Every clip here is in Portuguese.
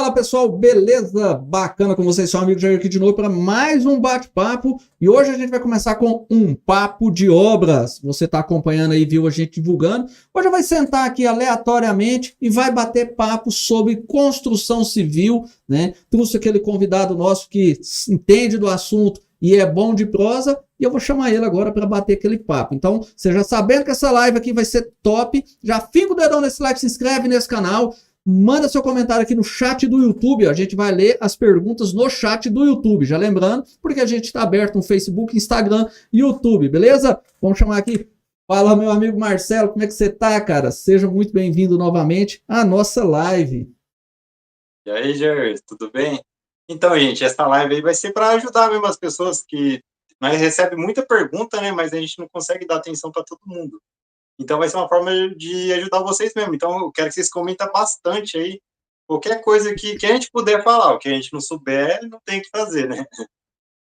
Fala pessoal, beleza? Bacana com vocês, seu amigo Jair aqui de novo para mais um bate-papo e hoje a gente vai começar com um papo de obras. Você está acompanhando aí, viu a gente divulgando. Hoje vai sentar aqui aleatoriamente e vai bater papo sobre construção civil, né? Trouxe aquele convidado nosso que entende do assunto e é bom de prosa e eu vou chamar ele agora para bater aquele papo. Então, você já sabendo que essa live aqui vai ser top, já fica o dedão nesse like, se inscreve nesse canal. Manda seu comentário aqui no chat do YouTube, ó. A gente vai ler as perguntas no chat do YouTube, já lembrando, porque a gente está aberto no Facebook, Instagram e YouTube, beleza? Vamos chamar aqui. Fala, meu amigo Marcelo, como é que você tá, cara? Seja muito bem-vindo novamente à nossa live. E aí, Jair, tudo bem? Então, gente, essa live aí vai ser para ajudar mesmo as pessoas que nós recebemos muita pergunta, né? Mas a gente não consegue dar atenção para todo mundo. Então, vai ser uma forma de ajudar vocês mesmo. Então, eu quero que vocês comentem bastante aí. Qualquer coisa que a gente puder falar. O que a gente não souber, não tem o que fazer, né?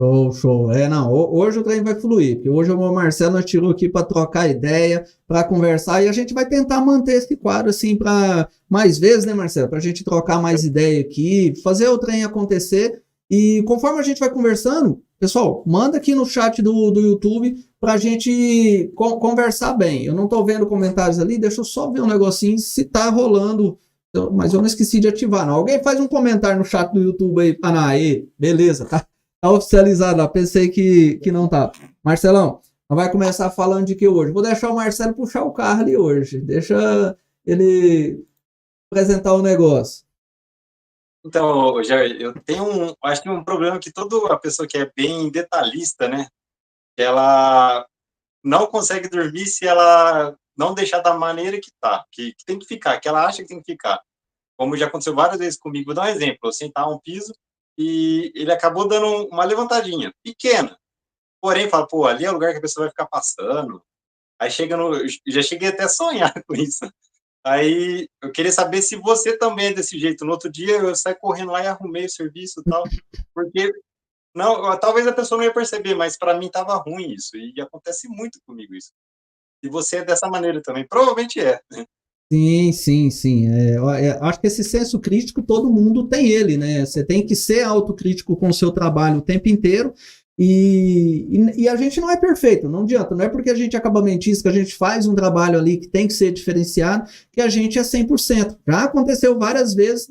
Show, show. Não, hoje o trem vai fluir, porque hoje o Marcelo nós tirou aqui para trocar ideia, para conversar, e a gente vai tentar manter esse quadro assim para mais vezes, né, Marcelo? Para a gente trocar mais ideia aqui, fazer o trem acontecer. E conforme a gente vai conversando, pessoal, manda aqui no chat do YouTube para a gente conversar bem. Eu não estou vendo comentários ali, deixa eu só ver um negocinho se tá rolando. Mas eu não esqueci de ativar, não. Alguém faz um comentário no chat do YouTube aí. Aí, beleza, tá? Tá oficializado lá, pensei que não tá. Marcelão, vai começar falando de que hoje? Vou deixar o Marcelo puxar o carro ali hoje. Deixa ele apresentar o negócio. Então, Jair, eu tenho acho que um problema que toda a pessoa que é bem detalhista, né? Ela não consegue dormir se ela não deixar da maneira que tá, que tem que ficar, que ela acha que tem que ficar. Como já aconteceu várias vezes comigo, vou dar um exemplo, eu sentar um piso e ele acabou dando uma levantadinha, pequena. Porém, fala, pô, ali é o lugar que a pessoa vai ficar passando. Aí chega no. Já cheguei até a sonhar com isso. Aí eu queria saber se você também é desse jeito. No outro dia eu saí correndo lá e arrumei o serviço e tal. Porque não, talvez a pessoa não ia perceber, mas para mim tava ruim isso. E acontece muito comigo isso. E você é dessa maneira também. Provavelmente é. Sim, sim, sim. Acho que esse senso crítico todo mundo tem ele, né? Você tem que ser autocrítico com o seu trabalho o tempo inteiro. E a gente não é perfeito, não adianta. Não é porque a gente é acabamentista, que a gente faz um trabalho ali que tem que ser diferenciado, que a gente é 100%. Já aconteceu várias vezes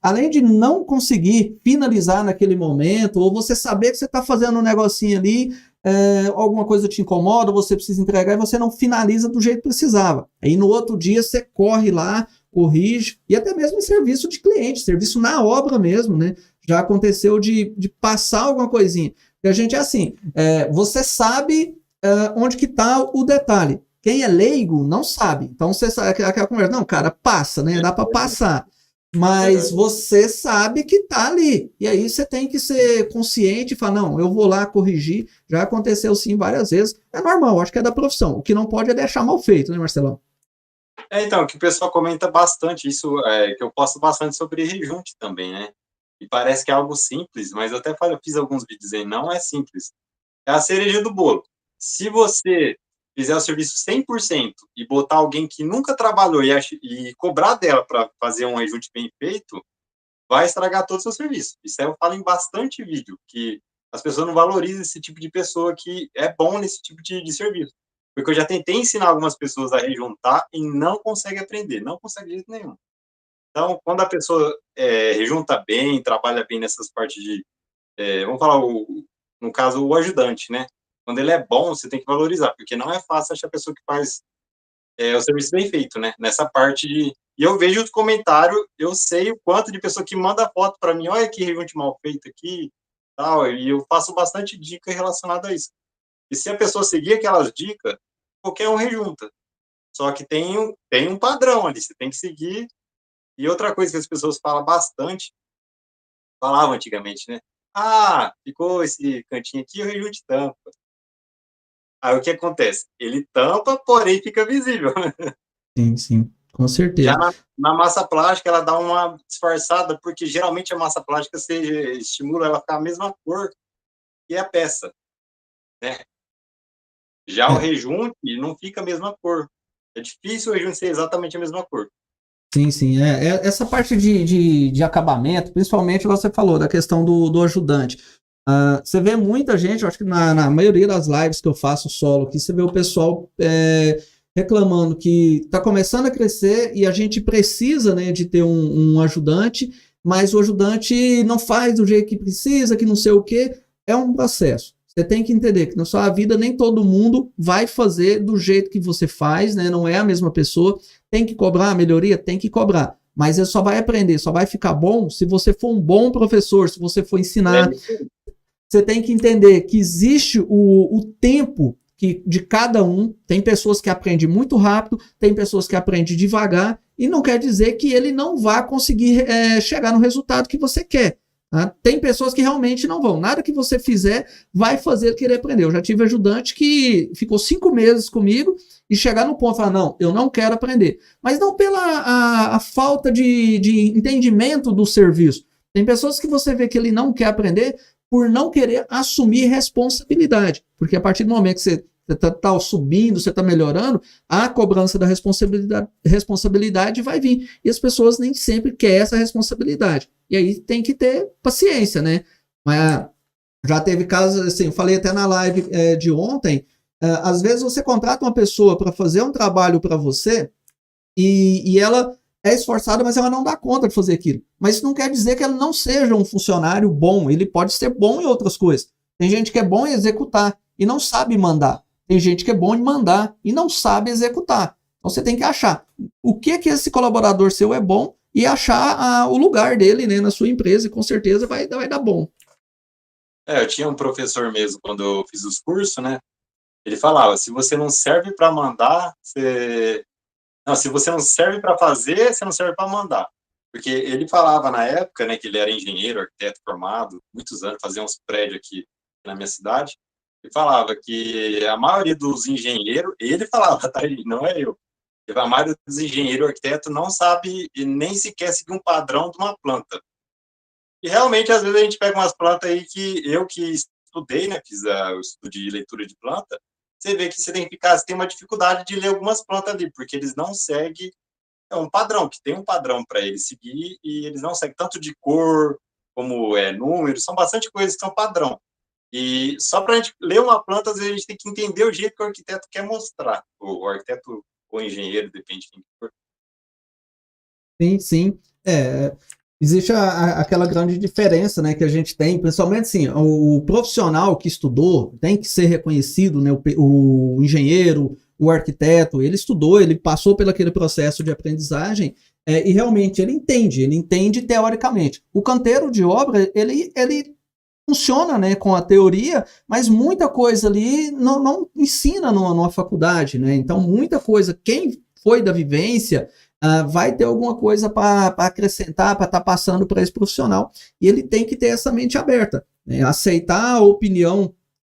além de não conseguir finalizar naquele momento, ou você saber que você está fazendo um negocinho ali, alguma coisa te incomoda, você precisa entregar e você não finaliza do jeito que precisava. Aí no outro dia você corre lá, corrige, e até mesmo em serviço de cliente, serviço na obra mesmo, né? Já aconteceu de passar alguma coisinha. Porque a gente é assim, você sabe onde que está o detalhe. Quem é leigo não sabe. Então você sabe aquela conversa, não, cara, passa, né? Dá para passar. Mas você sabe que tá ali. E aí você tem que ser consciente e falar, não, eu vou lá corrigir. Já aconteceu sim várias vezes. É normal, acho que é da profissão. O que não pode é deixar mal feito, né, Marcelão? Então, que o pessoal comenta bastante, isso que eu posto bastante sobre rejunte também, né? E parece que é algo simples, mas eu até fiz alguns vídeos aí, não é simples. É a cereja do bolo. Se você fizer o serviço 100% e botar alguém que nunca trabalhou e cobrar dela para fazer um rejunte bem feito, vai estragar todo o seu serviço. Isso aí eu falo em bastante vídeo, que as pessoas não valorizam esse tipo de pessoa que é bom nesse tipo de serviço. Porque eu já tentei ensinar algumas pessoas a rejuntar e não consegue aprender, não consegue de jeito nenhum. Então, quando a pessoa rejunta bem, trabalha bem nessas partes vamos falar, no caso, o ajudante, né? Quando ele é bom, você tem que valorizar, porque não é fácil achar a pessoa que faz o serviço bem feito, né? Nessa parte de... E eu vejo os comentários, eu sei o quanto de pessoa que manda foto para mim, olha que rejunte mal feito aqui, tal, e eu faço bastante dica relacionada a isso. E se a pessoa seguir aquelas dicas, qualquer um rejunta. Só que tem um padrão ali, você tem que seguir. E outra coisa que as pessoas falam bastante, falavam antigamente, né? Ah, ficou esse cantinho aqui, o rejunte tampa. Aí o que acontece? Ele tampa, porém fica visível. Sim, sim, com Já certeza. na massa plástica, ela dá uma disfarçada, porque geralmente a massa plástica você estimula ela a ficar a mesma cor que a peça, né? Já o É, rejunte não fica a mesma cor. É difícil o rejunte ser exatamente a mesma cor. Sim, sim. Essa parte de acabamento, principalmente você falou da questão do ajudante. Você vê muita gente, eu acho que na maioria das lives que eu faço solo aqui, você vê o pessoal reclamando que está começando a crescer e a gente precisa, né, de ter um ajudante, mas o ajudante não faz do jeito que precisa, que não sei o quê. É um processo. Você tem que entender que na sua vida nem todo mundo vai fazer do jeito que você faz, né? Não é a mesma pessoa. Tem que cobrar a melhoria? Tem que cobrar. Mas ele só vai aprender, só vai ficar bom se você for um bom professor, se você for ensinar. Você tem que entender que existe o tempo de cada um. Tem pessoas que aprendem muito rápido, tem pessoas que aprendem devagar, e não quer dizer que ele não vá conseguir chegar no resultado que você quer. Tá? Tem pessoas que realmente não vão. Nada que você fizer vai fazer ele querer aprender. Eu já tive ajudante que ficou 5 meses comigo e chegar no ponto e falar, não, eu não quero aprender. Mas não pela a falta de entendimento do serviço. Tem pessoas que você vê que ele não quer aprender por não querer assumir responsabilidade. Porque a partir do momento que você está subindo, você está melhorando, a cobrança da responsabilidade vai vir. E as pessoas nem sempre querem essa responsabilidade. E aí tem que ter paciência, né? Mas já teve casos, assim, eu falei até na live de ontem, às vezes você contrata uma pessoa para fazer um trabalho para você e ela é esforçada, mas ela não dá conta de fazer aquilo. Mas isso não quer dizer que ela não seja um funcionário bom. Ele pode ser bom em outras coisas. Tem gente que é bom em executar e não sabe mandar. Tem gente que é bom em mandar e não sabe executar. Então você tem que achar o que esse colaborador seu é bom e achar o lugar dele, né, na sua empresa, e com certeza vai dar bom. Eu tinha um professor mesmo, quando eu fiz os cursos, né? Ele falava, se você não serve para mandar, se você não serve para fazer, você não serve para mandar. Porque ele falava na época, né, que ele era engenheiro, arquiteto formado, muitos anos, fazia uns prédios aqui na minha cidade, e falava que a maioria dos engenheiros, ele falava, tá, não é eu, a maioria dos engenheiros, arquitetos, não sabe e nem sequer seguir um padrão de uma planta. E realmente, às vezes, a gente pega umas plantas aí que eu que estudei, né, fiz o estudo de leitura de planta, você vê que você tem uma dificuldade de ler algumas plantas ali, porque eles não seguem um padrão, que tem um padrão para eles seguir, e eles não seguem tanto de cor, como números, são bastante coisas que são padrão. E só para a gente ler uma planta, às vezes a gente tem que entender o jeito que o arquiteto quer mostrar, o arquiteto ou engenheiro, depende de quem for. Sim, sim. Existe aquela grande diferença, né, que a gente tem, principalmente assim, o profissional que estudou tem que ser reconhecido, né, o engenheiro, o arquiteto, ele estudou, ele passou pelo aquele processo de aprendizagem e realmente ele entende teoricamente. O canteiro de obra, ele funciona, né, com a teoria, mas muita coisa ali não ensina numa faculdade, né? Então, muita coisa, quem foi da vivência vai ter alguma coisa para acrescentar, para estar passando para esse profissional. E ele tem que ter essa mente aberta, né? Aceitar a opinião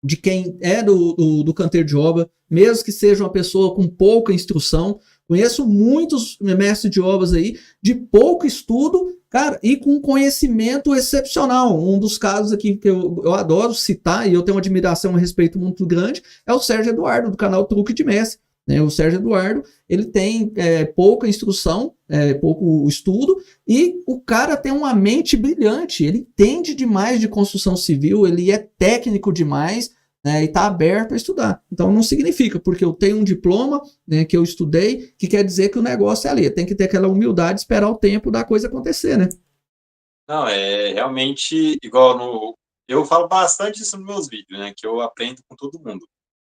de quem é do canteiro de obra, mesmo que seja uma pessoa com pouca instrução. Conheço muitos mestres de obras aí, de pouco estudo, cara, e com conhecimento excepcional. Um dos casos aqui que eu adoro citar, e eu tenho uma admiração e um respeito muito grande, é o Sérgio Eduardo, do canal Truque de Mestre. O Sérgio Eduardo, ele tem pouca instrução, pouco estudo, e o cara tem uma mente brilhante, ele entende demais de construção civil, ele é técnico demais, né, e está aberto a estudar. Então não significa, porque eu tenho um diploma, né, que eu estudei, que quer dizer que o negócio é ali. Tem que ter aquela humildade, esperar o tempo da coisa acontecer, né? Não, realmente igual eu falo bastante isso nos meus vídeos, né, que eu aprendo com todo mundo.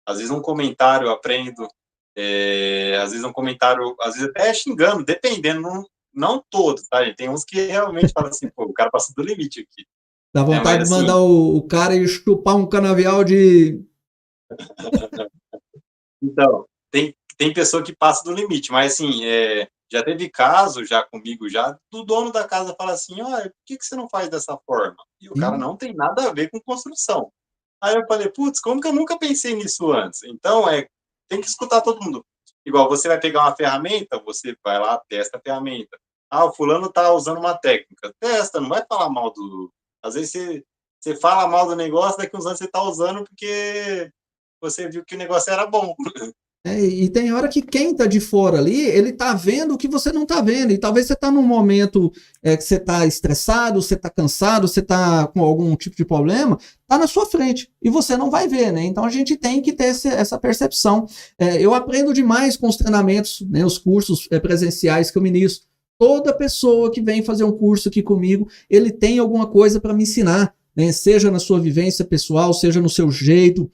Às vezes um comentário eu aprendo, às vezes um comentário, às vezes até xingando, dependendo, não todos, tá, gente? Tem uns que realmente falam assim, pô, o cara passou do limite aqui. Dá vontade de mandar o cara e chupar um canavial de... Então, tem pessoa que passa do limite, mas assim, já teve caso, já comigo, já, do dono da casa falar assim, por que você não faz dessa forma? E o cara não tem nada a ver com construção. Aí eu falei, putz, como que eu nunca pensei nisso antes? Então, tem que escutar todo mundo. Igual, você vai pegar uma ferramenta, você vai lá, testa a ferramenta. O fulano tá usando uma técnica. Testa, não vai falar mal do... Às vezes você fala mal do negócio, daqui uns anos você tá usando porque você viu que o negócio era bom. E tem hora que quem tá de fora ali, ele tá vendo o que você não tá vendo. E talvez você tá num momento que você tá estressado, você tá cansado, você tá com algum tipo de problema, tá na sua frente. E você não vai ver, né? Então a gente tem que ter essa percepção. Eu aprendo demais com os treinamentos, né, os cursos presenciais que eu ministro. Toda pessoa que vem fazer um curso aqui comigo, ele tem alguma coisa para me ensinar, né? Seja na sua vivência pessoal, seja no seu jeito,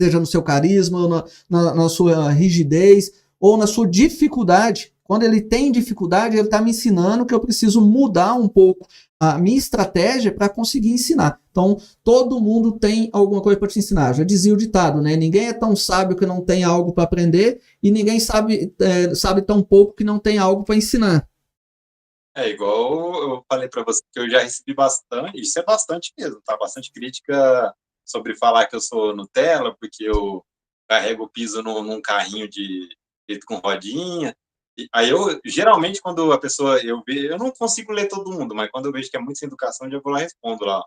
seja no seu carisma, na sua rigidez, ou na sua dificuldade. Quando ele tem dificuldade, ele está me ensinando que eu preciso mudar um pouco a minha estratégia para conseguir ensinar. Então, todo mundo tem alguma coisa para te ensinar. Já dizia o ditado, né? Ninguém é tão sábio que não tem algo para aprender, e ninguém sabe tão pouco que não tem algo para ensinar. Igual eu falei para você, que eu já recebi bastante, isso é bastante mesmo, tá? Bastante crítica sobre falar que eu sou Nutella, porque eu carrego o piso num carrinho feito com rodinha. Aí geralmente, quando a pessoa, eu não consigo ler todo mundo, mas quando eu vejo que é muito sem educação, eu já vou lá e respondo lá.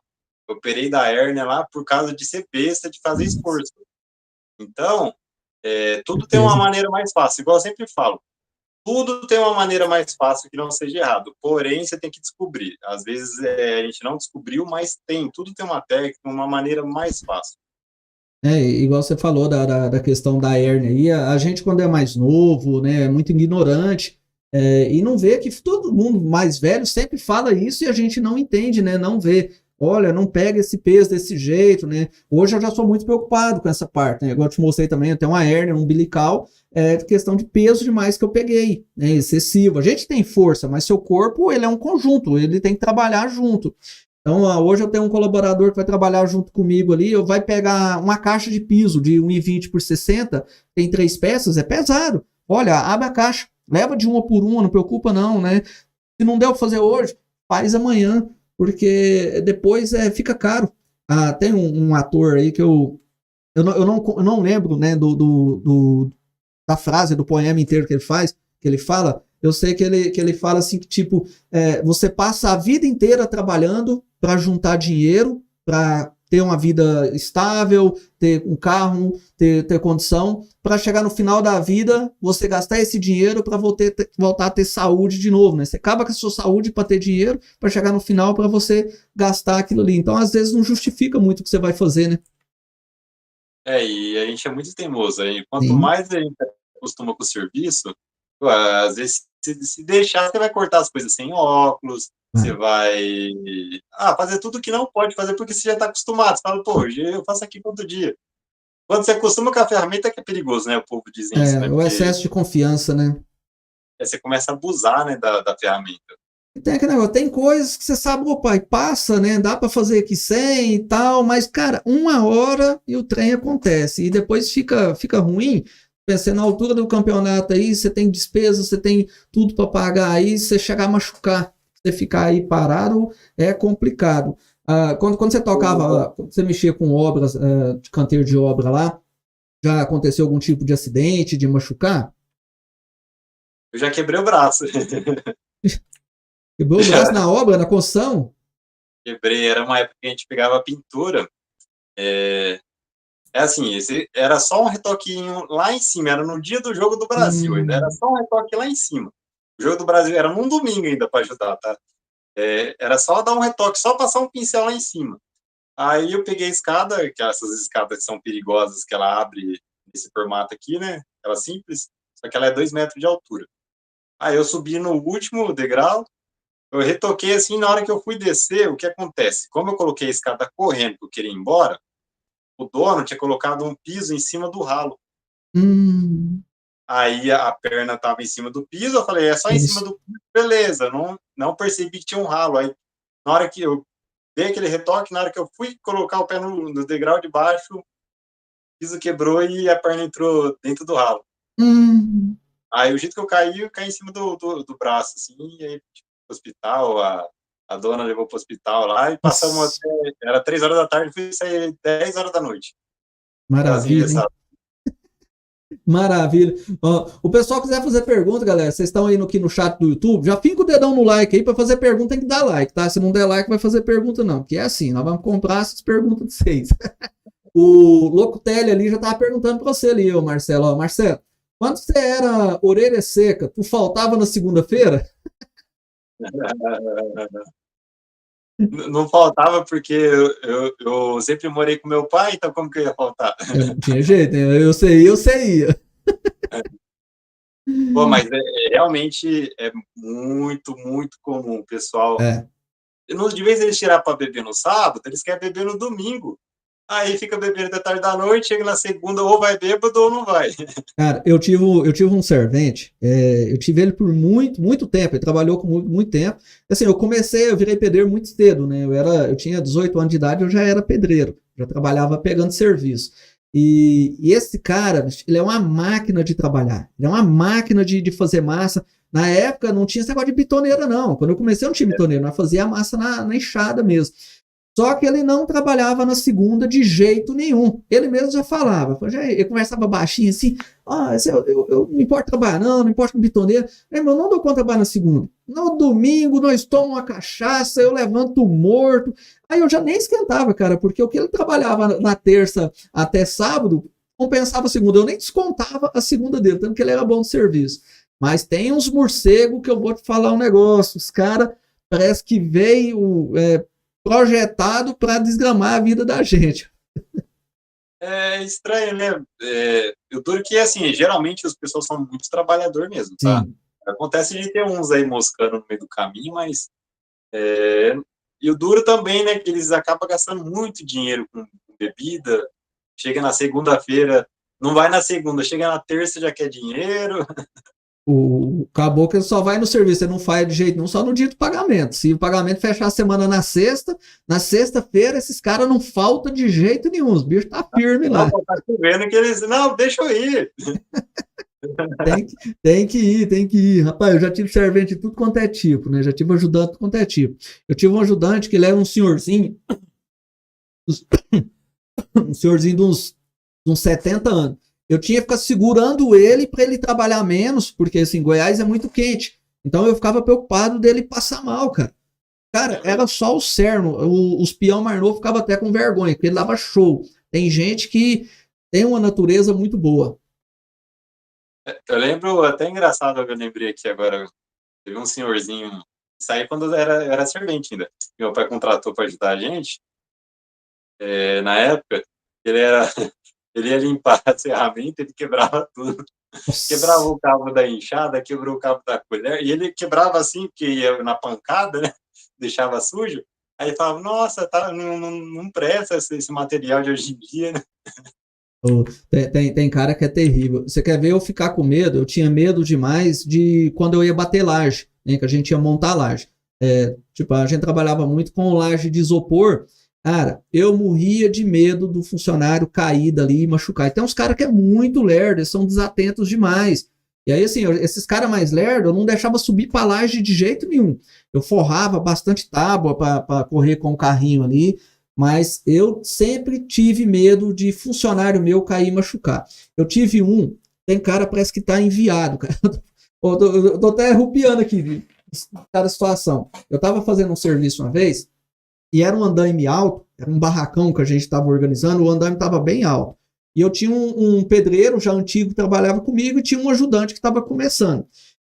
Eu operei da hérnia lá por causa de ser besta, de fazer esforço. Então, tudo tem uma maneira mais fácil, igual eu sempre falo. Tudo tem uma maneira mais fácil que não seja errado, porém você tem que descobrir. Às vezes a gente não descobriu, mas tudo tem uma técnica, uma maneira mais fácil. Igual você falou da questão da hérnia aí, a gente quando é mais novo, né, é muito ignorante, e não vê que todo mundo mais velho sempre fala isso e a gente não entende, né, não vê. Olha, não pega esse peso desse jeito, né? Hoje eu já sou muito preocupado com essa parte, né? Igual eu te mostrei também, eu tenho uma hérnia umbilical, questão de peso demais que eu peguei, né? Excessivo. A gente tem força, mas seu corpo, ele é um conjunto, ele tem que trabalhar junto. Então, hoje eu tenho um colaborador que vai trabalhar junto comigo ali, vai pegar uma caixa de piso de 1,20 por 60, tem 3 peças, é pesado. Olha, abre a caixa, leva de uma por uma, não preocupa não, né? Se não der para fazer hoje, faz amanhã, porque depois fica caro. Tem um ator aí que eu não lembro, né, da frase, do poema inteiro que ele faz, que ele fala. Eu sei que ele fala assim, que tipo, você passa a vida inteira trabalhando para juntar dinheiro, para ter uma vida estável, ter um carro, ter condição, para chegar no final da vida, você gastar esse dinheiro para voltar a ter saúde de novo, né? Você acaba com a sua saúde para ter dinheiro, para chegar no final para você gastar aquilo ali. Então, às vezes, não justifica muito o que você vai fazer, né? E a gente é muito teimoso. Aí, quanto Sim. mais a gente acostuma com o serviço, às vezes, se deixar, você vai cortar as coisas sem óculos, você vai fazer tudo que não pode fazer, porque você já está acostumado. Você fala, pô, eu faço aqui todo dia. Quando você acostuma com a ferramenta, que é perigoso, né? O povo diz isso, né? O excesso de confiança, né? Você começa a abusar, né, da ferramenta. Tem aquele negócio, tem coisas que você sabe, opa, passa, né? Dá para fazer aqui sem e tal, mas, cara, 1 hora e o trem acontece. E depois fica ruim. Pensando na altura do campeonato aí, você tem despesa, você tem tudo para pagar aí, você chegar a machucar, você ficar aí parado é complicado. Quando você tocava, você mexia com obras, de canteiro de obra lá, já aconteceu algum tipo de acidente, de machucar? Eu já quebrei o braço. Quebrou o braço na obra, na construção? Quebrei, era uma época que a gente pegava pintura. Assim, era só um retoquinho lá em cima, era no dia do Jogo do Brasil, ainda era só um retoque lá em cima. O Jogo do Brasil era num domingo ainda para ajudar, tá? Era só dar um retoque, só passar um pincel lá em cima. Aí eu peguei a escada, que essas escadas que são perigosas, que ela abre nesse formato aqui, né? Ela é simples, só que ela é 2 metros de altura. Aí eu subi no último degrau, eu retoquei assim, na hora que eu fui descer, o que acontece? Como eu coloquei a escada correndo, porque eu queria ir embora, o dono tinha colocado um piso em cima do ralo. Aí a perna estava em cima do piso, eu falei, é só em cima do piso, beleza, não percebi que tinha um ralo. Aí, na hora que eu dei aquele retoque, na hora que eu fui colocar o pé no degrau de baixo, o piso quebrou e a perna entrou dentro do ralo. Aí, o jeito que eu caí em cima do braço, assim, e aí, tipo, pro hospital, a dona levou pro hospital lá e passamos até, era 3 horas da tarde, fui sair 10 horas da noite. Maravilha, hein? Maravilha. O pessoal quiser fazer pergunta, galera, vocês estão aí aqui no chat do YouTube, já fica o dedão no like aí, para fazer pergunta tem que dar like, tá? Se não der like, vai fazer pergunta não, porque é assim, nós vamos comprar essas perguntas de vocês. O Locutelli ali já tava perguntando para você ali, Marcelo. Marcelo, Quando você era orelha seca, tu faltava na segunda-feira? Não faltava porque eu sempre morei com meu pai, então como que eu ia faltar? Não tinha jeito, né? Eu sei. Pô, mas realmente é muito, muito comum, o pessoal. É. De vez em eles tirar para beber no sábado, eles querem beber no domingo. Aí fica bebendo até tarde da noite, chega na segunda, ou vai bêbado ou não vai. Cara, eu tive um servente, eu tive ele por muito, muito tempo, ele trabalhou com muito, muito tempo. Assim, eu virei pedreiro muito cedo, né? Eu tinha 18 anos de idade, eu já era pedreiro, já trabalhava pegando serviço. E esse cara, ele é uma máquina de trabalhar, ele é uma máquina de fazer massa. Na época não tinha esse negócio de bitoneira, não. Quando eu comecei, não tinha bitoneira, nós fazia a massa na enxada mesmo. Só que ele não trabalhava na segunda de jeito nenhum. Ele mesmo já falava. Eu conversava baixinho assim. Eu não importa trabalhar, não importa com bitoneira. Eu não dou conta de trabalhar na segunda. No domingo, nós tomamos uma cachaça, eu levanto morto. Aí eu já nem esquentava, cara, porque o que ele trabalhava na terça até sábado compensava a segunda. Eu nem descontava a segunda dele, tanto que ele era bom de serviço. Mas tem uns morcegos que eu vou te falar um negócio. Os caras parece que veio projetado para desgramar a vida da gente. É estranho, né? Eu duro que, assim, geralmente as pessoas são muito trabalhador mesmo, tá? Sim. Acontece de ter uns aí moscando no meio do caminho, mas... E o duro também, né? Que eles acabam gastando muito dinheiro com bebida. Chega na segunda-feira, não vai na segunda, chega na terça já quer dinheiro. O caboclo só vai no serviço, ele não faz de jeito nenhum, só no dia do pagamento. Se o pagamento fechar a semana na sexta-feira, esses caras não faltam de jeito nenhum. Os bichos tá firme lá. Não, tá vendo que eles. Não, deixa eu ir. Tem que ir. Rapaz, eu já tive servente de tudo quanto é tipo, né? Já tive ajudante de tudo quanto é tipo. Eu tive um ajudante que ele era um senhorzinho de uns 70 anos. Eu tinha que ficar segurando ele para ele trabalhar menos, porque assim, Goiás é muito quente. Então eu ficava preocupado dele passar mal, cara. Cara, era só o cerno. Os peão mais novo ficava até com vergonha, porque ele dava show. Tem gente que tem uma natureza muito boa. Eu lembro, até engraçado que eu lembrei aqui agora. Teve um senhorzinho. Isso aí quando eu era servente ainda. Meu pai contratou para ajudar a gente. Na época, ele ia limpar a ferramenta, ele quebrava tudo. Quebrava o cabo da enxada, quebrou o cabo da colher, e ele quebrava assim, porque ia na pancada, né? Deixava sujo. Aí falava, nossa, não presta esse material de hoje em dia, né? Tem cara que é terrível. Você quer ver eu ficar com medo? Eu tinha medo demais de quando eu ia bater laje, né? Que a gente ia montar laje. Tipo, a gente trabalhava muito com laje de isopor. Cara, eu morria de medo do funcionário cair dali e machucar. E tem uns caras que é muito lerdo, eles são desatentos demais. E aí, assim, esses caras mais lerdos, eu não deixava subir pra laje de jeito nenhum. Eu forrava bastante tábua para correr com o carrinho ali, mas eu sempre tive medo de funcionário meu cair e machucar. Eu tive tem cara parece que tá enviado, cara. Eu tô até rupiando aqui, cada situação. Eu tava fazendo um serviço uma vez, e era um andaime alto, era um barracão que a gente estava organizando, o andaime estava bem alto. E eu tinha um pedreiro já antigo que trabalhava comigo e tinha um ajudante que estava começando.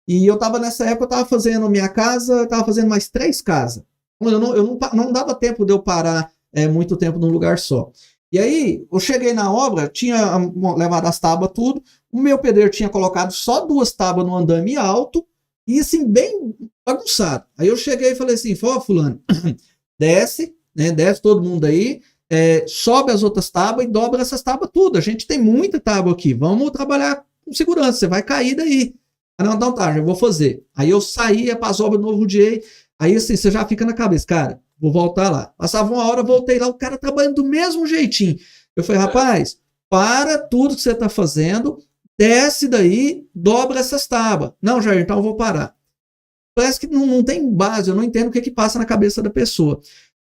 E eu estava nessa época, eu estava fazendo minha casa, estava fazendo mais 3 casas. Não dava tempo de eu parar muito tempo num lugar só. E aí, eu cheguei na obra, tinha levado as tábuas tudo, o meu pedreiro tinha colocado só 2 tábuas no andaime alto, e assim, bem bagunçado. Aí eu cheguei e falei assim, fulano, desce, né? Desce todo mundo aí, sobe as outras tábuas e dobra essas tábuas tudo. A gente tem muita tábua aqui, vamos trabalhar com segurança, você vai cair daí. Não, tá, já vou fazer. Aí eu saía para as obras no novo dia, aí assim, você já fica na cabeça, cara, vou voltar lá. Passava uma hora, voltei lá, o cara trabalhando do mesmo jeitinho. Eu falei, rapaz, para tudo que você está fazendo, desce daí, dobra essas tábuas. Não, Jair, então eu vou parar. Parece que não tem base, eu não entendo o que passa na cabeça da pessoa.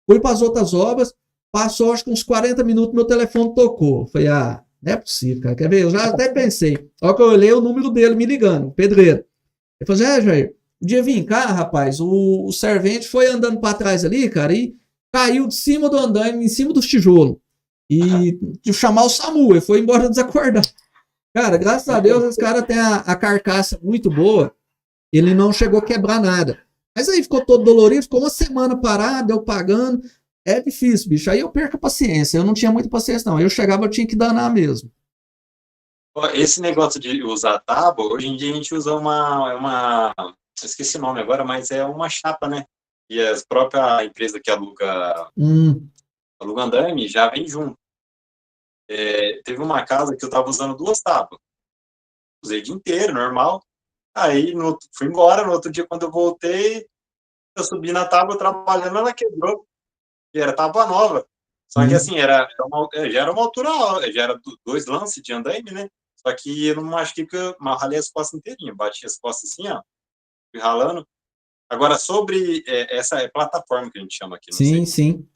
Fui para as outras obras, passou acho que uns 40 minutos, meu telefone tocou. Falei, não é possível, cara. Quer ver? Eu já até pensei. Olha que eu olhei o número dele me ligando, o pedreiro. Ele falou assim, Jair, um dia vim cá, rapaz, o servente foi andando para trás ali, cara, e caiu de cima do andaime, em cima dos tijolos. E tive que chamar o SAMU, ele foi embora desacordado. Cara, graças a Deus, esse cara tem a carcaça muito boa. Ele não chegou a quebrar nada. Mas aí ficou todo dolorido, ficou uma semana parado, eu pagando. É difícil, bicho. Aí eu perco a paciência. Eu não tinha muita paciência, não. Eu chegava, eu tinha que danar mesmo. Ó, esse negócio de usar tábua, hoje em dia a gente usa esqueci o nome agora, mas é uma chapa, né? E a própria empresa que aluga andaime já vem junto. Teve uma casa que eu tava usando 2 tábuas. Usei o dia inteiro, normal. Aí fui embora, no outro dia, quando eu voltei, eu subi na tábua trabalhando, ela quebrou. E era tábua nova. Só que assim, já era uma altura, já era 2 lances de andaime, né? Só que eu não machuquei porque eu ralei as costas inteirinhas. Bati as costas assim, ó, fui ralando. Agora, sobre essa plataforma que a gente chama aqui, não sei. Sim, sim.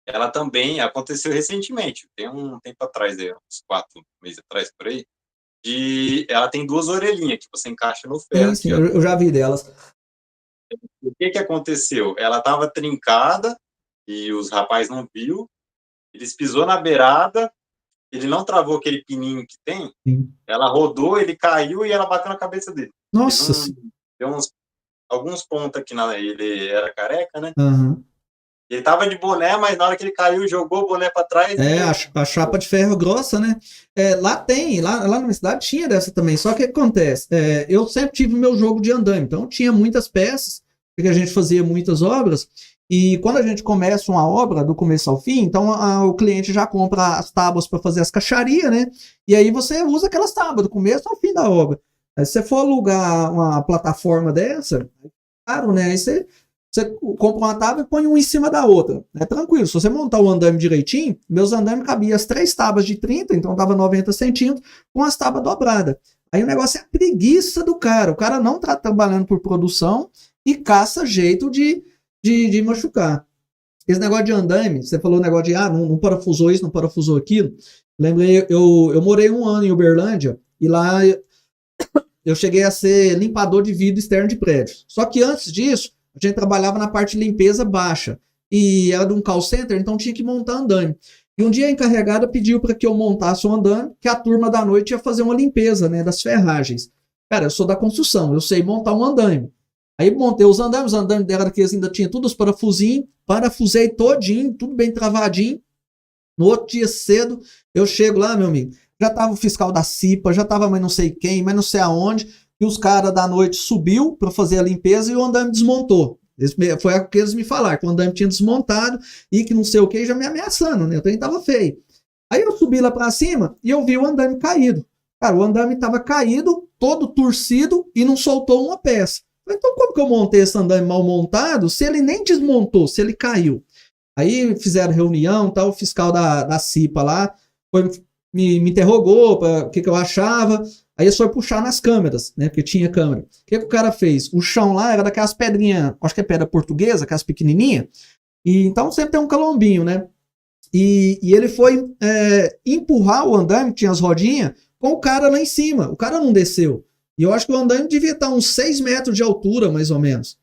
Ela também aconteceu recentemente, tem um tempo atrás, uns 4 meses atrás, por aí, ela tem 2 orelhinhas que você encaixa no Sim, ferro. sim. Eu já vi delas. O que aconteceu? Ela estava trincada e os rapazes não viu. Eles pisou na beirada, ele não travou aquele pininho que tem, Sim. ela rodou, ele caiu e ela bateu na cabeça dele. Nossa. Deu alguns pontos aqui, ele era careca, né? Uhum. Ele tava de boné, mas na hora que ele caiu, jogou o boné para trás. A chapa de ferro grossa, né? Lá na minha cidade tinha dessa também. Só que o que acontece? Eu sempre tive o meu jogo de andaime, então tinha muitas peças, porque a gente fazia muitas obras. E quando a gente começa uma obra do começo ao fim, então o cliente já compra as tábuas para fazer as caixarias, né? E aí você usa aquelas tábuas do começo ao fim da obra. Aí, se você for alugar uma plataforma dessa, claro, né? Aí você compra uma tábua e põe uma em cima da outra. É tranquilo. Se você montar o andaime direitinho, meus andaimes cabiam as 3 tábuas de 30, então dava 90 centímetros, com as tábuas dobradas. Aí o negócio é a preguiça do cara. O cara não tá trabalhando por produção e caça jeito de machucar. Esse negócio de andaime, você falou o negócio de não parafusou isso, não parafusou aquilo. Lembrei, eu morei 1 ano em Uberlândia e lá eu cheguei a ser limpador de vidro externo de prédios. Só que antes disso, a gente trabalhava na parte de limpeza baixa. E era de um call center, então tinha que montar andaime. E um dia a encarregada pediu para que eu montasse um andaime, que a turma da noite ia fazer uma limpeza, né, das ferragens. Cara, eu sou da construção, eu sei montar um andaime. Aí montei os andames dela daqueles ainda tinha tudo os parafusinhos, parafusei todinho, tudo bem travadinho. No outro dia cedo, eu chego lá, meu amigo, já tava o fiscal da CIPA, já tava mais não sei quem, mais não sei aonde, e os caras da noite subiu para fazer a limpeza e o andaime desmontou. Foi o que eles me falaram, que o andaime tinha desmontado e que não sei o que, já me ameaçando, né? O trem tava feio. Aí eu subi lá para cima e eu vi o andaime caído. Cara, o andaime tava caído, todo torcido e não soltou uma peça. Então como que eu montei esse andaime mal montado se ele nem desmontou, se ele caiu? Aí fizeram reunião, tal, o fiscal da CIPA lá me interrogou para o que eu achava. Aí eles foram puxar nas câmeras, né? Porque tinha câmera. O que o cara fez? O chão lá era daquelas pedrinhas, acho que é pedra portuguesa, aquelas pequenininhas. E então sempre tem um calombinho, né? E ele foi empurrar o andaime, que tinha as rodinhas, com o cara lá em cima. O cara não desceu. E eu acho que o andaime devia estar uns 6 metros de altura, mais ou menos.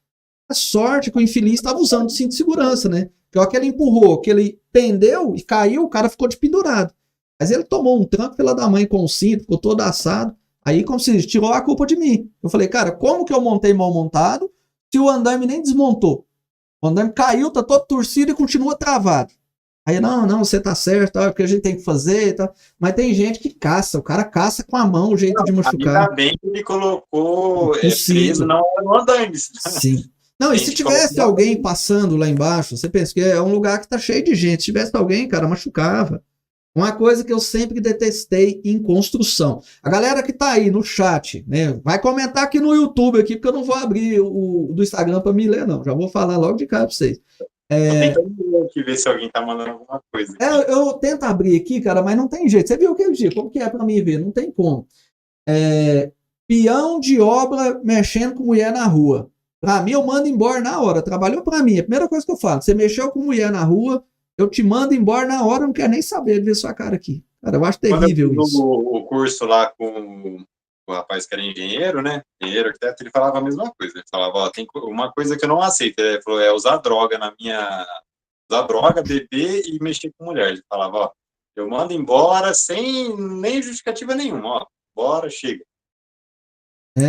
A sorte que o infeliz estava usando o cinto de segurança, né? Que a hora que ele empurrou, que ele pendeu e caiu, o cara ficou de pendurado. Mas ele tomou um tranco pela da mãe com o cinto, ficou todo assado. Aí, como se diz, tirou a culpa de mim. Eu falei, cara, como que eu montei mal montado se o andaime nem desmontou? O andaime caiu, tá todo torcido e continua travado. Aí, não, você tá certo, é porque a gente tem que fazer e tal. Mas tem gente que caça, o cara caça com a mão o jeito de machucar. Ainda bem que ele colocou preso, não no andaime. Sim. Não, e se tivesse alguém passando lá embaixo, você pensa que é um lugar que tá cheio de gente. Se tivesse alguém, cara, machucava. Uma coisa que eu sempre detestei em construção. A galera que tá aí no chat, né, vai comentar aqui no YouTube, aqui, porque eu não vou abrir o do Instagram para me ler, não. Já vou falar logo de cara para vocês. Tem que ver se alguém tá mandando alguma coisa. Eu tento abrir aqui, cara, mas não tem jeito. Você viu aquele dia? Como que é para mim ver? Não tem como. Peão de obra mexendo com mulher na rua. Pra mim, eu mando embora na hora. Trabalhou pra mim. A primeira coisa que eu falo, você mexeu com mulher na rua, eu te mando embora na hora, eu não quero nem saber de ver sua cara aqui. Cara, eu acho terrível Quando eu fiz isso. o curso lá com o rapaz que era engenheiro, né? Engenheiro, arquiteto, ele falava a mesma coisa. Ele falava, ó, tem uma coisa que eu não aceito. Ele falou, usar droga usar droga, beber e mexer com mulher. Ele falava, ó, Eu mando embora sem nem justificativa nenhuma, ó. Bora, chega.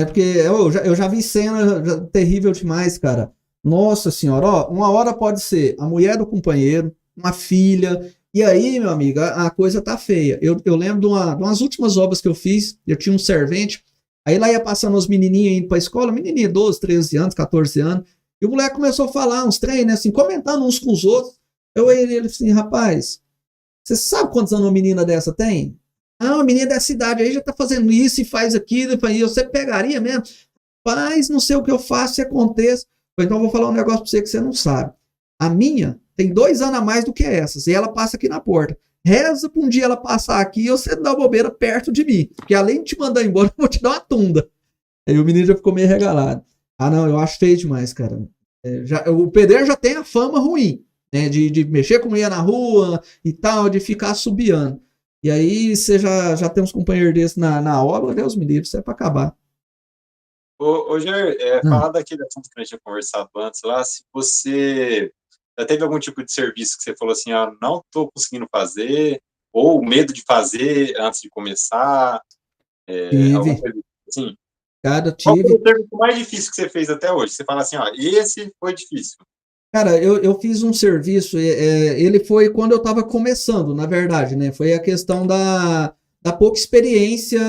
Porque eu já vi cena terrível demais, cara. Nossa senhora, ó, uma hora pode ser a mulher do companheiro, uma filha, e aí, meu amigo, a coisa tá feia. Eu lembro de umas últimas obras que eu fiz, eu tinha um servente, aí lá ia passando os menininhos indo pra escola, menininha 12, 13 anos, 14 anos, e o moleque começou a falar uns trem, né, assim, comentando uns com os outros. Eu olhei ele assim, rapaz, você sabe quantos anos uma menina dessa tem? Ah, uma menina dessa idade aí já tá fazendo isso e faz aquilo, e você pegaria mesmo? Faz, não sei o que eu faço, se aconteça. Então eu vou falar um negócio pra você que você não sabe. A minha tem 2 anos a mais do que essas, e ela passa aqui na porta. Reza pra um dia ela passar aqui e você dá bobeira perto de mim. Porque além de te mandar embora, eu vou te dar uma tunda. Aí o menino já ficou meio regalado. Ah, não, eu acho feio demais, cara. O pedreiro já tem a fama ruim, né? De mexer com mulher na rua e tal, de ficar assobiando. E aí você já tem uns companheiros desses na obra, Deus me livre, isso é pra acabar. Ô Jair, falar daquele assunto que a gente tinha conversado antes lá, se você já teve algum tipo de serviço que você falou assim, ó, não estou conseguindo fazer, ou medo de fazer antes de começar, alguma Tive, coisa assim? cara, Qual foi tive. o serviço mais difícil que você fez até hoje? Você fala assim, ó, esse foi difícil. Cara, eu fiz um serviço, ele foi quando eu estava começando, na verdade, né? Foi a questão da pouca experiência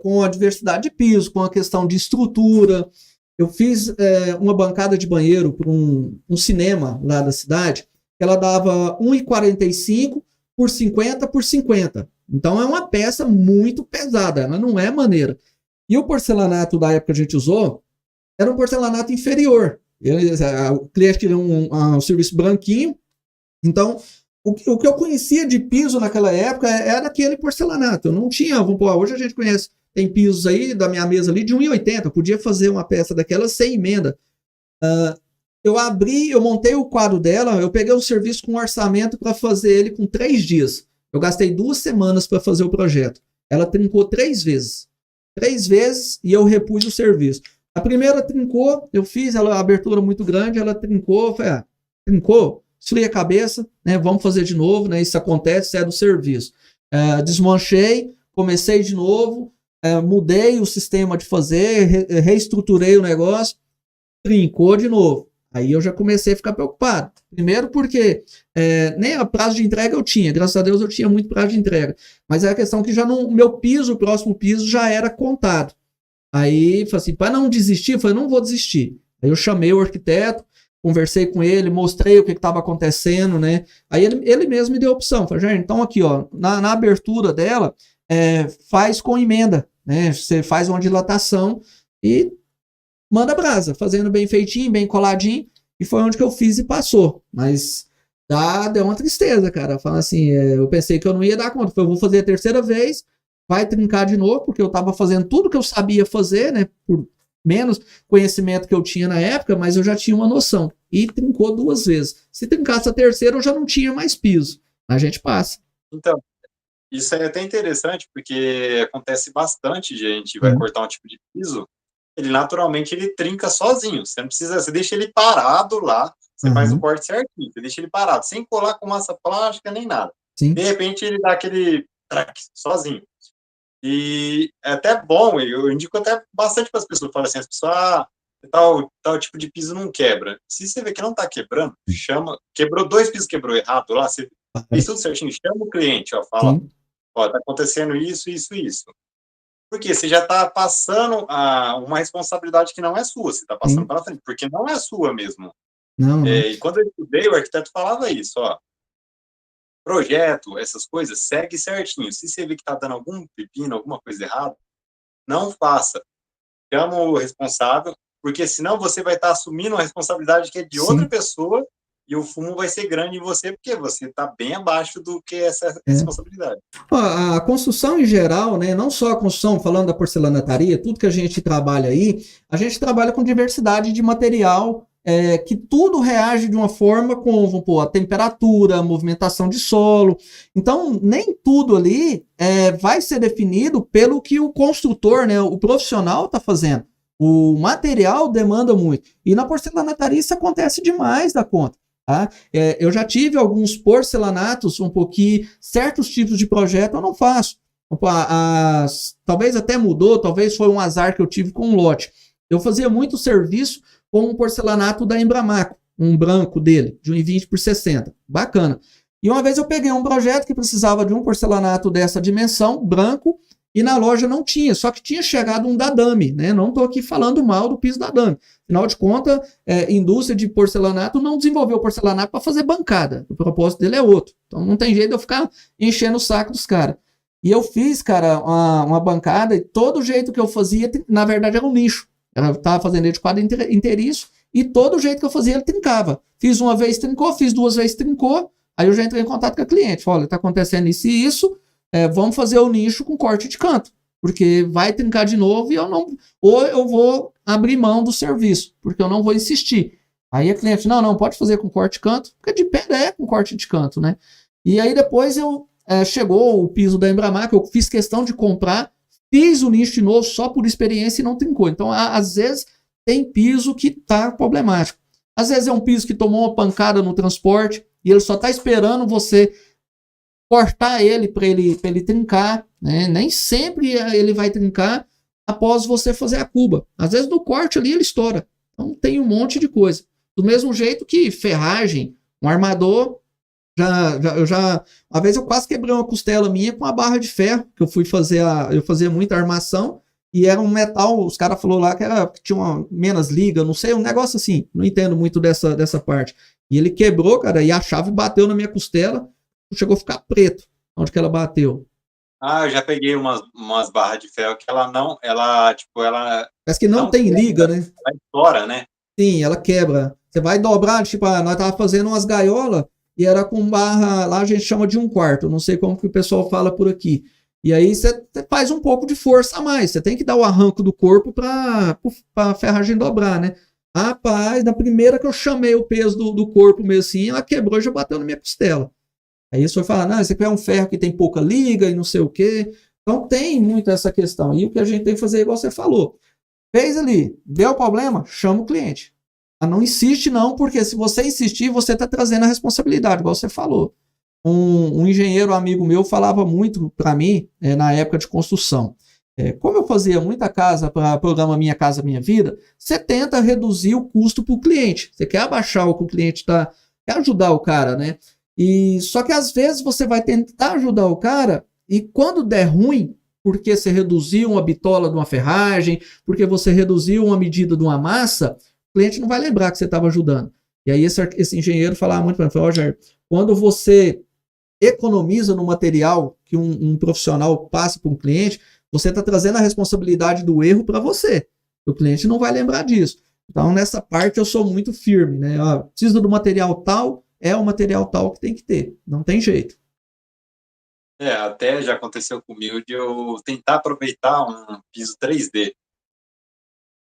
com a diversidade de piso, com a questão de estrutura. Eu fiz uma bancada de banheiro para um cinema lá da cidade, que ela dava 1,45 por 50 por 50. Então é uma peça muito pesada, ela não é maneira. E o porcelanato da época que a gente usou era um porcelanato inferior. O cliente queria um serviço branquinho. Então, o que eu conhecia de piso naquela época era aquele porcelanato. Eu não tinha, vamos pôr, hoje a gente conhece, tem pisos aí da minha mesa ali de 1,80. Eu podia fazer uma peça daquela sem emenda. Eu montei o quadro dela, eu peguei um serviço com um orçamento para fazer ele com 3 dias. Eu gastei 2 semanas para fazer o projeto. Ela trincou 3 vezes. 3 vezes e eu repus o serviço. A primeira trincou, eu fiz ela, a abertura muito grande, ela trincou, falei, trincou, esfriei a cabeça, né, vamos fazer de novo, né, isso acontece, isso é do serviço. Desmanchei, comecei de novo, mudei o sistema de fazer, reestruturei o negócio, trincou de novo. Aí eu já comecei a ficar preocupado. Primeiro porque nem a prazo de entrega eu tinha, graças a Deus eu tinha muito prazo de entrega, mas é a questão que já o meu piso, o próximo piso já era contado. Aí, falei assim, para não desistir, eu falei, não vou desistir. Aí eu chamei o arquiteto, conversei com ele, mostrei o que estava acontecendo, né? Aí ele mesmo me deu a opção. Falei, Jair, então aqui, ó, na abertura dela, faz com emenda, né? Você faz uma dilatação e manda brasa, fazendo bem feitinho, bem coladinho, e foi onde que eu fiz e passou. Mas deu uma tristeza, cara. Fala assim, eu pensei que eu não ia dar conta. Falei, eu vou fazer a terceira vez, vai trincar de novo, porque eu estava fazendo tudo que eu sabia fazer, né? Por menos conhecimento que eu tinha na época, mas eu já tinha uma noção. E trincou 2 vezes. Se trincasse a terceira, eu já não tinha mais piso. A gente passa. Então, isso é até interessante, porque acontece bastante, gente, vai cortar um tipo de piso, ele naturalmente ele trinca sozinho. Você não precisa, você deixa ele parado lá, você faz o corte certinho, você deixa ele parado, sem colar com massa plástica nem nada. Sim. De repente ele dá aquele track sozinho. E é até bom, eu indico até bastante para as pessoas, falam assim, as pessoas, tal tipo de piso não quebra. Se você vê que não está quebrando, quebrou 2 pisos, quebrou errado lá, você fez tudo certinho, chama o cliente, ó, fala, ó, tá acontecendo isso, isso, isso. Porque você já está passando uma responsabilidade que não é sua, você está passando para frente, porque não é sua mesmo. Não. E quando eu estudei, o arquiteto falava isso, ó, projeto, essas coisas, segue certinho. Se você vê que está dando algum pepino, alguma coisa errada, não faça. Chama o responsável, porque senão você vai estar assumindo uma responsabilidade que é de outra pessoa e o fumo vai ser grande em você, porque você está bem abaixo do que essa responsabilidade. A construção em geral, né, não só a construção, falando da porcelanataria, tudo que a gente trabalha aí, a gente trabalha com diversidade de material, que tudo reage de uma forma com, vamos pôr, a temperatura, a movimentação de solo. Então, nem tudo ali vai ser definido pelo que o construtor, né, o profissional está fazendo. O material demanda muito. E na porcelanataria isso acontece demais da conta. tá? Eu já tive alguns porcelanatos, certos tipos de projeto eu não faço. Talvez até mudou, talvez foi um azar que eu tive com um lote. Eu fazia muito serviço com um porcelanato da Embramaco, um branco dele, de 1,20 por 60. Bacana. E uma vez eu peguei um projeto que precisava de um porcelanato dessa dimensão, branco, e na loja não tinha, só que tinha chegado um Dadame, né? Não estou aqui falando mal do piso Dadame. Afinal de contas, indústria de porcelanato não desenvolveu porcelanato para fazer bancada. O propósito dele é outro. Então não tem jeito de eu ficar enchendo o saco dos caras. E eu fiz, cara, uma bancada, e todo jeito que eu fazia, na verdade, era um nicho. Eu estava fazendo ele de quadro inteiriço, e todo jeito que eu fazia, ele trincava. Fiz uma vez, trincou, fiz 2 vezes, trincou. Aí eu já entrei em contato com a cliente. Falei, olha, está acontecendo isso e isso, vamos fazer o nicho com corte de canto, porque vai trincar de novo e ou eu vou abrir mão do serviço, porque eu não vou insistir. Aí a cliente, não, pode fazer com corte de canto, porque de pé com corte de canto, né? E aí depois chegou o piso da Embramaco, eu fiz questão de comprar, fiz o nicho de novo só por experiência e não trincou. Então, às vezes, tem piso que tá problemático. Às vezes é um piso que tomou uma pancada no transporte e ele só está esperando você cortar ele para ele trincar, né? Nem sempre ele vai trincar após você fazer a cuba. Às vezes no corte ali ele estoura. Então tem um monte de coisa. Do mesmo jeito que ferragem, um armador, uma vez eu quase quebrei uma costela minha com uma barra de ferro, que eu fazia muita armação, e era um metal, os caras falaram lá que tinha uma menos liga, não sei, um negócio assim, não entendo muito dessa parte. E ele quebrou, cara, e a chave bateu na minha costela, chegou a ficar preto, onde que ela bateu. Eu já peguei umas barras de ferro que ela parece que não tem liga, né? Ela estoura, né? Sim, ela quebra. Você vai dobrar, tipo, nós tava fazendo umas gaiolas, e era com barra, lá a gente chama de 1/4, não sei como que o pessoal fala por aqui. E aí você faz um pouco de força a mais, você tem que dar o arranco do corpo para a ferragem dobrar, né? Rapaz, na primeira que eu chamei o peso do corpo mesmo assim, ela quebrou e já bateu na minha costela. Aí você vai falar, não, esse aqui é um ferro que tem pouca liga e não sei o quê. Então tem muito essa questão. E o que a gente tem que fazer, igual você falou. Fez ali, deu problema, chama o cliente. Não insiste não, porque se você insistir, você está trazendo a responsabilidade, igual você falou. Um engenheiro amigo meu falava muito para mim, na época de construção. Como eu fazia muita casa para o programa Minha Casa Minha Vida, você tenta reduzir o custo para o cliente. Você quer abaixar o que o cliente está, quer ajudar o cara, né? Só que às vezes você vai tentar ajudar o cara e quando der ruim, porque você reduziu uma bitola de uma ferragem, porque você reduziu uma medida de uma massa, o cliente não vai lembrar que você estava ajudando. E aí esse engenheiro falava muito para mim, Roger, quando você economiza no material que um profissional passa para um cliente, você está trazendo a responsabilidade do erro para você. O cliente não vai lembrar disso. Então, nessa parte, eu sou muito firme, né? Precisa do material tal, é o material tal que tem que ter. Não tem jeito. Até já aconteceu comigo de eu tentar aproveitar um piso 3D.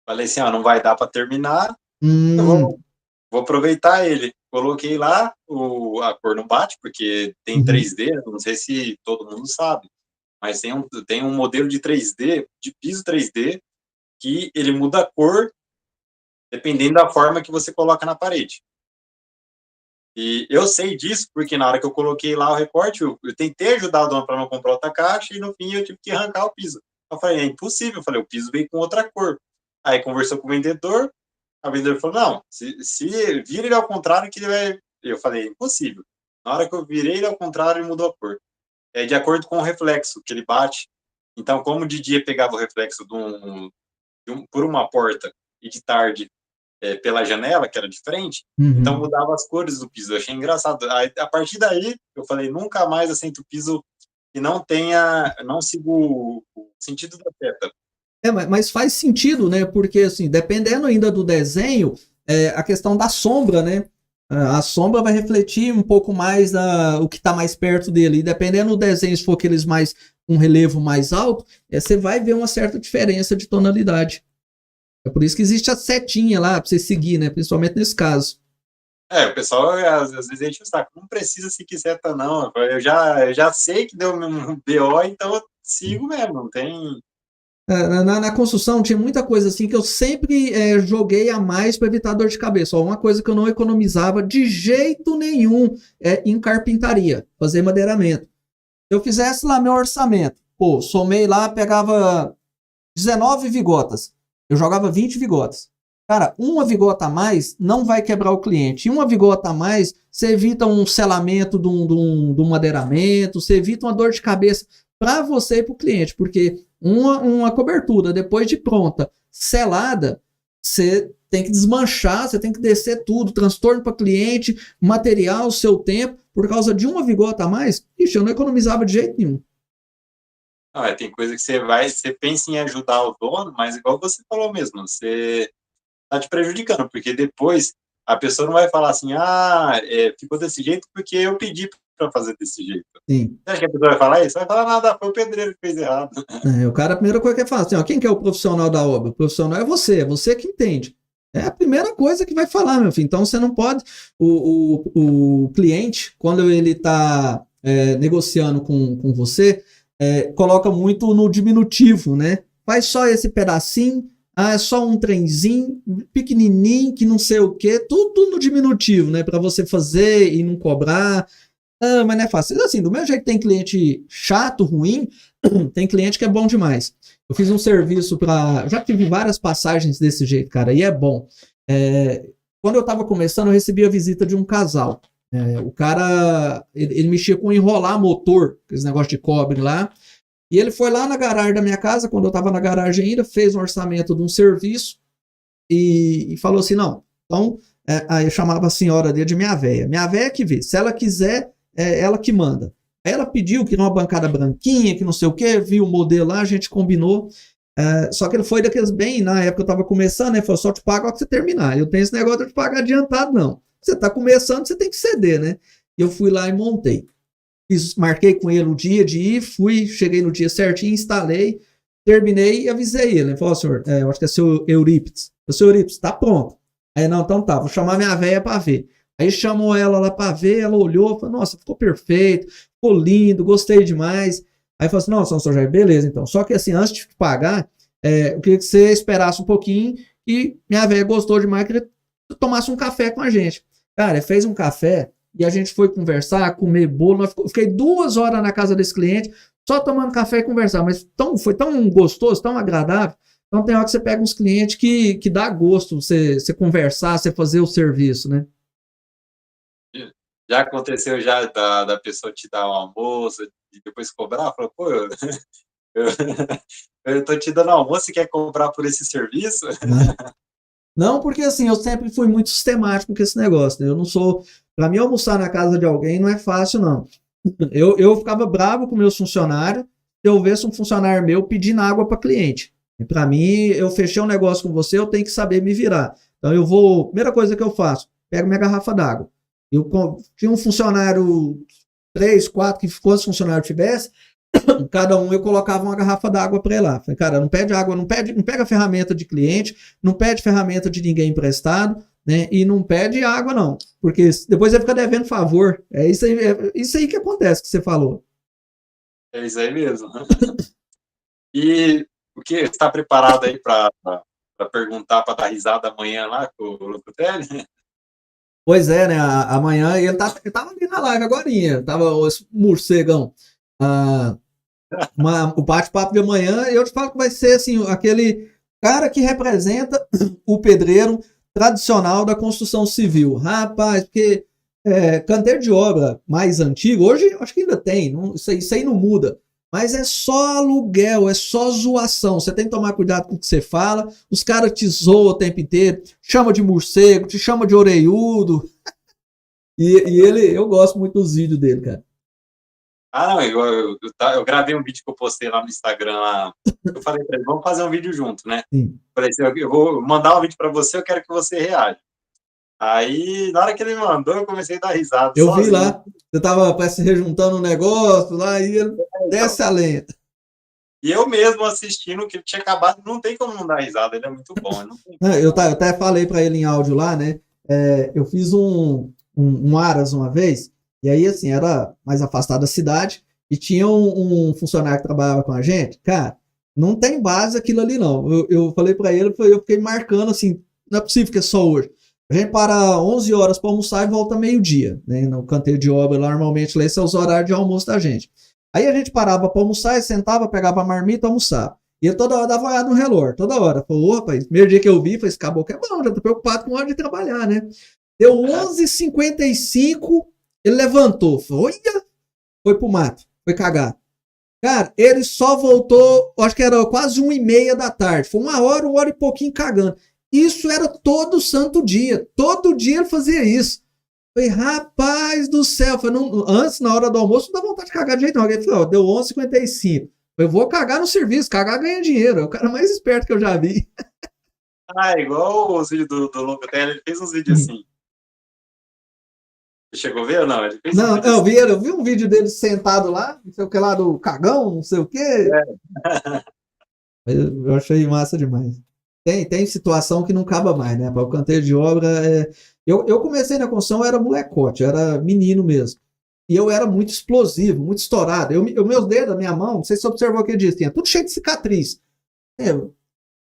Falei assim, não vai dar para terminar, eu vou aproveitar ele. Coloquei lá, a cor não bate, porque tem 3D, não sei se todo mundo sabe, mas tem um modelo de 3D, de piso 3D, que ele muda a cor dependendo da forma que você coloca na parede. E eu sei disso, porque na hora que eu coloquei lá o recorte, eu tentei ajudar a dona para não comprar outra caixa, e no fim eu tive que arrancar o piso. Eu falei, é impossível, eu falei, o piso veio com outra cor. Aí conversou com o vendedor, a vendedora falou, não, se vira ele ao contrário que ele vai... Eu falei, impossível. Na hora que eu virei ele ao contrário, ele mudou a cor. É de acordo com o reflexo que ele bate. Então, como de dia pegava o reflexo por uma porta e de tarde pela janela, que era de frente, então mudava as cores do piso. Eu achei engraçado. Aí, a partir daí, eu falei, nunca mais assento piso que não siga o sentido da seta. Mas faz sentido, né? Porque, assim, dependendo ainda do desenho, a questão da sombra, né? A sombra vai refletir um pouco mais o que está mais perto dele. E dependendo do desenho, se for aqueles um relevo mais alto, você vai ver uma certa diferença de tonalidade. É por isso que existe a setinha lá para você seguir, né? Principalmente nesse caso. O pessoal às vezes enche o saco. Não precisa seguir seta, não. Eu já sei que deu um BO, então eu sigo mesmo. Não tem... Na construção tinha muita coisa assim que eu sempre joguei a mais para evitar dor de cabeça. Ó, uma coisa que eu não economizava de jeito nenhum em carpintaria, fazer madeiramento. Se eu fizesse lá meu orçamento, pô, somei lá, pegava 19 vigotas, eu jogava 20 vigotas. Cara, uma vigota a mais não vai quebrar o cliente. E uma vigota a mais, você evita um selamento de um madeiramento, você evita uma dor de cabeça para você e para o cliente, porque uma cobertura, depois de pronta, selada, você tem que desmanchar, você tem que descer tudo, transtorno para cliente, material, seu tempo, por causa de uma vigota a mais, ixi, eu não economizava de jeito nenhum. Não, tem coisa que você pensa em ajudar o dono, mas igual você falou mesmo, você tá te prejudicando, porque depois a pessoa não vai falar assim, ficou desse jeito porque eu pedi para fazer desse jeito. Sim. Você acha que a pessoa vai falar isso? Vai falar nada, foi o pedreiro que fez errado. O cara, a primeira coisa que ele fala assim, ó, quem que é o profissional da obra? O profissional é você que entende. É a primeira coisa que vai falar, meu filho. Então você não pode. O cliente, quando ele está negociando com você, coloca muito no diminutivo, né? Faz só esse pedacinho. É só um trenzinho pequenininho, que não sei o que, tudo no diminutivo, né? Para você fazer e não cobrar. Mas não é fácil. Assim, do mesmo jeito que tem cliente chato, ruim, tem cliente que é bom demais. Eu fiz um serviço para. Já tive várias passagens desse jeito, cara, e é bom. Quando eu estava começando, eu recebi a visita de um casal. O cara, ele mexia com enrolar motor, esse negócio de cobre lá. E ele foi lá na garagem da minha casa, quando eu estava na garagem ainda, fez um orçamento de um serviço e falou assim, não, então, aí eu chamava a senhora dele de minha véia. Minha véia que vê, se ela quiser, ela que manda. Aí ela pediu que era uma bancada branquinha, que não sei o que, viu o modelo lá, a gente combinou. Só que ele foi daqueles bem, na época eu estava começando, né? Falou, só te pago ao que você terminar. Eu tenho esse negócio de pagar adiantado, não. Você está começando, você tem que ceder, né? E eu fui lá e montei. Marquei com ele o dia de ir, cheguei no dia certinho, instalei, terminei e avisei ele. Ele falou, senhor, eu acho que é seu Eurípides. O seu Eurípides, tá pronto. Aí, não, então tá, vou chamar minha véia pra ver. Aí chamou ela lá pra ver, ela olhou, falou, nossa, ficou perfeito, ficou lindo, gostei demais. Aí falou assim, não, senhor Jair, beleza, então. Só que assim, antes de pagar, eu queria que você esperasse um pouquinho e minha véia gostou demais, queria que tomasse um café com a gente. Cara, ele fez um café. E a gente foi conversar, comer bolo. Eu fiquei 2 horas na casa desse cliente, só tomando café e conversar. Mas foi tão gostoso, tão agradável. Então tem hora que você pega uns clientes que dá gosto você conversar, você fazer o serviço, né? Já aconteceu já da pessoa te dar um almoço e depois cobrar? Falou, pô, eu tô te dando almoço e quer cobrar por esse serviço? Não, porque assim, eu sempre fui muito sistemático com esse negócio, né? Eu não sou... Para mim, almoçar na casa de alguém não é fácil, não. Eu ficava bravo com meus funcionários se eu visse um funcionário meu pedindo água para cliente. Para mim, eu fechei um negócio com você, eu tenho que saber me virar. Então, primeira coisa que eu faço, pego minha garrafa d'água. Eu tinha um funcionário, 3, 4, que quantos funcionários tivesse, cada um eu colocava uma garrafa d'água para ele lá. Falei, cara, não pede água, não pega ferramenta de cliente, não pede ferramenta de ninguém emprestado, né? E não pede água, não. Porque depois ele fica devendo favor. É isso aí que acontece que você falou. É isso aí mesmo. E o que? Você está preparado aí para perguntar, para dar risada amanhã lá com o Locutelli? Pois é, né? Amanhã ele tava ali na live agorinha. Tava esse morcegão. O bate-papo de amanhã, eu te falo que vai ser assim, aquele cara que representa o pedreiro tradicional da construção civil. Rapaz, porque canteiro de obra mais antigo, hoje acho que ainda tem, isso aí não muda. Mas é só aluguel, é só zoação. Você tem que tomar cuidado com o que você fala. Os caras te zoam o tempo inteiro, chama de morcego, te chama de orelhudo. Eu gosto muito dos vídeos dele, cara. Não, eu gravei um vídeo que eu postei lá no Instagram. Lá. Eu falei pra ele, vamos fazer um vídeo junto, né? Sim. Falei assim, eu vou mandar um vídeo pra você, eu quero que você reaja. Aí, na hora que ele mandou, eu comecei a dar risada. Eu sozinho. Vi lá, você tava parece rejuntando um negócio lá e ele desce a lenha. E eu mesmo assistindo, que ele tinha acabado, não tem como não dar risada, ele é muito bom. Eu até falei pra ele em áudio lá, né? Eu fiz um Aras uma vez, e aí, assim, era mais afastado da cidade, e tinha um funcionário que trabalhava com a gente, cara, Não tem base aquilo ali, não. Eu falei para ele, eu fiquei marcando assim, não é possível que é só hoje. A gente para 11 horas para almoçar e volta meio-dia, né? No canteiro de obra, lá, normalmente, lá, esses são os horários de almoço da gente. Aí a gente parava para almoçar e sentava, pegava a marmita e almoçava. E eu toda hora dava uma olhada no relógio, toda hora. Falei, rapaz, primeiro dia que eu vi, falei, esse caboclo é bom, já tô preocupado com a hora de trabalhar, né? Deu 11h55, ele levantou, falou, olha, foi pro mato, foi cagar. Cara, ele só voltou, acho que era quase 1h30 da tarde. Foi 1 hora e pouquinho cagando. Isso era todo santo dia. Todo dia ele fazia isso. Falei, rapaz do céu. Falei, não, antes, na hora do almoço, não dá vontade de cagar de jeito não. Ele falou, deu 11h55. Eu vou cagar no serviço, cagar ganha dinheiro. É o cara mais esperto que eu já vi. Igual os vídeos do Locatelli, ele fez uns vídeos assim. Você chegou a ver ou não? Ele fez não, eu vi um vídeo dele sentado lá, não sei o que lá do cagão, não sei o que. Eu achei massa demais. Tem situação que não acaba mais, né? Para o canteiro de obra. Eu comecei na construção, eu era molecote, eu era menino mesmo. E eu era muito explosivo, muito estourado. Meus dedos, a minha mão, não sei se você observou o que eu disse, tinha tudo cheio de cicatriz.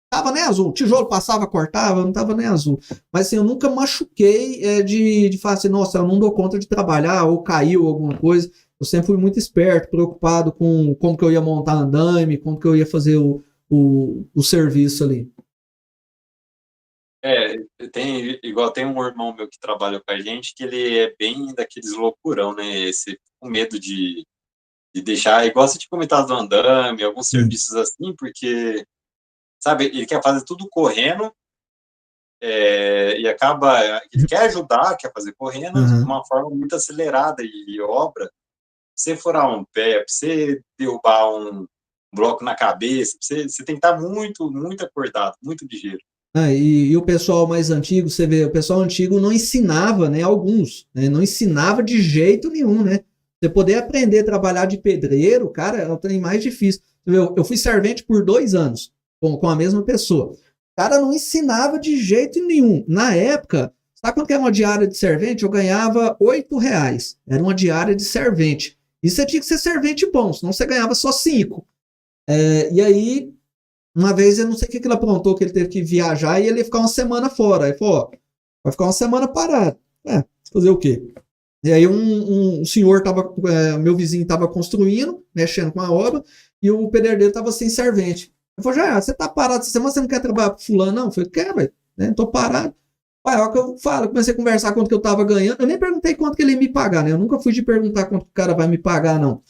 Tava nem azul, o tijolo passava, cortava, não tava nem azul. Mas assim, eu nunca machuquei de falar assim, nossa, eu não dou conta de trabalhar, ou caiu alguma coisa. Eu sempre fui muito esperto, preocupado com como que eu ia montar andaime, como que eu ia fazer o serviço ali. Tem um irmão meu que trabalha com a gente, que ele é bem daqueles loucurão, né? Esse, com medo de deixar, igual você tinha comentado do andame, alguns serviços assim, porque, sabe, ele quer fazer tudo correndo, e acaba, ele quer ajudar, quer fazer correndo de uma forma muito acelerada, e obra, pra você furar um pé, pra você derrubar um bloco na cabeça, você tem que estar muito, muito acordado, muito ligeiro. E o pessoal mais antigo, você vê, o pessoal antigo não ensinava, né, alguns, né, não ensinava de jeito nenhum, né? Você poder aprender a trabalhar de pedreiro, cara, é o trem mais difícil. Eu fui servente por 2 anos com a mesma pessoa. O cara não ensinava de jeito nenhum. Na época, sabe quanto que era uma diária de servente? Eu ganhava R$8. Era uma diária de servente. E você tinha que ser servente bom, senão você ganhava só 5. E aí, uma vez, eu não sei o que ele aprontou, que ele teve que viajar e ele ia ficar uma semana fora. Aí falou, vai ficar uma semana parado. Fazer o quê? E aí um senhor meu vizinho estava construindo, mexendo com a obra, e o pedreiro dele estava sem servente. Eu falei, você tá parado essa semana, você não quer trabalhar pro fulano, não? Eu falei, quero, velho, né? Tô parado. Pai, olha o que eu falo, comecei a conversar quanto que eu tava ganhando, eu nem perguntei quanto que ele ia me pagar, né? Eu nunca fui de perguntar quanto que o cara vai me pagar, não.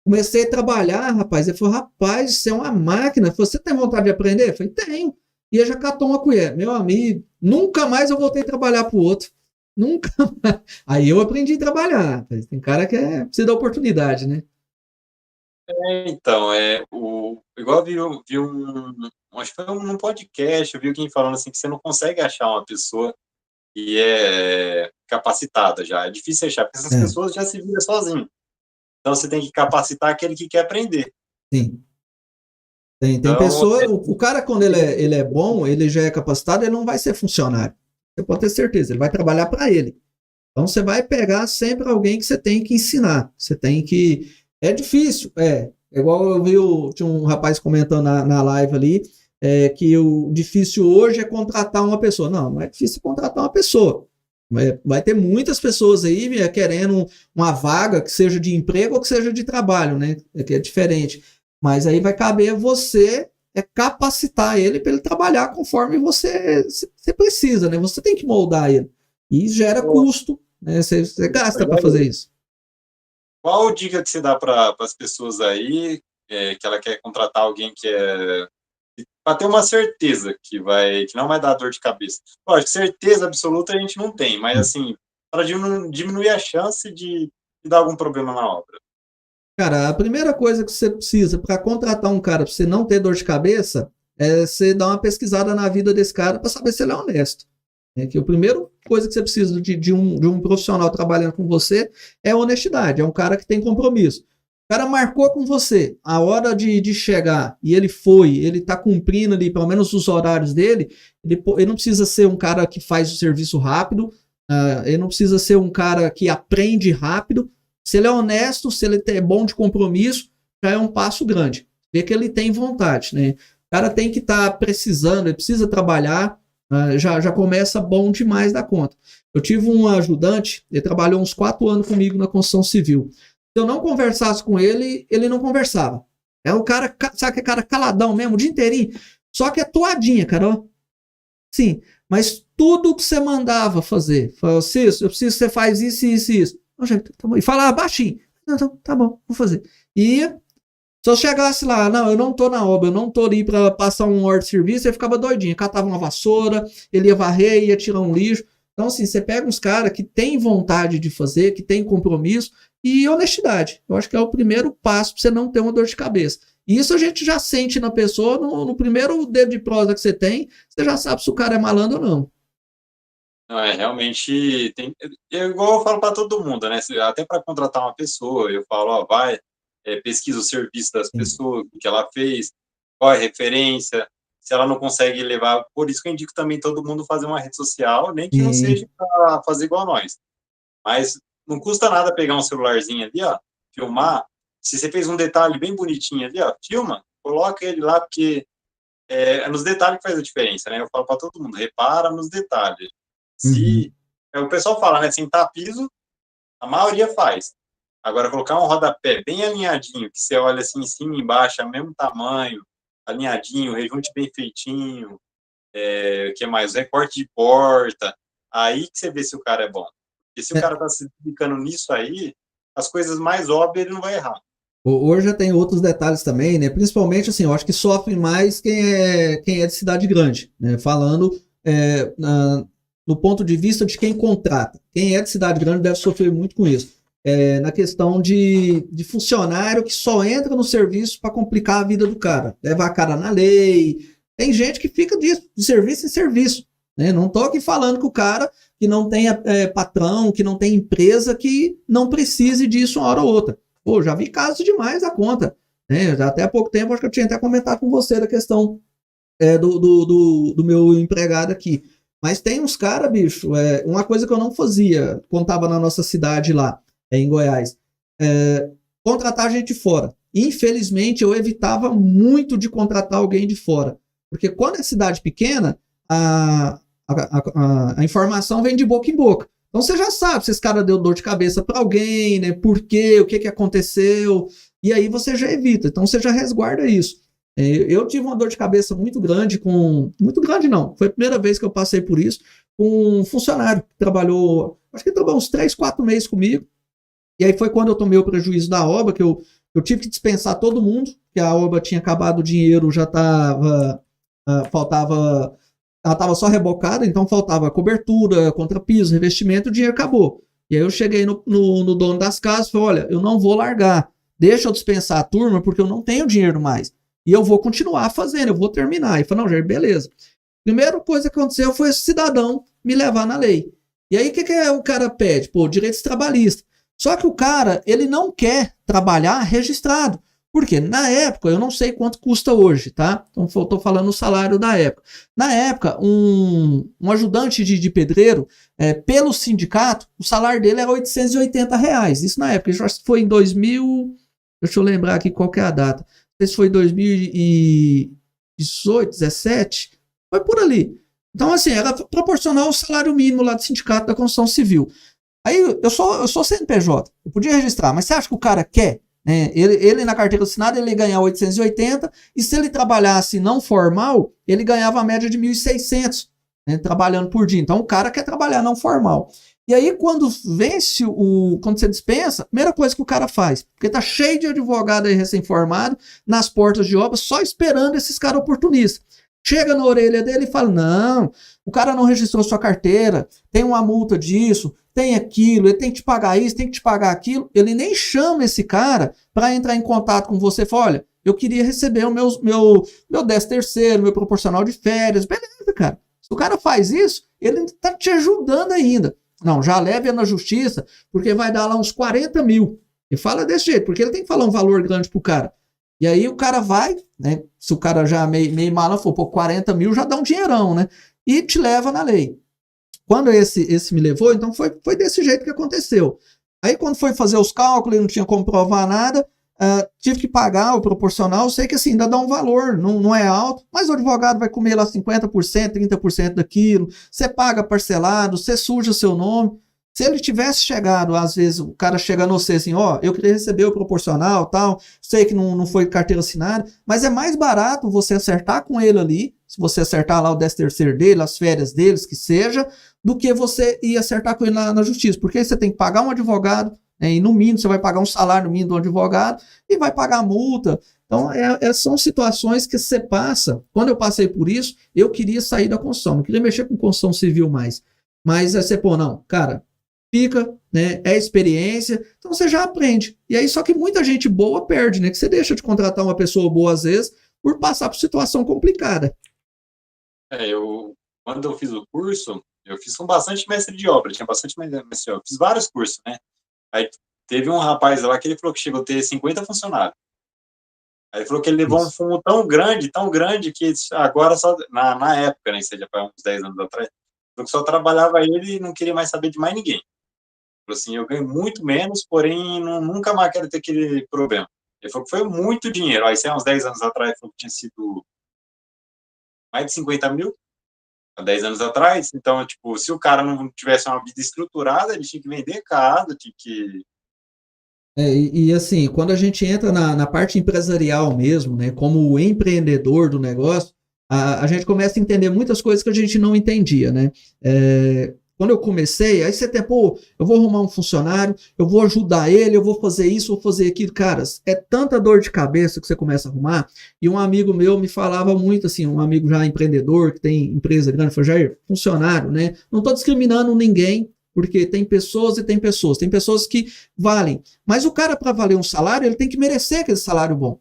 Comecei a trabalhar, rapaz, ele falou, rapaz, você é uma máquina, você tem vontade de aprender? Eu falei, tenho. E ele já catou uma colher. Meu amigo, nunca mais eu voltei a trabalhar pro outro. Nunca mais. Aí eu aprendi a trabalhar. Tem cara que precisa da oportunidade, né? Então, igual vi acho que foi num podcast, eu vi alguém falando assim, que você não consegue achar uma pessoa que é capacitada já. É difícil achar, porque essas pessoas já se viram sozinhas. Então, você tem que capacitar aquele que quer aprender. Sim. Tem pessoa, o cara, quando ele é bom, ele já é capacitado, ele não vai ser funcionário. Você pode ter certeza, ele vai trabalhar para ele. Então, você vai pegar sempre alguém que você tem que ensinar. Você tem que... É difícil, igual eu vi, tinha um rapaz comentando na live ali, que o difícil hoje é contratar uma pessoa. Não é difícil contratar uma pessoa. Vai ter muitas pessoas aí querendo uma vaga que seja de emprego ou que seja de trabalho, né? Que é diferente. Mas aí vai caber você capacitar ele para ele trabalhar conforme você precisa, né? Você tem que moldar ele. E gera custo, né? Você gasta para fazer isso. Qual dica que você dá para as pessoas aí, que ela quer contratar alguém para ter uma certeza que não vai dar dor de cabeça? Lógico, certeza absoluta a gente não tem, mas assim, para diminuir a chance de dar algum problema na obra. Cara, a primeira coisa que você precisa para contratar um cara para você não ter dor de cabeça é você dar uma pesquisada na vida desse cara para saber se ele é honesto. Que a primeira coisa que você precisa de um profissional trabalhando com você é honestidade, é um cara que tem compromisso. O cara marcou com você a hora de chegar e ele está cumprindo ali pelo menos os horários dele, ele não precisa ser um cara que faz o serviço rápido, ele não precisa ser um cara que aprende rápido. Se ele é honesto, se ele é bom de compromisso, já é um passo grande. ver que ele tem vontade, né? O cara tem que estar precisando, ele precisa trabalhar, já começa bom demais da conta. Eu tive um ajudante, ele trabalhou uns 4 anos comigo na construção civil. Se eu não conversasse com ele, ele não conversava. É o cara, sabe que é cara caladão mesmo, o dia inteirinho. Só que é toadinha, cara, ó. Sim, mas tudo que você mandava fazer, falou, Cício, eu preciso que você faz isso, isso e isso. Tá bom. E falava baixinho. Não, tá bom, vou fazer. E se eu chegasse lá, não, eu não tô na obra, eu não tô ali para passar um ordem de serviço, ele ficava doidinho, catava uma vassoura, ele ia varrer, ia tirar um lixo. Então, assim, você pega uns caras que tem vontade de fazer, que tem compromisso e honestidade. Eu acho que é o primeiro passo para você não ter uma dor de cabeça. E isso a gente já sente na pessoa, no primeiro dedo de prosa que você tem, você já sabe se o cara é malandro ou não. Não, realmente, igual eu falo para todo mundo, né? Até para contratar uma pessoa, eu falo, ó, vai, pesquisa o serviço das pessoas, o que ela fez, qual é a referência, se ela não consegue levar, por isso que eu indico também todo mundo fazer uma rede social, nem que não seja para fazer igual nós, mas não custa nada pegar um celularzinho ali, ó, filmar, se você fez um detalhe bem bonitinho ali, ó, filma, coloca ele lá, porque é nos detalhes que faz a diferença, né? Eu falo para todo mundo, repara nos detalhes. Se o pessoal fala, né, sentar piso, a maioria faz. Agora, colocar um rodapé bem alinhadinho, que você olha assim em cima e embaixo, é o mesmo tamanho, alinhadinho, rejunte bem feitinho, que mais? Recorte de porta, aí que você vê se o cara é bom. E se o cara tá se dedicando nisso aí, as coisas mais óbvias ele não vai errar. Hoje já tem outros detalhes também, né? Principalmente, assim, eu acho que sofre mais quem é de cidade grande, né? Falando no ponto de vista de quem contrata. Quem é de cidade grande deve sofrer muito com isso. Na questão de funcionário que só entra no serviço para complicar a vida do cara. Levar a cara na lei. Tem gente que fica disso, de serviço em serviço. Né? Não estou aqui falando que o cara que não tem patrão, que não tem empresa, que não precise disso uma hora ou outra. Pô, já vi casos demais da conta. Né? Até há pouco tempo, acho que eu tinha até comentado com você da questão do meu empregado aqui. Mas tem uns caras, bicho, uma coisa que eu não fazia quando estava na nossa cidade lá, em Goiás, contratar gente de fora. Infelizmente, eu evitava muito de contratar alguém de fora. Porque quando é cidade pequena, a informação vem de boca em boca. Então você já sabe se esse cara deu dor de cabeça para alguém, né? Por quê, o que aconteceu, e aí você já evita. Então você já resguarda isso. Eu tive uma dor de cabeça muito grande muito grande não, foi a primeira vez que eu passei por isso, com um funcionário que trabalhou, acho que ele trabalhou uns 3, 4 meses comigo, e aí foi quando eu tomei o prejuízo da obra, que eu tive que dispensar todo mundo, que a obra tinha acabado o dinheiro, já faltava, ela estava só rebocada, então faltava cobertura, contrapiso, revestimento, o dinheiro acabou. E aí eu cheguei no dono das casas e falei, olha, eu não vou largar, deixa eu dispensar a turma, porque eu não tenho dinheiro mais. E eu vou continuar fazendo, eu vou terminar. E falei, não, Jair, beleza. Primeira coisa que aconteceu foi esse cidadão me levar na lei. E aí o que o cara pede? Pô, direitos trabalhistas. Só que o cara, ele não quer trabalhar registrado. Por quê? Na época, eu não sei quanto custa hoje, tá? Então, eu tô falando o salário da época. Na época, um ajudante de pedreiro, pelo sindicato, o salário dele era R$880. Isso na época, isso foi em 2000... Deixa eu lembrar aqui qual que é a data. Não sei se foi 2018, 17, foi por ali. Então, assim, era proporcional ao salário mínimo lá do sindicato da construção civil. Aí, eu sou CNPJ, eu podia registrar, mas você acha que o cara quer? Né? Ele na carteira assinada, ele ia ganhar 880, e se ele trabalhasse não formal, ele ganhava a média de 1.600, né, trabalhando por dia. Então, o cara quer trabalhar não formal. E aí, quando quando você dispensa, a primeira coisa que o cara faz, porque tá cheio de advogado aí recém-formado, nas portas de obra, só esperando esses caras oportunistas. Chega na orelha dele e fala, não, o cara não registrou sua carteira, tem uma multa disso, tem aquilo, ele tem que te pagar isso, tem que te pagar aquilo. Ele nem chama esse cara para entrar em contato com você e fala, olha, eu queria receber o meu 13º, meu proporcional de férias. Beleza, cara. Se o cara faz isso, ele tá te ajudando ainda. Não, já leve na justiça, porque vai dar lá uns 40 mil. E fala desse jeito, porque ele tem que falar um valor grande pro cara. E aí o cara vai, né? Se o cara já meio mala for, pô, 40 mil já dá um dinheirão, né? E te leva na lei. Quando esse me levou, então foi desse jeito que aconteceu. Aí quando foi fazer os cálculos, ele não tinha como provar nada, tive que pagar o proporcional, sei que assim, ainda dá um valor, não é alto, mas o advogado vai comer lá 50%, 30% daquilo, você paga parcelado, você suja seu nome. Se ele tivesse chegado, às vezes o cara chega no você assim, ó, eu queria receber o proporcional, tal, sei que não foi carteira assinada, mas é mais barato você acertar com ele ali, se você acertar lá o 13º dele, as férias deles, que seja, do que você ir acertar com ele na justiça, porque aí você tem que pagar um advogado, né, e no mínimo você vai pagar um salário mínimo do advogado e vai pagar multa. Então, são situações que você passa. Quando eu passei por isso, eu queria sair da construção, não queria mexer com construção civil mais. Mas aí você, pô, não, cara, fica, né? É experiência, então você já aprende. E aí, só que muita gente boa perde, né? Que você deixa de contratar uma pessoa boa às vezes por passar por situação complicada. Quando eu fiz o curso, eu fiz com bastante mestre de obra, tinha bastante mestre de obra, fiz vários cursos, né? Aí teve um rapaz lá que ele falou que chegou a ter 50 funcionários. Aí ele falou que ele levou um fumo tão grande, que agora só, na época, né, seja para uns 10 anos atrás, falou que só trabalhava ele e não queria mais saber de mais ninguém. Falou assim, eu ganho muito menos, porém nunca mais quero ter aquele problema. Ele falou que foi muito dinheiro. Aí, uns 10 anos atrás, ele falou que tinha sido mais de 50 mil, há 10 anos atrás. Então, tipo, se o cara não tivesse uma vida estruturada, ele tinha que vender casa, tinha que... Assim, quando a gente entra na parte empresarial mesmo, né, como o empreendedor do negócio, a gente começa a entender muitas coisas que a gente não entendia, né? Quando eu comecei, aí você tem, pô, eu vou arrumar um funcionário, eu vou ajudar ele, eu vou fazer isso, vou fazer aquilo. Caras, é tanta dor de cabeça que você começa a arrumar. E um amigo meu me falava muito assim, um amigo já empreendedor, que tem empresa grande, falou, Jair, funcionário, né? Não estou discriminando ninguém, porque tem pessoas e tem pessoas. Tem pessoas que valem. Mas o cara, para valer um salário, ele tem que merecer aquele salário bom.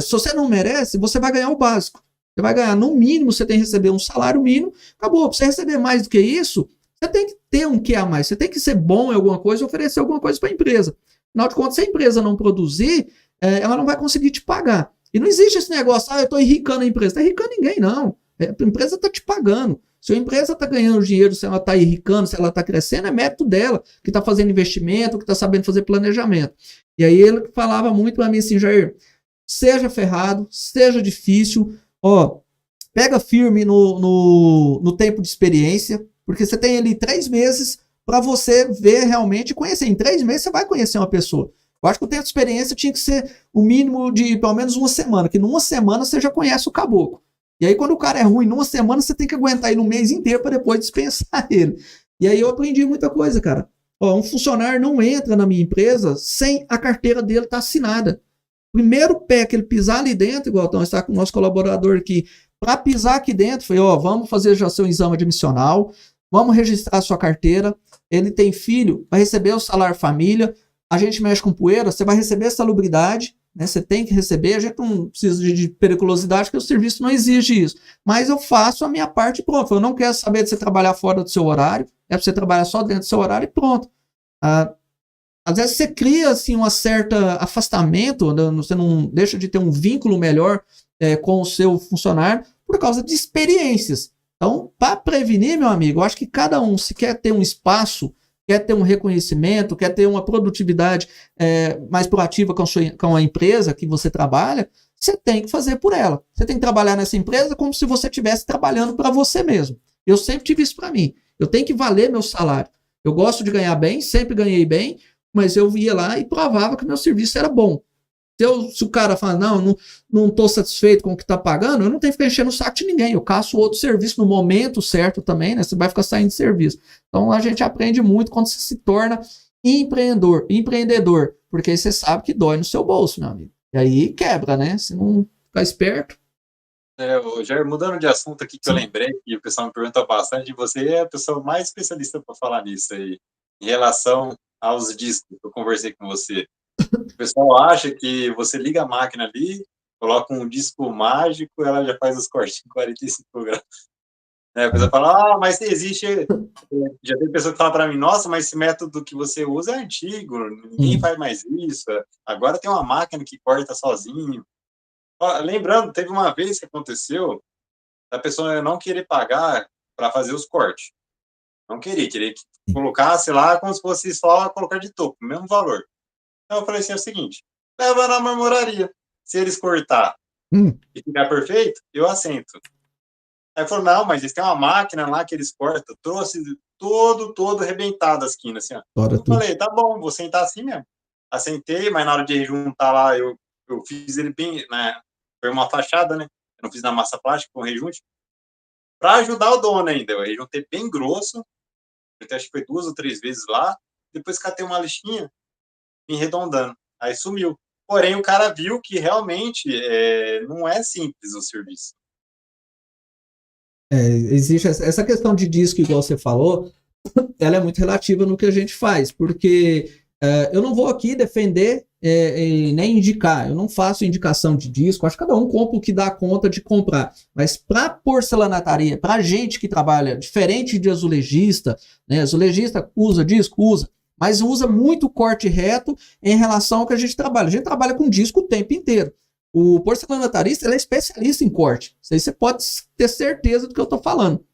Se você não merece, você vai ganhar o básico. Você vai ganhar, no mínimo, você tem que receber um salário mínimo. Acabou. Para você receber mais do que isso, você tem que ter um que a mais. Você tem que ser bom em alguma coisa e oferecer alguma coisa para a empresa. Afinal de contas, se a empresa não produzir, ela não vai conseguir te pagar. E não existe esse negócio, eu estou enricando a empresa. Não está enricando ninguém, não. A empresa está te pagando. Se a empresa está ganhando dinheiro, se ela está enricando, se ela está crescendo, é mérito dela, que está fazendo investimento, que está sabendo fazer planejamento. E aí ele falava muito para mim assim, Jair, seja ferrado, seja difícil, pega firme no tempo de experiência, porque você tem ali 3 meses para você ver realmente e conhecer. Em 3 meses você vai conhecer uma pessoa. Eu acho que o tempo de experiência tinha que ser o mínimo de pelo menos uma semana, que numa semana você já conhece o caboclo. E aí, quando o cara é ruim, numa semana você tem que aguentar ele um mês inteiro para depois dispensar ele. E aí eu aprendi muita coisa, cara. Um funcionário não entra na minha empresa sem a carteira dele estar assinada. Primeiro pé que ele pisar ali dentro, igual então, está com o nosso colaborador aqui, para pisar aqui dentro, foi, vamos fazer já seu exame admissional, vamos registrar a sua carteira, ele tem filho, vai receber o salário família, a gente mexe com poeira, você vai receber salubridade, né? Você tem que receber, a gente não precisa de periculosidade, porque o serviço não exige isso. Mas eu faço a minha parte e pronto. Eu não quero saber de você trabalhar fora do seu horário, é para você trabalhar só dentro do seu horário e pronto. Às vezes você cria assim, um certo afastamento, você não deixa de ter um vínculo melhor com o seu funcionário por causa de experiências. Então, para prevenir, meu amigo, eu acho que cada um, se quer ter um espaço, quer ter um reconhecimento, quer ter uma produtividade mais proativa com a empresa que você trabalha, você tem que fazer por ela. Você tem que trabalhar nessa empresa como se você estivesse trabalhando para você mesmo. Eu sempre tive isso para mim. Eu tenho que valer meu salário. Eu gosto de ganhar bem, sempre ganhei bem, mas eu ia lá e provava que meu serviço era bom. Se o cara fala, não estou satisfeito com o que está pagando, eu não tenho que ficar enchendo o saco de ninguém. Eu caço outro serviço no momento certo também, né? Você vai ficar saindo de serviço. Então a gente aprende muito quando você se torna empreendedor, porque aí você sabe que dói no seu bolso, meu amigo. E aí quebra, né? Se não ficar esperto. Jair, mudando de assunto aqui, que eu lembrei, e o pessoal me pergunta bastante, você é a pessoa mais especialista para falar nisso aí, em relação aos discos, eu conversei com você. O pessoal acha que você liga a máquina ali, coloca um disco mágico, ela já faz os cortes em 45 graus. A pessoa fala, mas existe... Já tem pessoa que fala para mim, nossa, mas esse método que você usa é antigo, ninguém faz mais isso, agora tem uma máquina que corta sozinho. Lembrando, teve uma vez que aconteceu, a pessoa não querer pagar para fazer os cortes. Não queria que colocasse lá como se fosse só colocar de topo, o mesmo valor. Então eu falei assim, é o seguinte, leva na marmoraria. Se eles cortar e ficar perfeito, eu assento. Aí falou, não, mas eles têm uma máquina lá que eles cortam. Trouxe todo arrebentado as quinas, assim, ó. Fora Eu tudo. falei, tá bom, vou sentar assim mesmo. Assentei, mas na hora de juntar lá, eu fiz ele bem, né? Foi uma fachada, né? Eu não fiz na massa plástica, com rejunte. Pra ajudar o dono ainda. Eu rejuntei bem grosso. Eu acho que foi 2 ou 3 vezes lá. Depois catei uma lixinha, me arredondando. Aí sumiu. Porém, o cara viu que realmente não é simples o serviço. Existe essa questão de disco, igual você falou, ela é muito relativa no que a gente faz, porque eu não vou aqui defender nem indicar, eu não faço indicação de disco, acho que cada um compra o que dá conta de comprar, mas para porcelanataria, para gente que trabalha diferente de azulejista, né, azulejista usa disco, usa, mas usa muito corte reto em relação ao que a gente trabalha com disco o tempo inteiro. O porcelanatarista ele é especialista em corte, isso aí você pode ter certeza do que eu estou falando.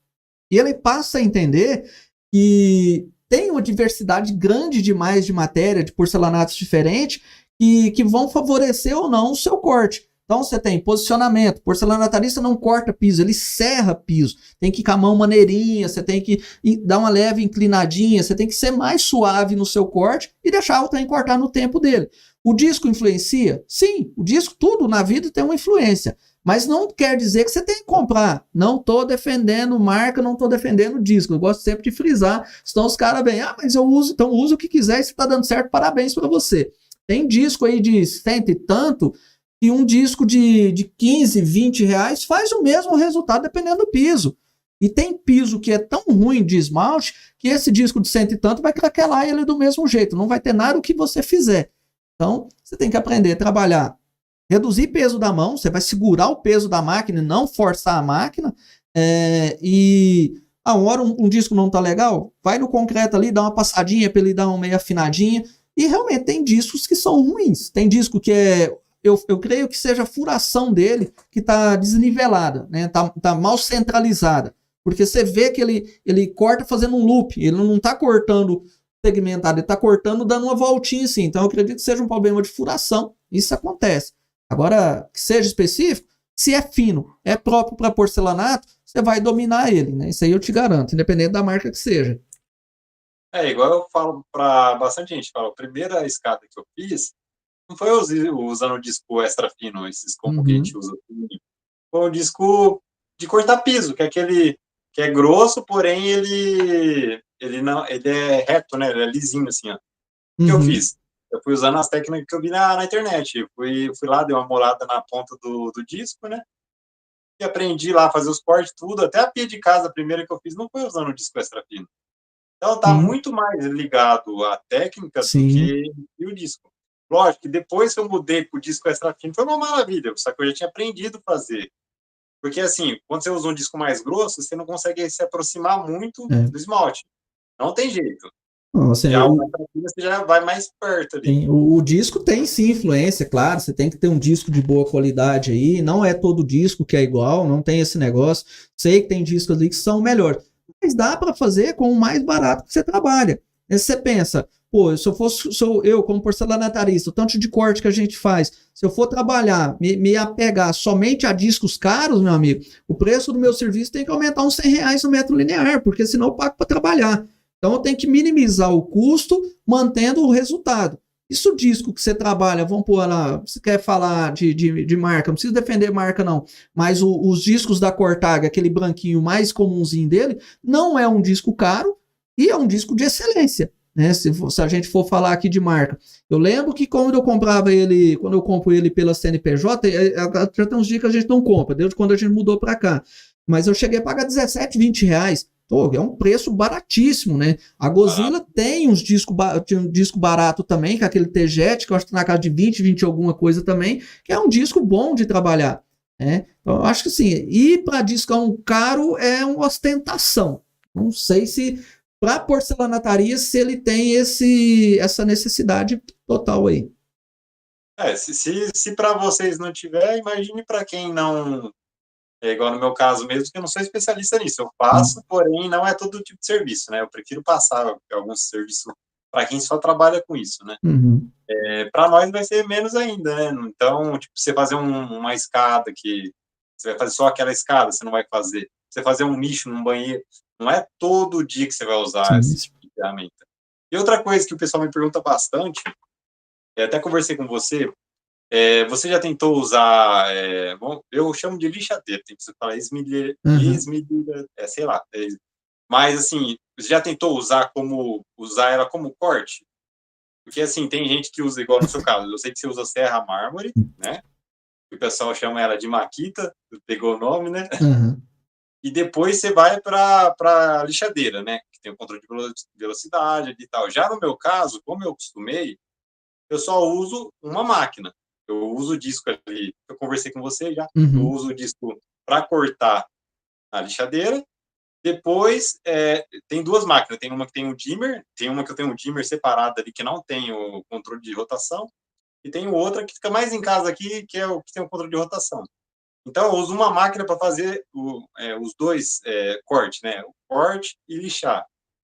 E ele passa a entender que tem uma diversidade grande demais de matéria, de porcelanatos diferentes, que vão favorecer ou não o seu corte. Então você tem posicionamento, porcelanatarista não corta piso, ele serra piso, tem que ir com a mão maneirinha, você tem que dar uma leve inclinadinha, você tem que ser mais suave no seu corte e deixar o trem cortar no tempo dele. O disco influencia? Sim, o disco, tudo na vida tem uma influência. Mas não quer dizer que você tem que comprar. Não estou defendendo marca, não estou defendendo disco. Eu gosto sempre de frisar. Senão os caras vêm, mas eu uso, então usa o que quiser e se está dando certo, parabéns para você. Tem disco aí de 100 e tanto, e um disco de 15, 20 reais faz o mesmo resultado dependendo do piso. E tem piso que é tão ruim de esmalte que esse disco de 100 e tanto vai craquelar ele do mesmo jeito. Não vai ter nada o que você fizer. Então, você tem que aprender a trabalhar, reduzir peso da mão, você vai segurar o peso da máquina e não forçar a máquina. E a hora um disco não tá legal, vai no concreto ali, dá uma passadinha para ele dar uma meia afinadinha. E realmente tem discos que são ruins. Tem disco que eu creio que seja a furação dele que tá desnivelada, né? Tá mal centralizada. Porque você vê que ele corta fazendo um loop, ele não tá cortando segmentado, ele está cortando, dando uma voltinha assim. Então eu acredito que seja um problema de furação. Isso acontece. Agora, que seja específico, se é fino, é próprio para porcelanato, você vai dominar ele, né? Isso aí eu te garanto, independente da marca que seja. Igual eu falo para bastante gente, falo, a primeira escada que eu fiz não foi usando o disco extra fino, esses como que a gente usa. Foi um disco de cortar piso, que é aquele que é grosso, porém ele não, ele é reto, né? Ele é lisinho assim, ó. O que eu fiz? Eu fui usando as técnicas que eu vi na internet. Eu fui lá, dei uma molada na ponta do disco, né? E aprendi lá a fazer os cortes, tudo. Até a pia de casa, a primeira que eu fiz, não foi usando o disco extra fino. Então tá muito mais ligado à técnica do que o disco. Lógico que depois que eu mudei pro disco extra fino, foi uma maravilha, só que eu já tinha aprendido a fazer. Porque, assim, quando você usa um disco mais grosso, você não consegue se aproximar muito do esmalte. Não tem jeito. Nossa, Já você já vai mais perto ali. O disco tem sim influência, claro. Você tem que ter um disco de boa qualidade aí. Não é todo disco que é igual, não tem esse negócio. Sei que tem discos ali que são melhores. Mas dá para fazer com o mais barato que você trabalha. Aí você pensa, pô, se eu fosse, sou eu como porcelanatarista, o tanto de corte que a gente faz, se eu for trabalhar, me apegar somente a discos caros, meu amigo, o preço do meu serviço tem que aumentar uns 100 reais no metro linear, porque senão eu pago para trabalhar. Então eu tenho que minimizar o custo, mantendo o resultado. Isso o disco que você trabalha, vamos pôr lá, você quer falar de marca, não precisa defender marca não, mas os discos da Cortag, aquele branquinho mais comumzinho dele, não é um disco caro e é um disco de excelência. Né? Se a gente for falar aqui de marca. Eu lembro que quando eu comprava ele, quando eu compro ele pela CNPJ, já tem uns dias que a gente não compra, desde quando a gente mudou para cá. Mas eu cheguei a pagar 17, 20 reais. Pô, é um preço baratíssimo, né? A Godzilla tem um disco barato também, que é aquele T-Jet, que eu acho que tá na casa de 20, 20 alguma coisa também, que é um disco bom de trabalhar. Né? Então, eu acho que assim, ir para discão caro é uma ostentação. Não sei se para porcelanataria se ele tem essa necessidade total aí. Se para vocês não tiver, imagine para quem não. É igual no meu caso mesmo, que eu não sou especialista nisso. Eu faço, porém, não é todo tipo de serviço, né? Eu prefiro passar alguns serviços para quem só trabalha com isso, né? Uhum. Para nós vai ser menos ainda, né? Então, tipo, você fazer uma escada que você vai fazer só aquela escada, você não vai fazer. Você fazer um nicho num banheiro, não é todo dia que você vai usar Sim. esse tipo de ferramenta. E outra coisa que o pessoal me pergunta bastante, até conversei com você, você já tentou usar, bom, eu chamo de lixadeira, tem que falar esmilheira, sei lá. Mas, assim, você já tentou usar ela como corte? Porque, assim, tem gente que usa igual no seu caso. Eu sei que você usa serra mármore, né? O pessoal chama ela de maquita, pegou o nome, né? Uhum. E depois você vai para lixadeira, né? Que tem o controle de velocidade e tal. Já no meu caso, como eu acostumei, eu só uso uma máquina. Eu uso o disco ali, eu conversei com você já, eu Uhum. uso o disco para cortar a lixadeira. Depois, tem duas máquinas. Tem uma que tem um dimmer, tem uma que eu tenho um dimmer separado ali, que não tem o controle de rotação, e tem outra que fica mais em casa aqui, que é o que tem o controle de rotação. Então, eu uso uma máquina para fazer os dois cortes, né? O corte e lixar.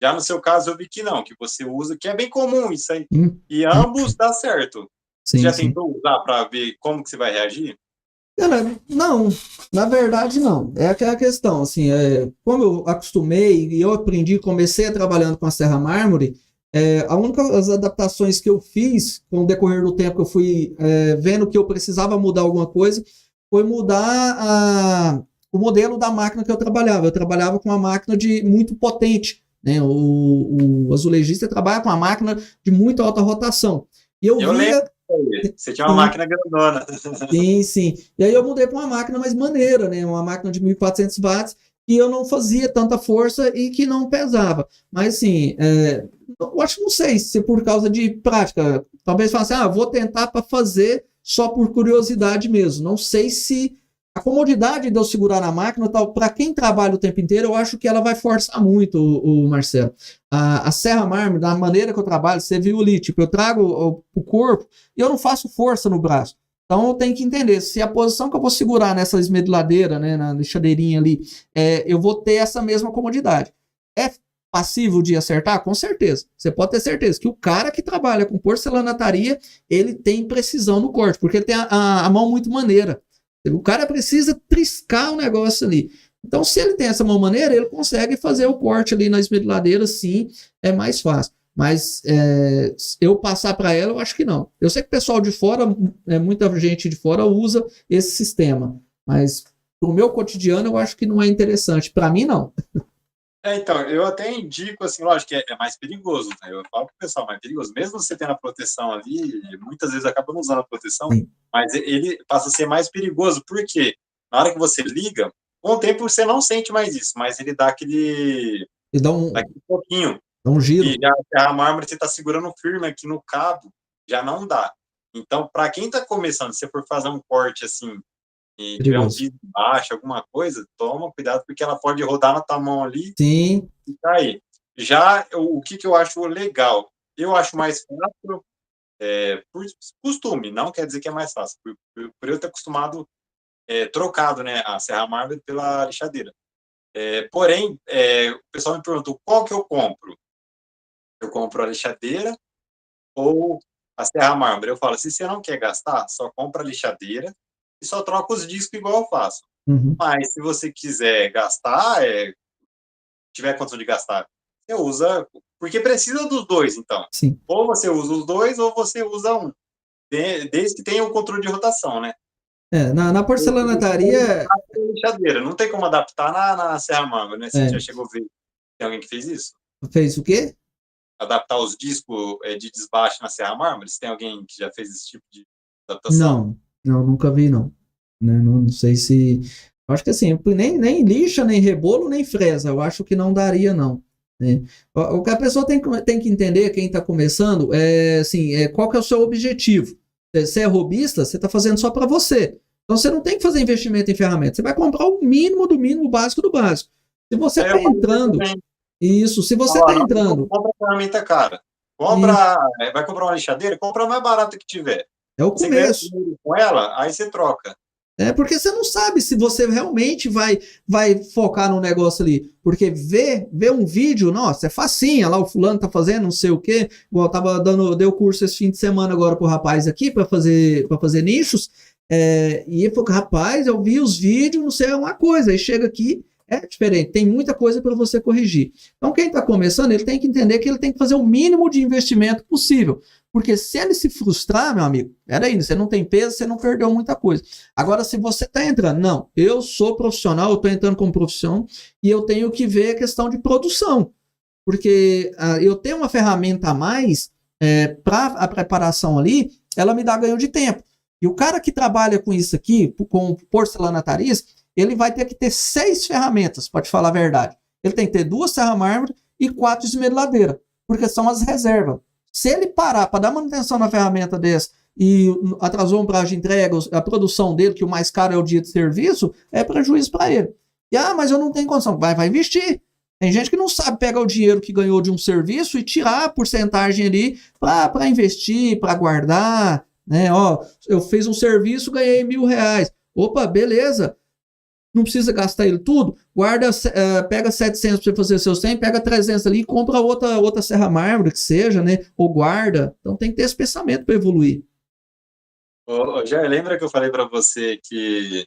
Já no seu caso, eu vi que não, que você usa, que é bem comum isso aí. E ambos dá certo. Você Sim, já sim. tentou usar para ver como que você vai reagir? Cara, não, na verdade não. É aquela questão, assim, como eu acostumei e eu aprendi, comecei trabalhando com a Serra Mármore, a única as adaptações que eu fiz com o decorrer do tempo que eu fui vendo que eu precisava mudar alguma coisa, foi mudar o modelo da máquina que eu trabalhava. Eu trabalhava com uma máquina muito potente, né? O azulejista trabalha com uma máquina de muito alta rotação. E eu Eu lembro, via, você tinha uma sim, máquina grandona. sim, sim. E aí eu mudei para uma máquina mais maneira, né? Uma máquina de 1.400 watts que eu não fazia tanta força e que não pesava. Mas assim, eu acho, não sei se por causa de prática. Talvez falasse, vou tentar para fazer só por curiosidade mesmo. Não sei se a comodidade de eu segurar na máquina, tal, para quem trabalha o tempo inteiro, eu acho que ela vai forçar muito, o Marcelo. A Serra Mármore, da maneira que eu trabalho, você viu ali, tipo, eu trago o corpo e eu não faço força no braço. Então eu tenho que entender se a posição que eu vou segurar nessa esmedladeira, né, na lixadeirinha ali, eu vou ter essa mesma comodidade. É passível de acertar? Com certeza. Você pode ter certeza que o cara que trabalha com porcelanataria, ele tem precisão no corte, porque ele tem a mão muito maneira. O cara precisa triscar o negócio ali. Então, se ele tem essa mão maneira, ele consegue fazer o corte ali na esmedladeira, sim, é mais fácil. Mas eu passar para ela, eu acho que não. Eu sei que o pessoal de fora, muita gente de fora usa esse sistema, mas para o meu cotidiano eu acho que não é interessante. Para mim, não. Então, eu até indico, assim, lógico que é mais perigoso, né? Eu falo pro pessoal, mais perigoso. Mesmo você tendo a proteção ali, muitas vezes acaba não usando a proteção, Sim. mas ele passa a ser mais perigoso, porque na hora que você liga, com o tempo você não sente mais isso, mas ele dá aquele pouquinho. Dá um E giro. já a mármore você está segurando firme aqui no cabo, já não dá. Então, para quem está começando, se você for fazer um corte assim, e tiver um Perigoso. piso baixo, alguma coisa, toma cuidado, porque ela pode rodar na tua mão ali Sim. e cair. Já o que eu acho legal, eu acho mais fácil por costume, não quer dizer que é mais fácil, por eu ter acostumado trocado, né, a serra mármore pela lixadeira. Porém, o pessoal me perguntou qual que eu compro. Eu compro a lixadeira ou a serra mármore. Eu falo, se você não quer gastar, só compra a lixadeira e só troca os discos igual eu faço. Uhum. Mas se você quiser gastar, tiver condição de gastar, você usa, porque precisa dos dois, então. Sim. Ou você usa os dois, ou você usa um. Desde que tenha o controle de rotação, né? Na porcelanataria, Lixadeira. Não tem como adaptar na Serra Mango, né? Você já chegou a ver? Tem alguém que fez isso? fez o quê? Adaptar os discos de desbaste na Serra Mármore? Se tem alguém que já fez esse tipo de adaptação? Não, nunca vi, não. Né? Não sei se. Acho que assim, nem lixa, nem rebolo, nem fresa. Eu acho que não daria, não. Né? O que a pessoa tem que entender, quem está começando, qual que é o seu objetivo. Você é robista, você está fazendo só para você. Então você não tem que fazer investimento em ferramentas. Você vai comprar o mínimo do mínimo, básico do básico. Se você está entrando. Isso, se você está entrando. Compra ferramenta cara. Vai comprar uma lixadeira? Compra a mais barata que tiver. É o Você ganha começo. dinheiro com ela, aí você troca. Porque você não sabe se você realmente vai focar no negócio ali. Porque ver um vídeo, nossa, é facinho. Lá o fulano tá fazendo não sei o quê. Igual eu tava deu curso esse fim de semana agora pro rapaz aqui para fazer nichos. E ele falou, rapaz, eu vi os vídeos, não sei, é uma coisa. Aí chega aqui, é diferente. Tem muita coisa para você corrigir. Então quem tá começando, ele tem que entender que ele tem que fazer o mínimo de investimento possível. Porque se ele se frustrar, meu amigo, peraí, você não tem peso, você não perdeu muita coisa. Agora, se você está entrando, não, eu sou profissional, eu estou entrando como profissão e eu tenho que ver a questão de produção. Porque eu tenho uma ferramenta a mais para a preparação ali, ela me dá ganho de tempo. E o cara que trabalha com isso aqui, com porcelanatarias, ele vai ter que ter 6 ferramentas, para te falar a verdade. Ele tem que ter 2 serra-mármore e 4 esmeriladeira, porque são as reservas. Se ele parar para dar manutenção na ferramenta dessa e atrasou um prazo de entrega, a produção dele, que o mais caro é o dia de serviço, é prejuízo para ele. Mas eu não tenho condição. Vai investir. Tem gente que não sabe pegar o dinheiro que ganhou de um serviço e tirar a porcentagem ali para investir, para guardar. Né? Eu fiz um serviço, ganhei R$1.000. Opa, beleza. Não precisa gastar ele tudo, guarda, pega 700 para você fazer seus 100, pega 300 ali e compra outra serra-mármore que seja, né? Ou guarda. Então tem que ter esse pensamento para evoluir. Já lembra que eu falei para você que...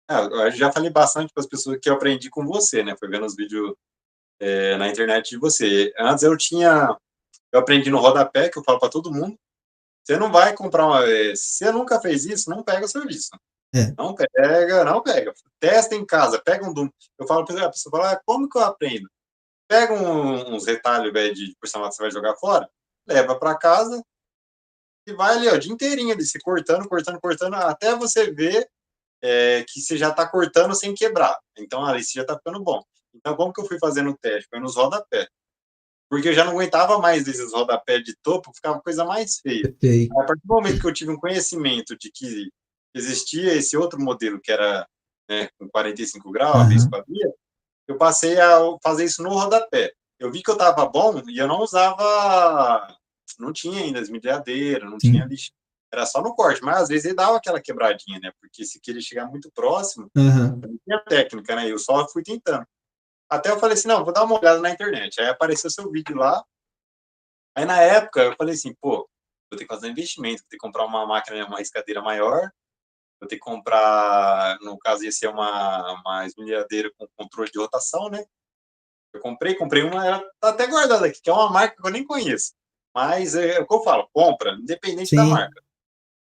eu já falei bastante para as pessoas que eu aprendi com você, né? Foi vendo os vídeos na internet de você. Antes eu aprendi no rodapé, que eu falo para todo mundo. Você não vai comprar se você nunca fez isso, não pega o serviço. Não pega. Testa em casa, pega um... Eu falo para a pessoa, fala, como que eu aprendo? Pega uns retalhos de porcelanato que você vai jogar fora, leva para casa e vai ali, o dia inteirinho ali, se cortando, até você ver que você já está cortando sem quebrar. Então, ali você já está ficando bom. Então, como que eu fui fazendo o teste? Foi nos rodapé. Porque eu já não aguentava mais desses rodapé de topo, ficava coisa mais feia. A partir do momento que eu tive um conhecimento de que existia esse outro modelo que era com 45 graus, a vez fazia, eu passei a fazer isso no rodapé. Eu vi que eu estava bom e eu não usava, não tinha ainda esmerilhadeira, não tinha lixo. Era só no corte, mas às vezes ele dava aquela quebradinha, né? Porque se queria chegar muito próximo, não tinha técnica, né? Eu só fui tentando. Até eu falei assim, não, vou dar uma olhada na internet. Aí apareceu seu vídeo lá. Aí na época eu falei assim, vou ter que fazer um investimento, vou ter que comprar uma máquina, uma riscadeira maior, vou ter que comprar, no caso ia ser uma esmerilhadeira com controle de rotação, né? Eu comprei uma, ela tá até guardada aqui, que é uma marca que eu nem conheço. Mas é o que eu falo, compra, independente da marca.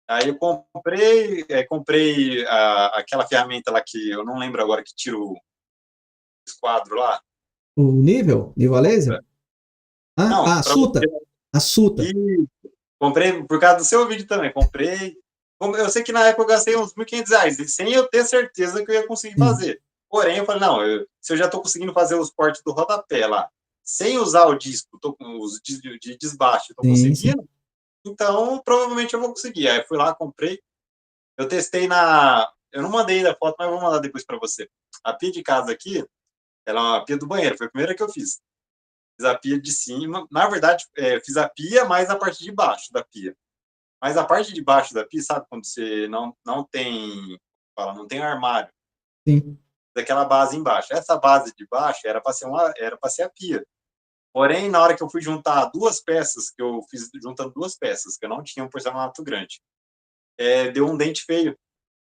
Aí eu comprei aquela ferramenta lá que eu não lembro agora, que tira o esquadro lá. O nível a laser? A Suta. A Suta. Comprei por causa do seu vídeo também. Eu sei que na época eu gastei uns R$1.500, sem eu ter certeza que eu ia conseguir fazer. Porém, eu falei, não, se eu já estou conseguindo fazer os cortes do rodapé lá, sem usar o disco, tô com os de desbaixo, estou conseguindo, então provavelmente eu vou conseguir. Aí eu fui lá, comprei. Eu testei eu não mandei ainda a foto, mas vou mandar depois para você. A pia de casa aqui, ela é uma pia do banheiro, foi a primeira que eu fiz. Fiz a pia de cima, na verdade, fiz a pia mais a parte de baixo da pia. Mas a parte de baixo da pia, sabe quando você não tem armário? Sim. Daquela base embaixo. Essa base de baixo era para ser a pia. Porém, na hora que eu fui juntar 2 peças, que eu fiz juntando 2 peças, que eu não tinha um porcelanato grande, deu um dente feio.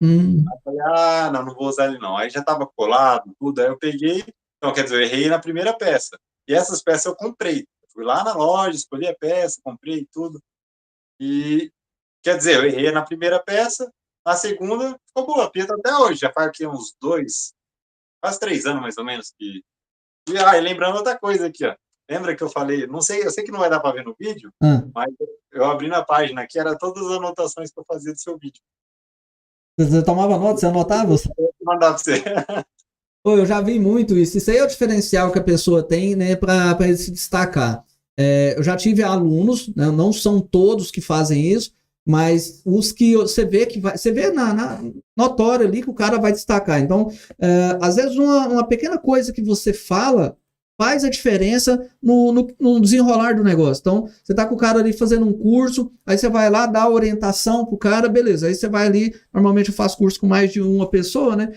Aí eu falei, não vou usar ele não. Aí já estava colado, tudo. Aí eu peguei, então, quer dizer, eu errei na primeira peça. E essas peças eu comprei. Eu fui lá na loja, escolhi a peça, comprei tudo. E, quer dizer, eu errei na primeira peça, na segunda ficou boa. A pia tá até hoje, já faz aqui uns quase 3 anos mais ou menos. E lembrando outra coisa aqui, ó. Lembra que eu falei, não sei, eu sei que não vai dar para ver no vídeo, mas eu abri na página aqui, era todas as anotações que eu fazia do seu vídeo. Você tomava nota, você anotava? Eu vou mandar para você. Eu já vi muito isso. Isso aí é o diferencial que a pessoa tem, né, para ele se destacar. Eu já tive alunos, né, não são todos que fazem isso, mas os que você vê você vê na notória ali que o cara vai destacar. Então, às vezes uma pequena coisa que você fala faz a diferença no desenrolar do negócio. Então, você tá com o cara ali fazendo um curso, aí você vai lá dar orientação pro cara, beleza. Aí você vai ali, normalmente eu faço curso com mais de uma pessoa, né?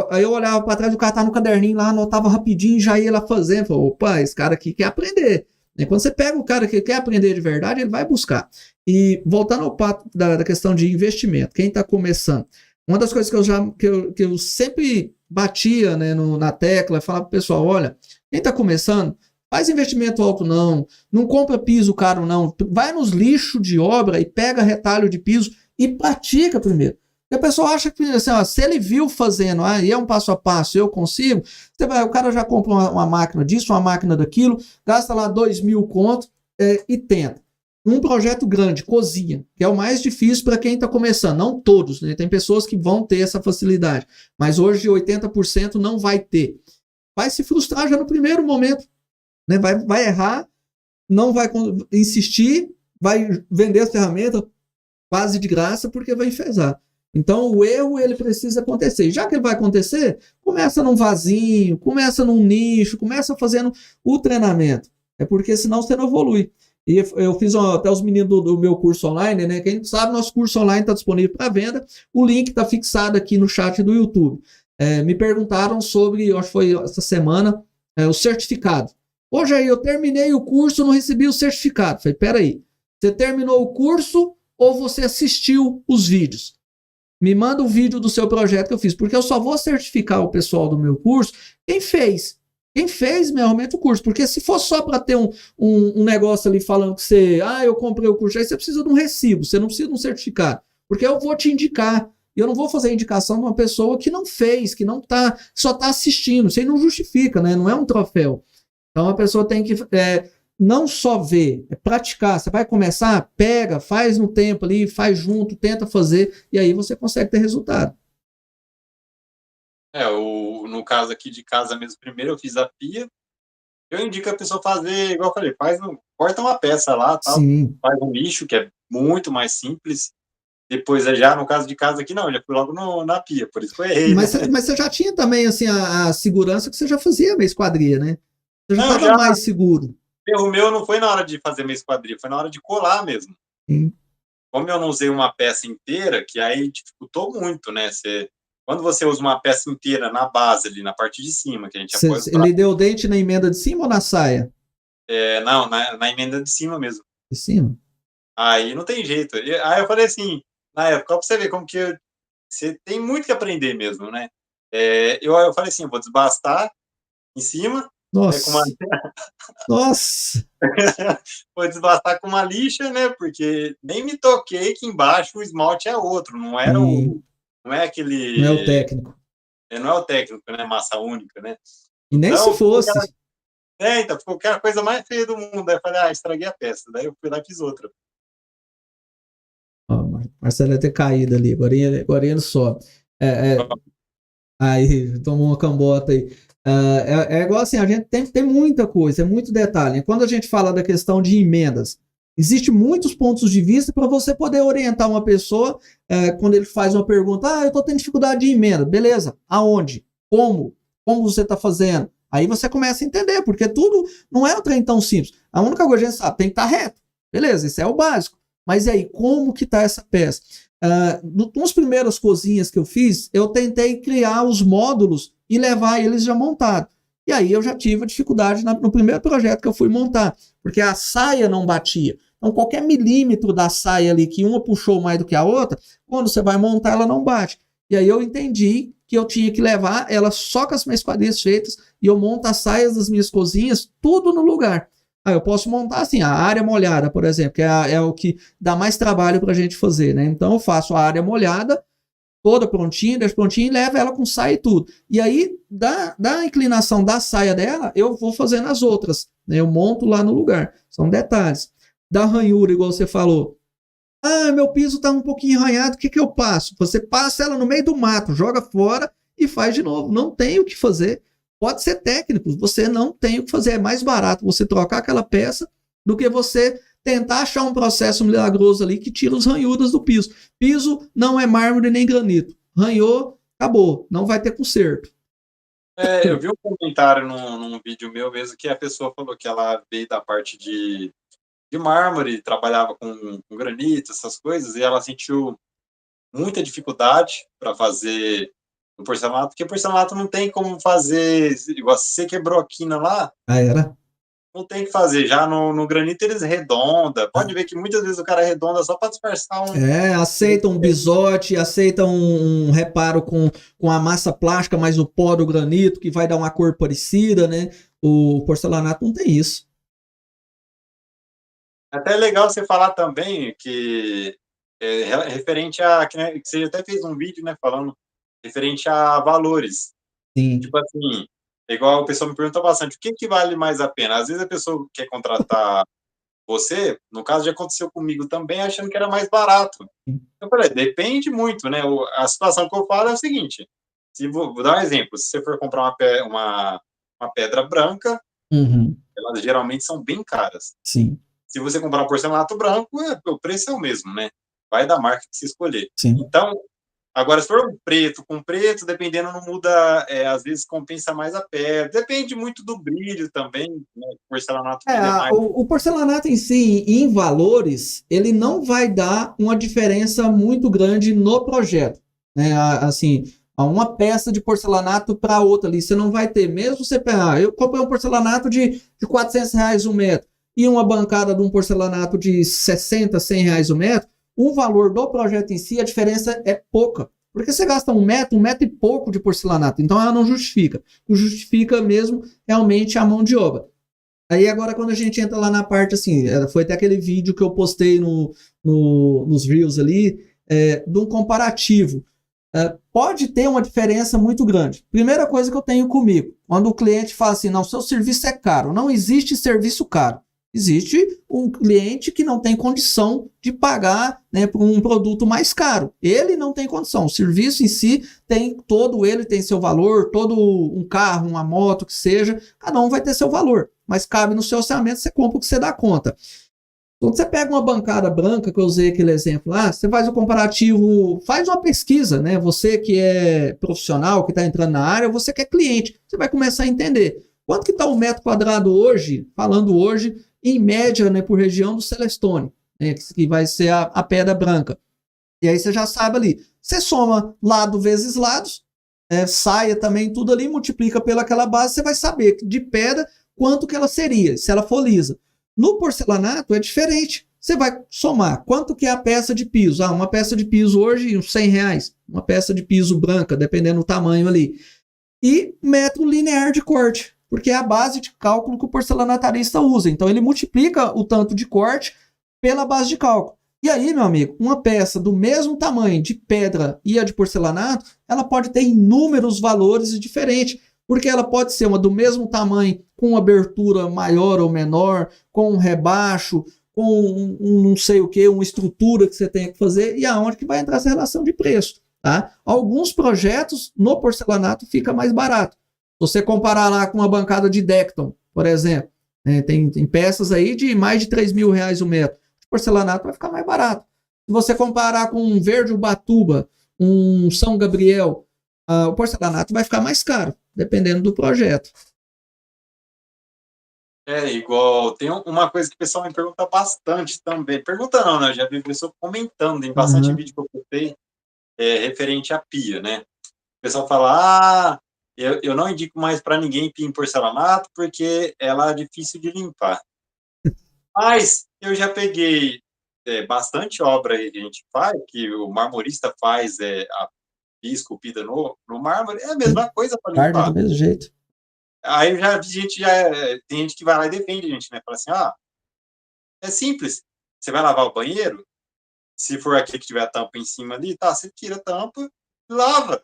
Aí eu olhava para trás, o cara tá no caderninho lá, anotava rapidinho, já ia lá fazendo. Falei, opa, esse cara aqui quer aprender. E quando você pega o cara que quer aprender de verdade, ele vai buscar. E voltando ao papo da questão de investimento, quem está começando, uma das coisas que eu sempre batia, né, na tecla, falava pro pessoal, olha, quem está começando, faz investimento alto não compra piso caro não, vai nos lixos de obra e pega retalho de piso e pratica primeiro. E a pessoa acha que assim, ó, se ele viu fazendo, e é um passo a passo, eu consigo, o cara já compra uma máquina disso, uma máquina daquilo, gasta lá 2.000 conto e tenta. Um projeto grande, cozinha, que é o mais difícil para quem está começando, não todos, né? Tem pessoas que vão ter essa facilidade, mas hoje 80% não vai ter. Vai se frustrar já no primeiro momento, né? Vai errar, não vai insistir, vai vender as ferramentas quase de graça porque vai enfesar. Então o erro ele precisa acontecer. E já que ele vai acontecer, começa num vasinho, começa num nicho, começa fazendo o treinamento. É porque senão você não evolui. E eu fiz até os meninos do meu curso online, né? Quem sabe, nosso curso online está disponível para venda. O link está fixado aqui no chat do YouTube. Me perguntaram sobre, acho que foi essa semana, o certificado. Hoje aí eu terminei o curso, não recebi o certificado. Falei, peraí, você terminou o curso ou você assistiu os vídeos? Me manda o vídeo do seu projeto que eu fiz, porque eu só vou certificar o pessoal do meu curso quem fez. Quem fez realmente o curso, porque se for só para ter um negócio ali falando que você, eu comprei o curso, aí você precisa de um recibo, você não precisa de um certificado, porque eu vou te indicar, e eu não vou fazer a indicação de uma pessoa que não fez, que não tá, só está assistindo, isso aí não justifica, né? Não é um troféu. Então a pessoa tem que não só ver, praticar, você vai começar, pega, faz no tempo ali, faz junto, tenta fazer, e aí você consegue ter resultado. No caso aqui de casa mesmo, primeiro eu fiz a pia, eu indico a pessoa fazer, igual eu falei, corta uma peça lá, tal, faz um lixo, que é muito mais simples, depois já no caso de casa aqui, não, eu já fui logo na pia, por isso que eu errei. Mas você já tinha também, assim, a segurança que você já fazia meia esquadria, né? Você já estava mais seguro. O meu não foi na hora de fazer meia esquadria, foi na hora de colar mesmo. Como eu não usei uma peça inteira, que aí dificultou muito, né? Quando você usa uma peça inteira na base ali, na parte de cima, que a gente apoia... Ele deu dente na emenda de cima ou na saia? Não, na emenda de cima mesmo. De cima? Aí não tem jeito. Aí eu falei assim, na época, pra você ver como que você tem muito que aprender mesmo, né? Eu falei assim, eu vou desbastar em cima. Nossa! Nossa! Vou desbastar com uma lixa, né? Porque nem me toquei que embaixo o esmalte é outro, não era não é aquele... Não é o técnico. Não é o técnico, né? Massa única, né? E nem então, se fosse. Então, ficou a coisa mais feia do mundo. Aí eu falei, estraguei a peça. Daí eu fui lá e fiz outra. Marcelo ia ter caído ali, agora ele sobe. Aí, tomou uma cambota aí. Igual assim, a gente tem muita coisa, é muito detalhe. Quando a gente fala da questão de emendas, existem muitos pontos de vista para você poder orientar uma pessoa quando ele faz uma pergunta, eu estou tendo dificuldade de emenda, beleza, aonde? Como você está fazendo? Aí você começa a entender, porque tudo não é um trem tão simples. A única coisa que a gente sabe, tem que estar reto, beleza, isso é o básico. Mas e aí, como que está essa peça? Nas primeiras cozinhas que eu fiz, eu tentei criar os módulos e levar eles já montados. E aí eu já tive a dificuldade no primeiro projeto que eu fui montar, porque a saia não batia. Então qualquer milímetro da saia ali que uma puxou mais do que a outra, quando você vai montar ela não bate. E aí eu entendi que eu tinha que levar ela só com as minhas quadrilhas feitas e eu monto as saias das minhas cozinhas tudo no lugar. Eu posso montar assim, a área molhada, por exemplo, que é o que dá mais trabalho para a gente fazer, né? Então eu faço a área molhada, toda prontinha, deixo prontinha e levo ela com saia e tudo. E aí, da inclinação da saia dela, eu vou fazendo as outras, né? Eu monto lá no lugar. São detalhes. Da ranhura, igual você falou. Meu piso está um pouquinho arranhado, o que eu passo? Você passa ela no meio do mato, joga fora e faz de novo. Não tem o que fazer. Pode ser técnico, você não tem o que fazer. É mais barato você trocar aquela peça do que você tentar achar um processo milagroso ali que tira os ranhuras do piso. Piso não é mármore nem granito. Ranhou, acabou. Não vai ter conserto. Eu vi um comentário num vídeo meu mesmo que a pessoa falou que ela veio da parte de mármore, trabalhava com granito, essas coisas, e ela sentiu muita dificuldade para fazer o porcelanato, porque porcelanato não tem como fazer, igual você quebrou a quina lá, Ah, era? não tem que fazer. Já no granito eles arredonda. Pode ver que muitas vezes o cara arredonda só para disfarçar um. Aceita um bisote, aceita um reparo com a massa plástica, mas o pó do granito, que vai dar uma cor parecida, né? O porcelanato não tem isso. Até é legal você falar também que referente a. Que você até fez um vídeo, né, falando referente a valores. Sim. Tipo assim, igual o pessoal me pergunta bastante, o que vale mais a pena? Às vezes a pessoa quer contratar você, no caso já aconteceu comigo também, achando que era mais barato. Eu falei, depende muito, né? A situação que eu falo é o seguinte, vou dar um exemplo, se você for comprar uma pedra branca, Uhum. elas geralmente são bem caras. Sim. Se você comprar um porcelanato branco, o preço é o mesmo, né? Vai da marca que você escolher. Sim. Então, agora, se for um preto com preto, dependendo, não muda, às vezes compensa mais a pedra. Depende muito do brilho também, né? O porcelanato brilha mais. O porcelanato em si, em valores, ele não vai dar uma diferença muito grande no projeto. Né? Assim, uma peça de porcelanato para outra ali, você não vai ter. Mesmo você pegar, eu comprei um porcelanato de R$ 400 o metro e uma bancada de um porcelanato de 60, R$ 100 o metro, o valor do projeto em si, a diferença é pouca. Porque você gasta um metro e pouco de porcelanato. Então ela não justifica. O que justifica mesmo realmente a mão de obra. Aí agora quando a gente entra lá na parte assim, foi até aquele vídeo que eu postei nos Reels ali, de um comparativo. Pode ter uma diferença muito grande. Primeira coisa que eu tenho comigo, quando o cliente fala assim, não, seu serviço é caro. Não existe serviço caro. Existe um cliente que não tem condição de pagar, né, por um produto mais caro. Ele não tem condição. O serviço em si ele tem seu valor, todo um carro, uma moto, que seja, cada um vai ter seu valor. Mas cabe no seu orçamento, você compra o que você dá conta. Quando você pega uma bancada branca, que eu usei aquele exemplo lá, você faz o comparativo, faz uma pesquisa, né? Você que é profissional, que está entrando na área, você que é cliente, você vai começar a entender. Quanto que está o metro quadrado hoje, falando hoje, em média, né, por região do Celestone, né, que vai ser a pedra branca. E aí você já sabe ali, você soma lado vezes lados, saia também tudo ali, multiplica pelaquela base, você vai saber de pedra quanto que ela seria, se ela for lisa. No porcelanato é diferente. Você vai somar quanto que é a peça de piso. Uma peça de piso hoje, uns R$ 100. Uma peça de piso branca, dependendo do tamanho ali. E metro linear de corte, porque é a base de cálculo que o porcelanatarista usa. Então ele multiplica o tanto de corte pela base de cálculo. E aí, meu amigo, uma peça do mesmo tamanho de pedra e a de porcelanato, ela pode ter inúmeros valores diferentes, porque ela pode ser uma do mesmo tamanho, com abertura maior ou menor, com um rebaixo, com um não sei o que, uma estrutura que você tem que fazer, e aonde que vai entrar essa relação de preço. Tá? Alguns projetos no porcelanato fica mais barato. Se você comparar lá com uma bancada de Decton, por exemplo, né, tem peças aí de mais de R$ 3.000 o metro. O porcelanato vai ficar mais barato. Se você comparar com um Verde Ubatuba, um São Gabriel, o porcelanato vai ficar mais caro, dependendo do projeto. Igual, tem uma coisa que o pessoal me pergunta bastante também. Pergunta não, né? Eu já vi pessoa comentando em bastante vídeo que eu postei referente à pia, né? O pessoal fala, eu não indico mais para ninguém pia em porcelanato porque ela é difícil de limpar. Mas eu já peguei bastante obra aí que a gente faz, que o marmorista faz a pia esculpida no mármore, é a mesma coisa para limpar. Tarde do mesmo jeito. Aí eu já vi tem gente que vai lá e defende a gente, né? Fala assim, é simples. Você vai lavar o banheiro, se for aquele que tiver a tampa em cima ali, tá, você tira a tampa e lava.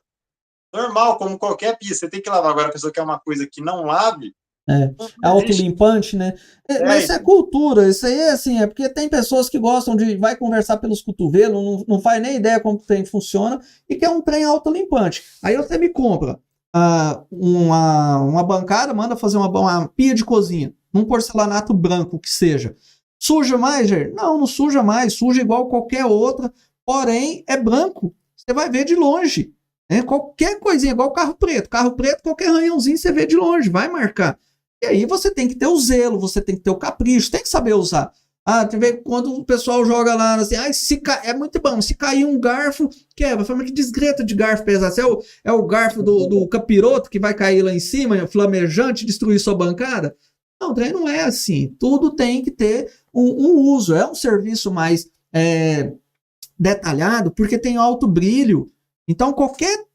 Normal, como qualquer pia, você tem que lavar. Agora a pessoa quer uma coisa que não lave. É autolimpante, né? Mas isso é cultura, isso aí assim, é porque tem pessoas que gostam vai conversar pelos cotovelos, não faz nem ideia como o trem funciona e quer um trem autolimpante. Aí você me compra uma bancada, manda fazer uma pia de cozinha, num porcelanato branco que seja. Suja mais, Jair? Não suja mais, suja igual qualquer outra, porém é branco. Você vai ver de longe. Qualquer coisinha, igual carro preto. Carro preto, qualquer arranhãozinho você vê de longe, vai marcar. E aí você tem que ter o zelo, você tem que ter o capricho, tem que saber usar. Tem que ver quando o pessoal joga lá, assim, é muito bom, se cair um garfo, quebra. Fala, que desgreta de garfo pesado. É o garfo do capiroto que vai cair lá em cima, flamejante, destruir sua bancada? Não, o trem não é assim. Tudo tem que ter um uso. É um serviço mais detalhado, porque tem alto brilho. Então, qualquer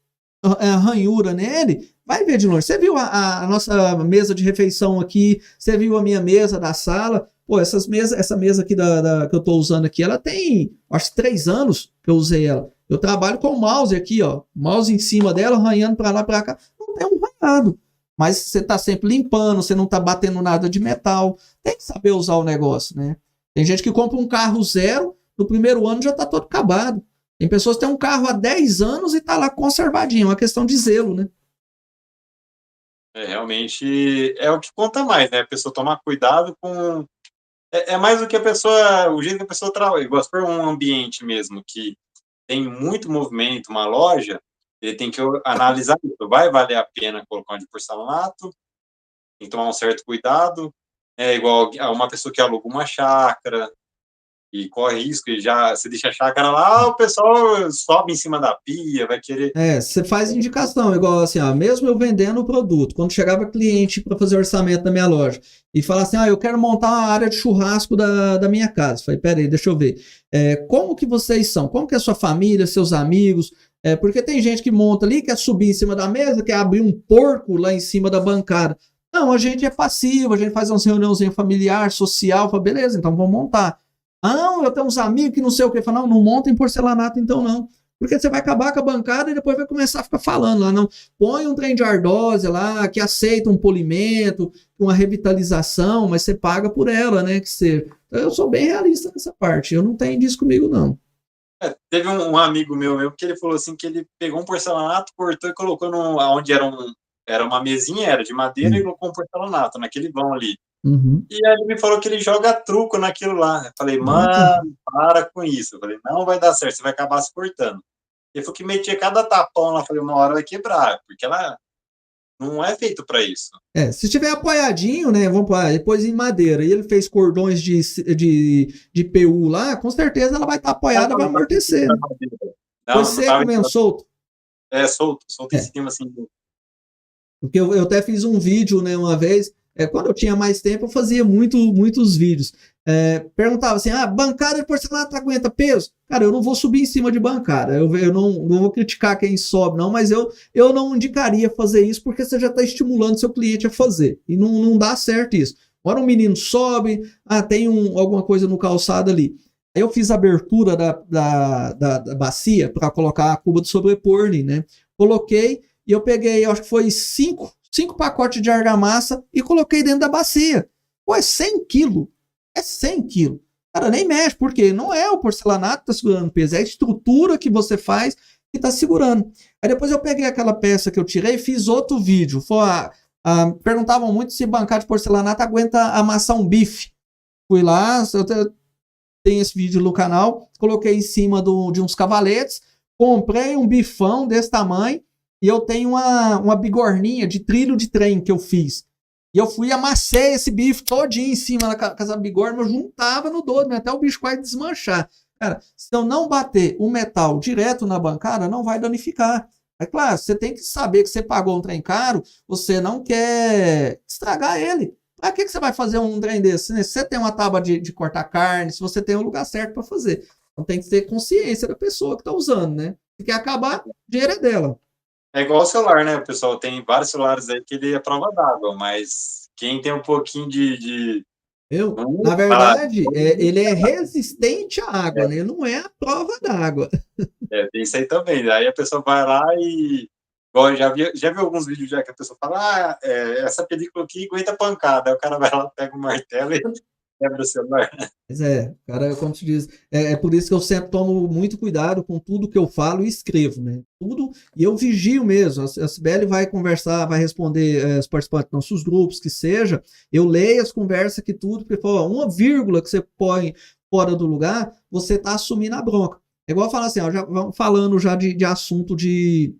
ranhura nele, vai ver de longe. Você viu a nossa mesa de refeição aqui, você viu a minha mesa da sala. Pô, essa mesa aqui que eu tô usando aqui, ela tem, acho que 3 anos que eu usei ela. Eu trabalho com o mouse aqui, ó. Mouse em cima dela, arranhando pra lá, pra cá. Não tem um arranhado. Mas você tá sempre limpando, você não tá batendo nada de metal. Tem que saber usar o negócio, né? Tem gente que compra um carro zero, no primeiro ano já tá todo acabado. Tem pessoas que têm um carro há 10 anos e tá lá conservadinho. É uma questão de zelo, né? Realmente é o que conta mais, né? A pessoa tomar cuidado com... É mais do que o jeito que a pessoa trabalha. Igual se for um ambiente mesmo que tem muito movimento, uma loja, ele tem que analisar isso. Vai valer a pena colocar um de porcelanato? Tem que tomar um certo cuidado. É igual a uma pessoa que aluga uma chácara e corre risco, e já você deixa a chácara lá, o pessoal sobe em cima da pia, vai querer... Você faz indicação, igual assim, mesmo eu vendendo o produto, quando chegava cliente para fazer orçamento na minha loja e fala assim, eu quero montar uma área de churrasco da minha casa. Falei, peraí, deixa eu ver. Como que vocês são? Como que é a sua família, seus amigos? Porque tem gente que monta ali, quer subir em cima da mesa, quer abrir um porco lá em cima da bancada. Não, a gente é passivo, a gente faz umas reuniãozinhas familiar, social, fala, beleza, então vamos montar. Eu tenho uns amigos que não sei o que. Fala, não monta em porcelanato então não. Porque você vai acabar com a bancada e depois vai começar a ficar falando lá, não. Põe um trem de ardósia lá, que aceita um polimento, uma revitalização, mas você paga por ela, né? Então, eu sou bem realista nessa parte. Eu não tenho disso comigo, não. Teve um amigo meu que ele falou assim, que ele pegou um porcelanato, cortou e colocou onde era uma mesinha, era de madeira, e colocou um porcelanato naquele vão ali. Uhum. E aí ele me falou que ele joga truco naquilo lá. Eu falei, mano, para com isso. Eu falei, não vai dar certo, você vai acabar se cortando. Ele falou que metia cada tapão lá. Eu falei, uma hora vai quebrar, porque ela não é feito para isso. Se estiver apoiadinho, né? Vamos pôr, depois em madeira, e ele fez cordões de PU lá, com certeza ela vai estar apoiada, vai amortecer. Foi seco mesmo, solto? Solto em cima, assim. Porque eu até fiz um vídeo, né, uma vez. Quando eu tinha mais tempo, eu fazia muitos vídeos. Perguntava assim, bancada de porcelanato aguenta peso? Cara, eu não vou subir em cima de bancada. Eu não vou criticar quem sobe, não, mas eu não indicaria fazer isso, porque você já está estimulando seu cliente a fazer. E não dá certo isso. Agora um menino sobe, tem alguma coisa no calçado ali. Aí eu fiz a abertura da bacia para colocar a cuba de sobrepor ali, né? Coloquei e eu peguei, acho que foi 5 pacotes de argamassa e coloquei dentro da bacia. Pô, é 100 quilos. É 100 quilos. Cara, nem mexe, porque não é o porcelanato que tá segurando peso, é a estrutura que você faz que tá segurando. Aí depois eu peguei aquela peça que eu tirei e fiz outro vídeo. Perguntavam muito se bancada de porcelanato aguenta amassar um bife. Fui lá, tem esse vídeo no canal, coloquei em cima de uns cavaletes, comprei um bifão desse tamanho, e eu tenho uma bigorninha de trilho de trem que eu fiz. E eu fui e amassei esse bife todinho em cima da casa bigorna, eu juntava no dodo, até o bicho quase desmanchar. Cara, se eu não bater o metal direto na bancada, não vai danificar. É claro, você tem que saber que você pagou um trem caro, você não quer estragar ele. Pra que você vai fazer um trem desse? Se você tem uma tábua de cortar carne, se você tem um lugar certo para fazer. Então tem que ter consciência da pessoa que está usando, né? Se quer acabar, o dinheiro é dela. É igual o celular, né? O pessoal tem vários celulares aí que ele é prova d'água, mas quem tem um pouquinho na verdade, ele é resistente à água, né? Ele não é a prova d'água. Tem isso aí também. Aí a pessoa vai lá e... Igual, já vi alguns vídeos já que a pessoa fala, essa película aqui aguenta pancada. Aí o cara vai lá, pega o martelo e quebra o celular. Mas cara, como se diz, por isso que eu sempre tomo muito cuidado com tudo que eu falo e escrevo, né? Tudo, e eu vigio mesmo. A Cibele vai conversar, vai responder os participantes dos nossos grupos, que seja, eu leio as conversas aqui tudo, porque uma vírgula que você põe fora do lugar, você tá assumindo a bronca. É igual falar assim, já vamos falando já de assunto de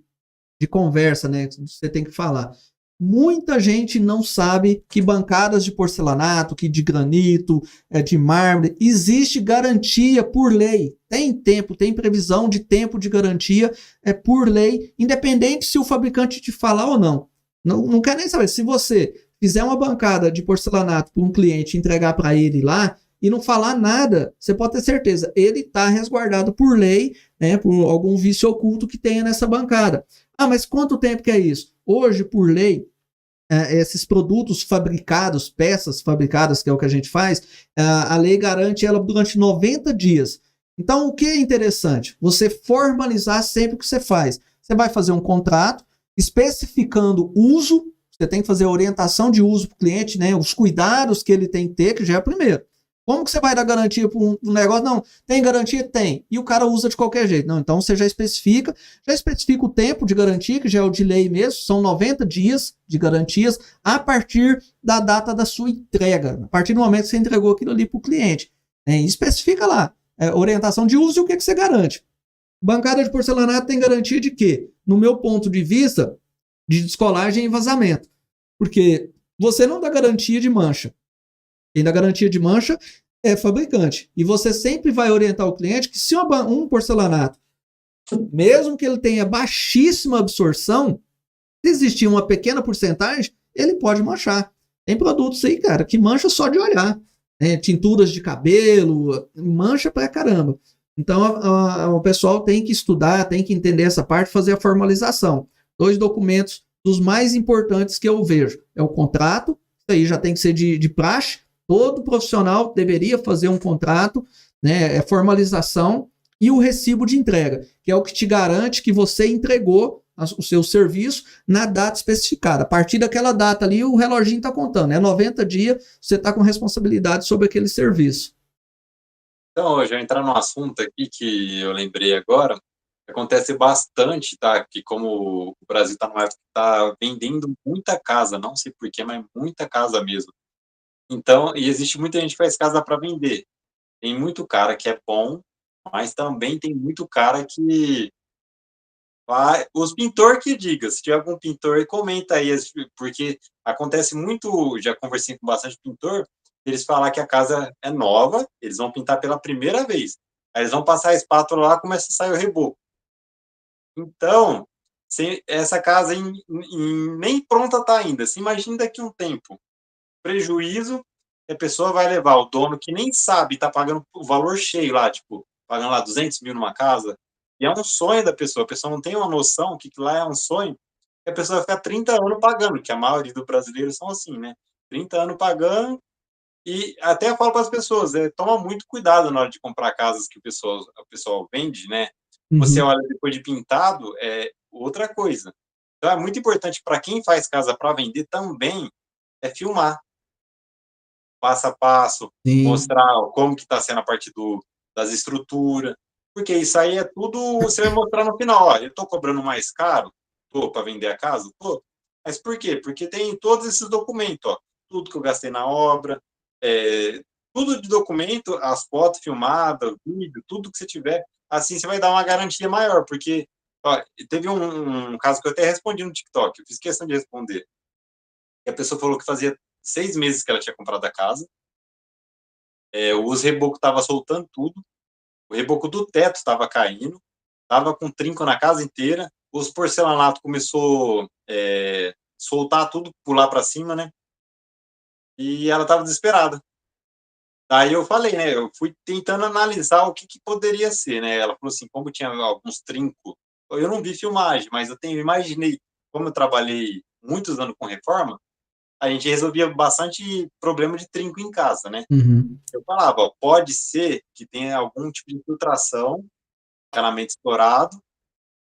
de conversa, né? Você tem que falar. Muita gente não sabe que bancadas de porcelanato, que de granito, de mármore, existe garantia por lei. Tem tempo, tem previsão de tempo de garantia por lei, independente se o fabricante te falar ou não. Não quer nem saber. Se você fizer uma bancada de porcelanato para um cliente, entregar para ele lá e não falar nada, você pode ter certeza, ele está resguardado por lei, né, por algum vício oculto que tenha nessa bancada. Ah, mas quanto tempo que é isso? Hoje, por lei, esses produtos fabricados, peças fabricadas, que é o que a gente faz, a lei garante ela durante 90 dias. Então, o que é interessante? Você formalizar sempre o que você faz. Você vai fazer um contrato especificando uso, você tem que fazer a orientação de uso para o cliente, né, os cuidados que ele tem que ter, que já é o primeiro. Como que você vai dar garantia para um negócio? Não, tem garantia? Tem. E o cara usa de qualquer jeito. Não, então você já especifica o tempo de garantia, que já é o de lei mesmo, são 90 dias de garantias a partir da data da sua entrega, a partir do momento que você entregou aquilo ali para o cliente. Especifica lá, orientação de uso e o que você garante. Bancada de porcelanato tem garantia de quê? No meu ponto de vista, de descolagem e vazamento. Porque você não dá garantia de mancha. Quem dá garantia de mancha é fabricante. E você sempre vai orientar o cliente que se um porcelanato, mesmo que ele tenha baixíssima absorção, se existir uma pequena porcentagem, ele pode manchar. Tem produtos aí, cara, que mancha só de olhar. Tinturas de cabelo, mancha pra caramba. Então, o pessoal tem que estudar, tem que entender essa parte, fazer a formalização. 2 documentos dos mais importantes que eu vejo. É o contrato, isso aí já tem que ser de praxe. Todo profissional deveria fazer um contrato, né, formalização, e o recibo de entrega, que é o que te garante que você entregou o seu serviço na data especificada. A partir daquela data ali, o reloginho está contando. 90 dias, você está com responsabilidade sobre aquele serviço. Então, eu já entrar num assunto aqui que eu lembrei agora, acontece bastante, tá? Que como o Brasil está numa época que está vendendo muita casa, não sei porquê, mas muita casa mesmo. Então, e existe muita gente que faz casa para vender. Tem muito cara que é bom, mas também tem muito cara que vai. Os pintor que diga, se tiver algum pintor, comenta aí, porque acontece muito. Já conversei com bastante pintor, eles falam que a casa é nova, eles vão pintar pela primeira vez. Aí eles vão passar a espátula lá, começa a sair o reboco. Então, essa casa nem pronta tá ainda. Se imagina daqui a um tempo. Prejuízo que a pessoa vai levar, o dono que nem sabe, tá pagando o valor cheio lá, tipo, pagando lá 200 mil numa casa, e é um sonho da pessoa, a pessoa não tem uma noção que lá é um sonho, e a pessoa vai ficar 30 anos pagando, que a maioria dos brasileiros são assim, né? 30 anos pagando, e até eu falo para as pessoas, toma muito cuidado na hora de comprar casas que o pessoal vende, né? Você olha depois de pintado, é outra coisa. Então é muito importante para quem faz casa para vender também, filmar passo a passo, Sim. mostrar como que está sendo a parte das estruturas, porque isso aí é tudo, você vai mostrar no final, ó, eu estou cobrando mais caro, tô para vender a casa, tô, mas por quê? Porque tem todos esses documentos, ó, tudo que eu gastei na obra, tudo de documento, as fotos filmadas, vídeo, tudo que você tiver, assim você vai dar uma garantia maior, porque ó, teve um caso que eu até respondi no TikTok, eu fiz questão de responder, e a pessoa falou que fazia 6 meses que ela tinha comprado a casa, os rebocos estavam soltando tudo, o reboco do teto estava caindo, estava com trinco na casa inteira, os porcelanatos começou a soltar tudo, pular para cima, né? E ela estava desesperada. Daí eu falei, né? Eu fui tentando analisar o que poderia ser, né? Ela falou assim, como tinha alguns trincos, eu não vi filmagem, mas eu imaginei, como eu trabalhei muitos anos com reforma, a gente resolvia bastante problema de trinco em casa, né? Uhum. Eu falava, ó, pode ser que tenha algum tipo de infiltração, canamento estourado,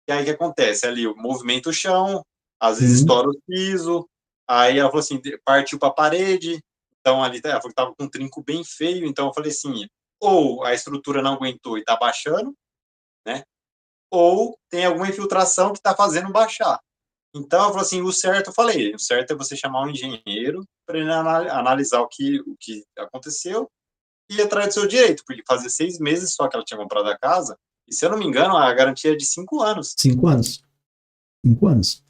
e aí o que acontece? Ali, movimenta o chão, às vezes estoura o piso, aí ela falou assim, partiu para a parede, então ali ela falou que estava com um trinco bem feio, então eu falei assim, ou a estrutura não aguentou e está baixando, né? Ou tem alguma infiltração que está fazendo baixar. Então, eu falei assim, o certo, eu falei, o certo é você chamar um engenheiro para ele analisar o que aconteceu e ir atrás do seu direito, porque fazia 6 meses só que ela tinha comprado a casa, e se eu não me engano, a garantia é de 5 anos. 5 anos. 5 anos.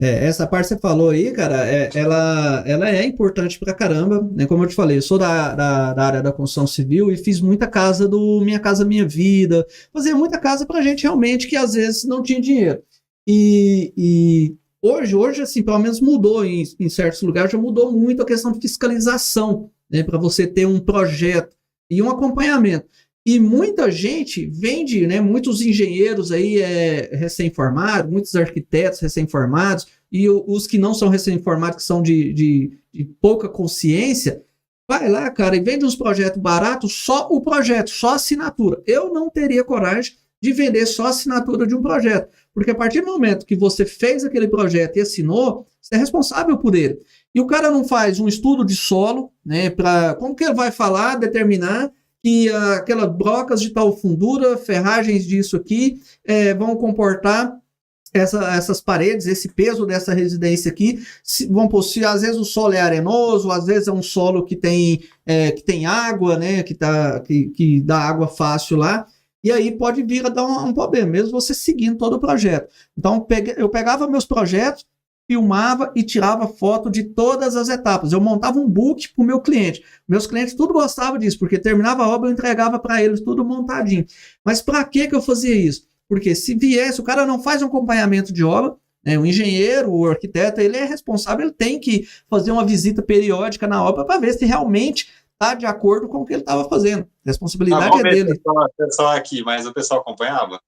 Essa parte que você falou aí, cara, ela é importante pra caramba, né? Como eu te falei, eu sou da área da construção civil e fiz muita casa do Minha Casa Minha Vida, fazia muita casa pra gente realmente que às vezes não tinha dinheiro. E hoje, assim, pelo menos mudou em certos lugares, já mudou muito a questão de fiscalização, né? Para você ter um projeto e um acompanhamento. E muita gente vende, né? Muitos engenheiros aí recém-formados, muitos arquitetos recém-formados, e os que não são recém-formados, que são de pouca consciência, vai lá, cara, e vende uns projetos baratos, só o projeto, só a assinatura. Eu não teria coragem de vender só a assinatura de um projeto, porque a partir do momento que você fez aquele projeto e assinou, você é responsável por ele. E o cara não faz um estudo de solo, né? Como que ele vai falar, determinar que aquelas brocas de tal fundura, ferragens disso aqui, vão comportar essas paredes, esse peso dessa residência aqui, se às vezes o solo é arenoso, às vezes é um solo que tem água, né, que dá água fácil lá, e aí pode vir a dar um problema, mesmo você seguindo todo o projeto. Então eu pegava meus projetos, filmava e tirava foto de todas as etapas. Eu montava um book para o meu cliente. Meus clientes tudo gostavam disso, porque terminava a obra, eu entregava para eles tudo montadinho. Mas para que eu fazia isso? Porque se viesse, o cara não faz um acompanhamento de obra, né? O engenheiro, o arquiteto, ele é responsável, ele tem que fazer uma visita periódica na obra para ver se realmente está de acordo com o que ele estava fazendo. A responsabilidade é dele. Pessoal aqui, mas o pessoal acompanhava?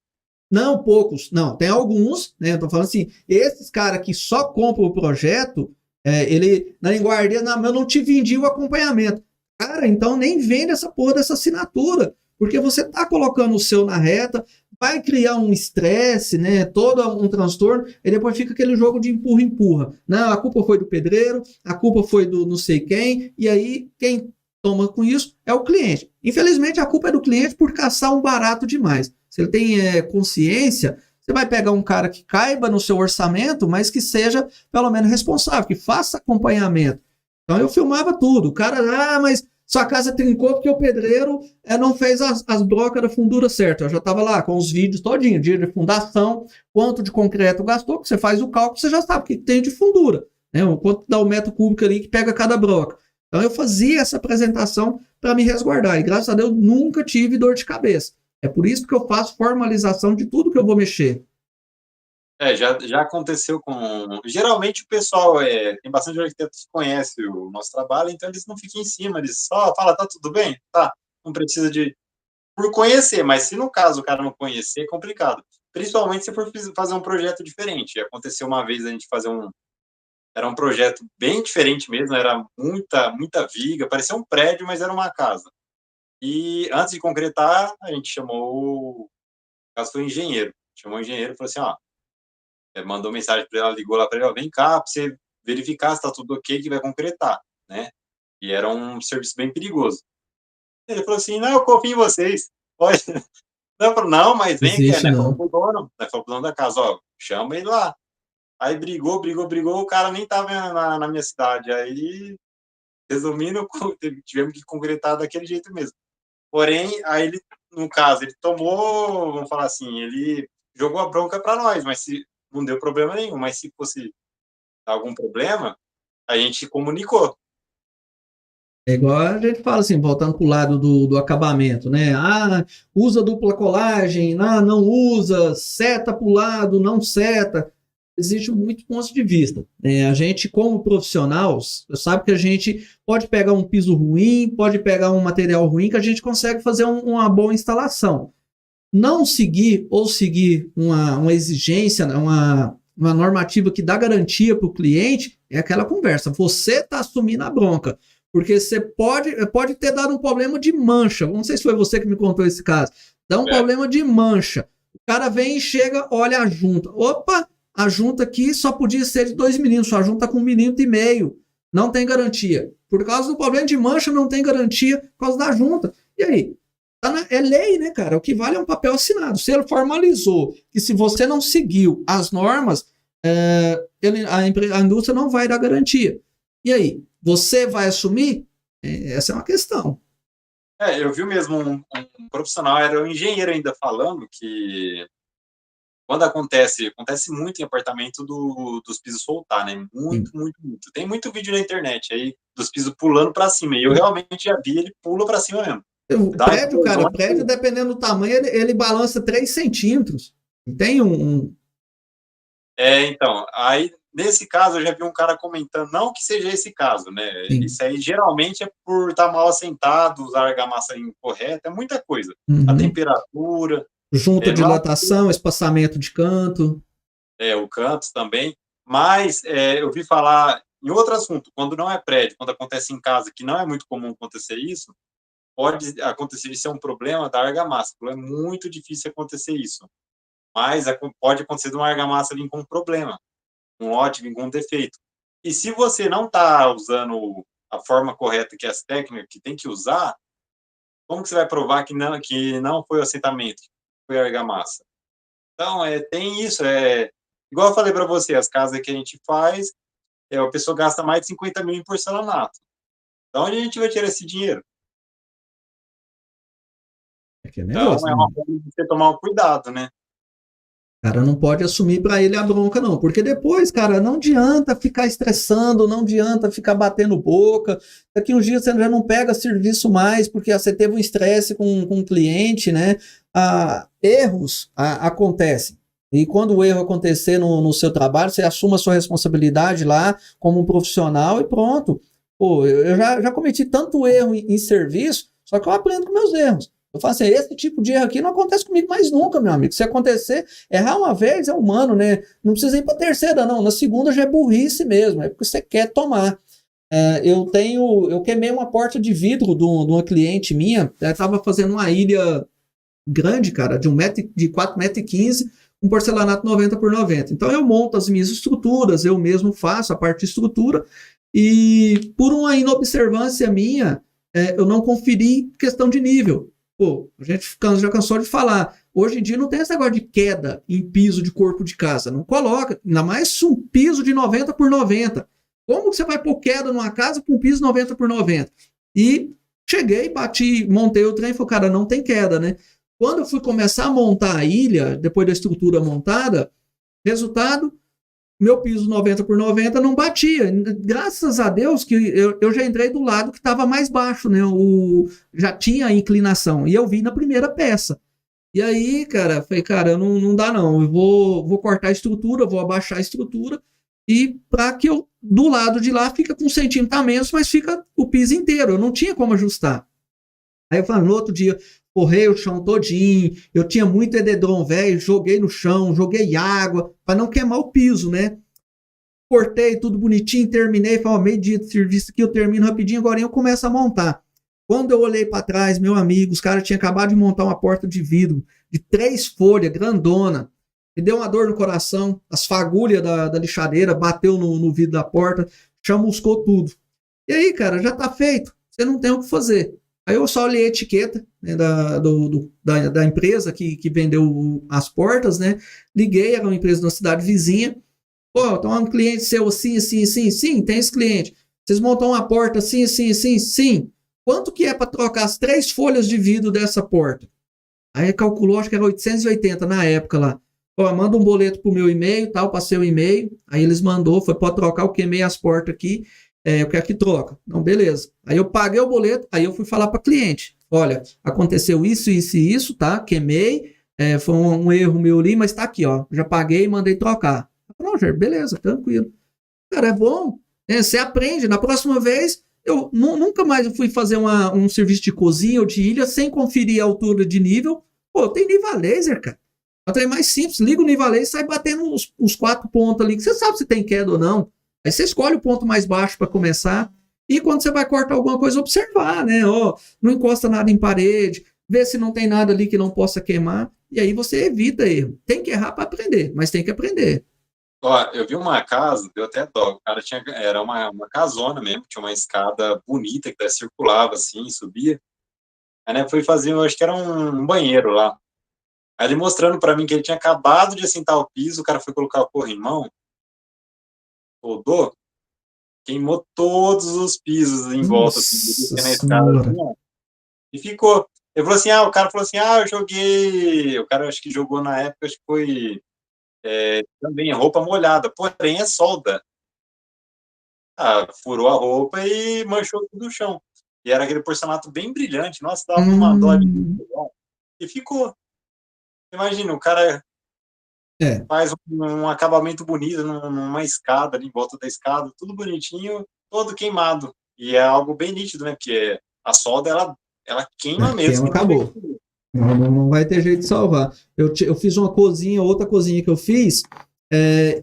Não, poucos. Não, tem alguns, né? Eu tô falando assim, esses caras que só compram o projeto, ele, na linguagem, não, eu não te vendi o acompanhamento. Cara, então nem vende essa porra dessa assinatura, porque você tá colocando o seu na reta, vai criar um estresse, né? Todo um transtorno, e depois fica aquele jogo de empurra-empurra. Não, a culpa foi do pedreiro, a culpa foi do não sei quem, e aí quem toma com isso é o cliente. Infelizmente, a culpa é do cliente por caçar um barato demais. Se ele tem consciência, você vai pegar um cara que caiba no seu orçamento, mas que seja pelo menos responsável, que faça acompanhamento. Então eu filmava tudo. O cara, mas sua casa trincou porque o pedreiro não fez as brocas da fundura certa. Eu já estava lá com os vídeos todinho, dia de fundação, quanto de concreto gastou, que você faz o cálculo, você já sabe o que tem de fundura, né? O quanto dá o metro cúbico ali que pega cada broca. Então eu fazia essa apresentação para me resguardar. E graças a Deus nunca tive dor de cabeça. É por isso que eu faço formalização de tudo que eu vou mexer. Já aconteceu com... Geralmente o pessoal, tem bastante arquitetos que conhece o nosso trabalho, então eles não ficam em cima, eles só falam, tá tudo bem? Tá, não precisa de... Por conhecer, mas se no caso o cara não conhecer, é complicado. Principalmente se for fazer um projeto diferente. Aconteceu uma vez a gente fazer Era um projeto bem diferente mesmo, era muita viga, parecia um prédio, mas era uma casa. E antes de concretar, a gente chamou, no caso foi o engenheiro, chamou o engenheiro e falou assim, mandou mensagem para ela, ligou lá para ele, vem cá para você verificar se está tudo ok que vai concretar, né? E era um serviço bem perigoso. Ele falou assim, não, eu confio em vocês, pode. Eu falei, não, mas vem aqui, né? Falou pro dono da casa, chama ele lá. Aí brigou, o cara nem tava na minha cidade. Aí, resumindo, tivemos que concretar daquele jeito mesmo. Porém, aí ele, no caso, ele tomou, vamos falar assim, ele jogou a bronca para nós, mas se não deu problema nenhum. Mas se fosse algum problema, a gente comunicou. É igual a gente fala assim, voltando para o lado do acabamento, né? Usa dupla colagem, não usa, seta para o lado, não seta. Existe muito ponto de vista. A gente, como profissional, sabe que a gente pode pegar um piso ruim, pode pegar um material ruim, que a gente consegue fazer uma boa instalação. Não seguir ou seguir uma exigência, uma normativa que dá garantia para o cliente, é aquela conversa. Você está assumindo a bronca. Porque você pode ter dado um problema de mancha. Não sei se foi você que me contou esse caso. Dá um problema de mancha. O cara vem e chega, olha a junta. Opa, a junta aqui só podia ser de 2 milímetros. Sua junta com 1,5 milímetros. Não tem garantia. Por causa do problema de mancha, não tem garantia por causa da junta. E aí? É lei, né, cara? O que vale é um papel assinado. Se ele formalizou que se você não seguiu as normas, a indústria não vai dar garantia. E aí? Você vai assumir? Essa é uma questão. Eu vi mesmo um profissional, era um engenheiro ainda falando que quando acontece muito em apartamento dos pisos soltar, né? Muito, muito, muito. Tem muito vídeo na internet aí dos pisos pulando para cima. E eu realmente já vi, ele pula para cima mesmo. O prédio, cara, prédio, dependendo do tamanho, ele balança 3 centímetros. Tem então, aí, nesse caso, eu já vi um cara comentando, não que seja esse caso, né? Sim. Isso aí, geralmente, é por estar mal assentado, usar a argamassa incorreta, é muita coisa. Uhum. A temperatura... Junta, dilatação, espaçamento de canto. O canto também. Mas eu vi falar em outro assunto, quando não é prédio, quando acontece em casa, que não é muito comum acontecer isso, pode acontecer de ser um problema da argamassa. É muito difícil acontecer isso. Mas pode acontecer de uma argamassa vir com um problema, um lote vir com um defeito. E se você não está usando a forma correta, que é as técnicas que tem que usar, como que você vai provar que não foi o assentamento, que foi a argamassa? Então, tem isso. Igual eu falei para você, as casas que a gente faz, a pessoa gasta mais de 50 mil em porcelanato. Da onde a gente vai tirar esse dinheiro? Negócio, então, é uma coisa de você tomar um cuidado, né? O cara não pode assumir para ele a bronca, não. Porque depois, cara, não adianta ficar estressando, não adianta ficar batendo boca. Daqui uns dias você já não pega serviço mais, porque você teve um estresse com um cliente, né? Erros acontecem. E quando o erro acontecer no seu trabalho, você assuma a sua responsabilidade lá como um profissional e pronto. Pô, eu já cometi tanto erro em serviço, só que eu aprendo com meus erros. Eu falo assim, esse tipo de erro aqui não acontece comigo mais nunca, meu amigo. Se acontecer, errar uma vez é humano, né? Não precisa ir para a terceira, não. Na segunda já é burrice mesmo, é porque você quer tomar. Eu queimei uma porta de vidro de uma cliente minha, ela estava fazendo uma ilha grande, cara, de 4,15 metros, um porcelanato 90 por 90. Então eu monto as minhas estruturas, eu mesmo faço a parte de estrutura, e por uma inobservância minha, eu não conferi questão de nível. Pô, a gente já cansou de falar. Hoje em dia não tem esse negócio de queda em piso de corpo de casa. Não coloca. Ainda mais um piso de 90 por 90. Como que você vai pôr queda numa casa com um piso 90 por 90? E cheguei, bati, montei o trem e falei, cara, não tem queda, né? Quando eu fui começar a montar a ilha, depois da estrutura montada, resultado, meu piso 90 por 90 não batia. Graças a Deus que eu já entrei do lado que estava mais baixo, né? Já tinha a inclinação. E eu vi na primeira peça. E aí, cara, falei, cara, não dá não. Eu vou cortar a estrutura, vou abaixar a estrutura. E para que eu, do lado de lá, fica com 1 centímetro a menos, mas fica o piso inteiro. Eu não tinha como ajustar. Aí eu falei, no outro dia, forrei o chão todinho, eu tinha muito edredom velho, joguei no chão, joguei água, para não queimar o piso, né? Cortei tudo bonitinho, terminei, falei, meio-dia de serviço aqui, eu termino rapidinho, agora eu começo a montar. Quando eu olhei para trás, meu amigo, os caras tinham acabado de montar uma porta de vidro de 3 folhas, grandona. Me deu uma dor no coração, as fagulhas da lixadeira bateu no vidro da porta, chamuscou tudo. E aí, cara, já tá feito, você não tem o que fazer. Aí eu só olhei a etiqueta, né, da empresa que vendeu as portas, né? Liguei, era uma empresa da cidade vizinha. Pô, tem um cliente seu assim, assim, assim, sim, tem esse cliente. Vocês montam uma porta assim, assim, assim, sim. Quanto que é para trocar as 3 folhas de vidro dessa porta? Aí calculou, acho que era 880 na época lá. Pô, manda um boleto pro meu e-mail, tal, passei o e-mail. Aí eles mandou, foi pode trocar, eu queimei as portas aqui. Eu quero que troca. Não, beleza. Aí eu paguei o boleto, aí eu fui falar para cliente. Olha, aconteceu isso, isso e isso, tá? Queimei, foi um erro meu ali, mas tá aqui, ó. Já paguei e mandei trocar. Não, Jair, beleza, tranquilo. Cara, é bom. Você aprende. Na próxima vez, eu nunca mais fui fazer um serviço de cozinha ou de ilha sem conferir a altura de nível. Pô, tem nível laser, cara. É um trem mais simples. Liga o nível laser e sai batendo os 4 pontos ali, que você sabe se tem queda ou não. Aí você escolhe o ponto mais baixo para começar. E quando você vai cortar alguma coisa, observar, né? Não encosta nada em parede, vê se não tem nada ali que não possa queimar. E aí você evita erro. Tem que errar para aprender, mas tem que aprender. Eu vi uma casa, deu até dó. O cara era uma casona mesmo, tinha uma escada bonita que circulava assim, subia. Aí, né, fui fazer, eu acho que era um banheiro lá. Aí ele mostrando para mim que ele tinha acabado de assentar o piso, o cara foi colocar o corrimão, rodou, queimou todos os pisos em volta, assim, na escada, assim, ó, e ficou. Ele falou assim, o cara falou assim, eu joguei, o cara acho que jogou na época, acho que foi também roupa molhada, porém é solda. Furou a roupa e manchou tudo o chão. E era aquele porcelanato bem brilhante, nossa, dava uma dó de e ficou. Imagina, o cara faz um acabamento bonito numa escada, ali em volta da escada, tudo bonitinho, todo queimado. E é algo bem nítido, né? Porque a solda, ela queima mesmo. Acabou. Não vai ter jeito de salvar. Eu fiz uma cozinha, outra cozinha que eu fiz,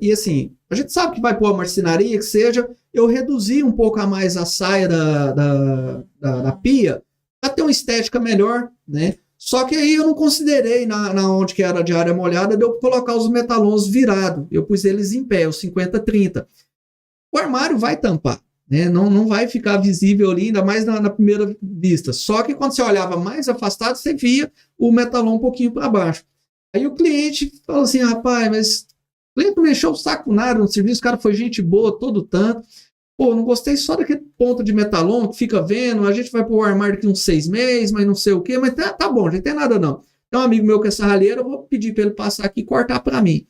e assim, a gente sabe que vai pôr a marcenaria, que seja, eu reduzi um pouco a mais a saia da pia, para ter uma estética melhor, né? Só que aí eu não considerei na onde que era de área molhada, deu para colocar os metalons virados. Eu pus eles em pé, os 50-30. O armário vai tampar, né? Não vai ficar visível ali, ainda mais na primeira vista. Só que quando você olhava mais afastado, você via o metalon um pouquinho para baixo. Aí o cliente falou assim, rapaz, mas o cliente não mexeu o saco nada no serviço, o cara foi gente boa todo tanto. Pô, não gostei só daquele ponto de metalon que fica vendo, a gente vai pôr o armário daqui uns 6 meses, mas não sei o quê, mas tá bom, não tem nada não. Tem um amigo meu que é serralheiro, eu vou pedir para ele passar aqui e cortar para mim.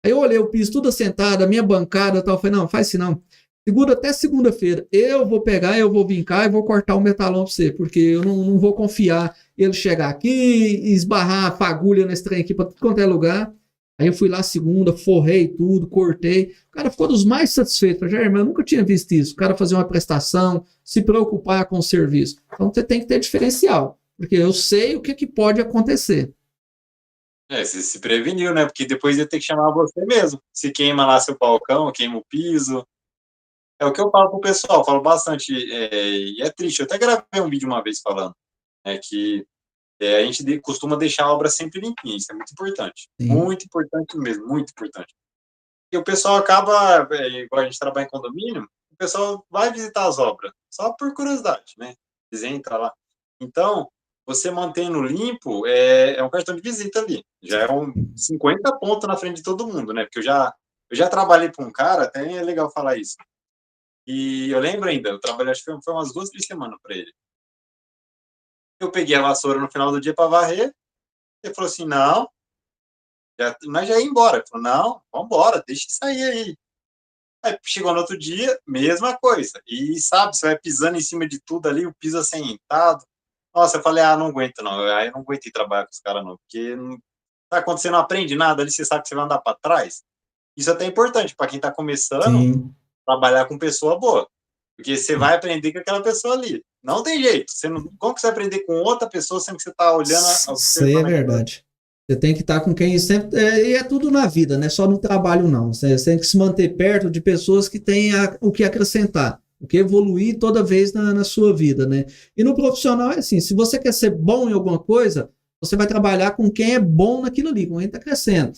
Aí eu olhei o piso tudo assentado, a minha bancada e tal, eu falei, não, faz assim não. Segura até segunda-feira, eu vou pegar, eu vou vir cá e vou cortar o metalon para você, porque eu não vou confiar ele chegar aqui e esbarrar a fagulha nesse trem aqui para tudo quanto é lugar. Aí eu fui lá segunda, forrei tudo, cortei. O cara ficou dos mais satisfeitos. Falei, Jair, eu nunca tinha visto isso. O cara fazer uma prestação, se preocupar com o serviço. Então você tem que ter diferencial, porque eu sei o que pode acontecer. Você se preveniu, né? Porque depois ia ter que chamar você mesmo. Se queima lá seu balcão, queima o piso. É o que eu falo pro pessoal, falo bastante. E é triste. Eu até gravei um vídeo uma vez falando que a gente costuma deixar a obra sempre limpinha, isso é muito importante. Sim. Muito importante mesmo, muito importante. E o pessoal acaba, igual a gente trabalha em condomínio, o pessoal vai visitar as obras, só por curiosidade, né? Eles entram lá. Então, você mantendo limpo é um cartão de visita ali. Já é 50 pontos na frente de todo mundo, né? Porque eu já trabalhei para um cara, até é legal falar isso. E eu lembro ainda, eu trabalhei, acho que foi umas 2, 3 semanas para ele. Eu peguei a vassoura no final do dia para varrer. Ele falou assim, não, nós já ia embora. Ele falou, não, vamos embora, deixa isso aí. Aí chegou no outro dia, mesma coisa. E sabe, você vai pisando em cima de tudo ali, o piso assentado. Nossa, eu falei, não aguento não. Aí eu não aguentei trabalhar com os caras não, porque tá acontecendo, não aprende nada ali, você sabe que você vai andar para trás. Isso até é importante para quem tá começando, trabalhar com pessoa boa. Porque você vai aprender com aquela pessoa ali. Não tem jeito. Como que você vai aprender com outra pessoa sendo que você está olhando... Isso é verdade. Você tem que estar com quem sempre... E é tudo na vida, não é só no trabalho, não. Você tem que se manter perto de pessoas que têm o que acrescentar, o que evoluir toda vez na sua vida, né? E no profissional é assim, se você quer ser bom em alguma coisa, você vai trabalhar com quem é bom naquilo ali, com quem está crescendo.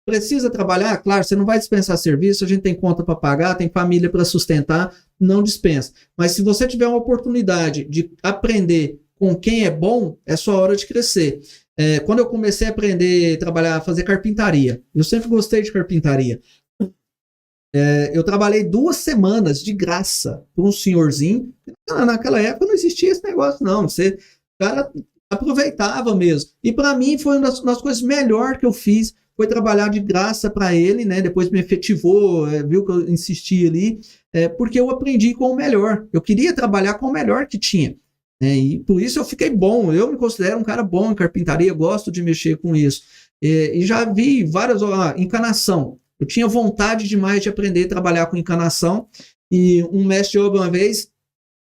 Precisa trabalhar? Claro, você não vai dispensar serviço, a gente tem conta para pagar, tem família para sustentar, não dispensa. Mas se você tiver uma oportunidade de aprender com quem é bom, é sua hora de crescer. Quando eu comecei a aprender a trabalhar, fazer carpintaria, eu sempre gostei de carpintaria. Eu trabalhei 2 semanas de graça para um senhorzinho. Naquela época não existia esse negócio, não. O cara aproveitava mesmo. E para mim foi uma das coisas melhores que eu fiz. Foi trabalhar de graça para ele, né? Depois me efetivou, viu que eu insisti ali, porque eu aprendi com o melhor. Eu queria trabalhar com o melhor que tinha. E por isso eu fiquei bom. Eu me considero um cara bom em carpintaria, gosto de mexer com isso. E já vi várias... encanação. Eu tinha vontade demais de aprender a trabalhar com encanação. E um mestre de obra uma vez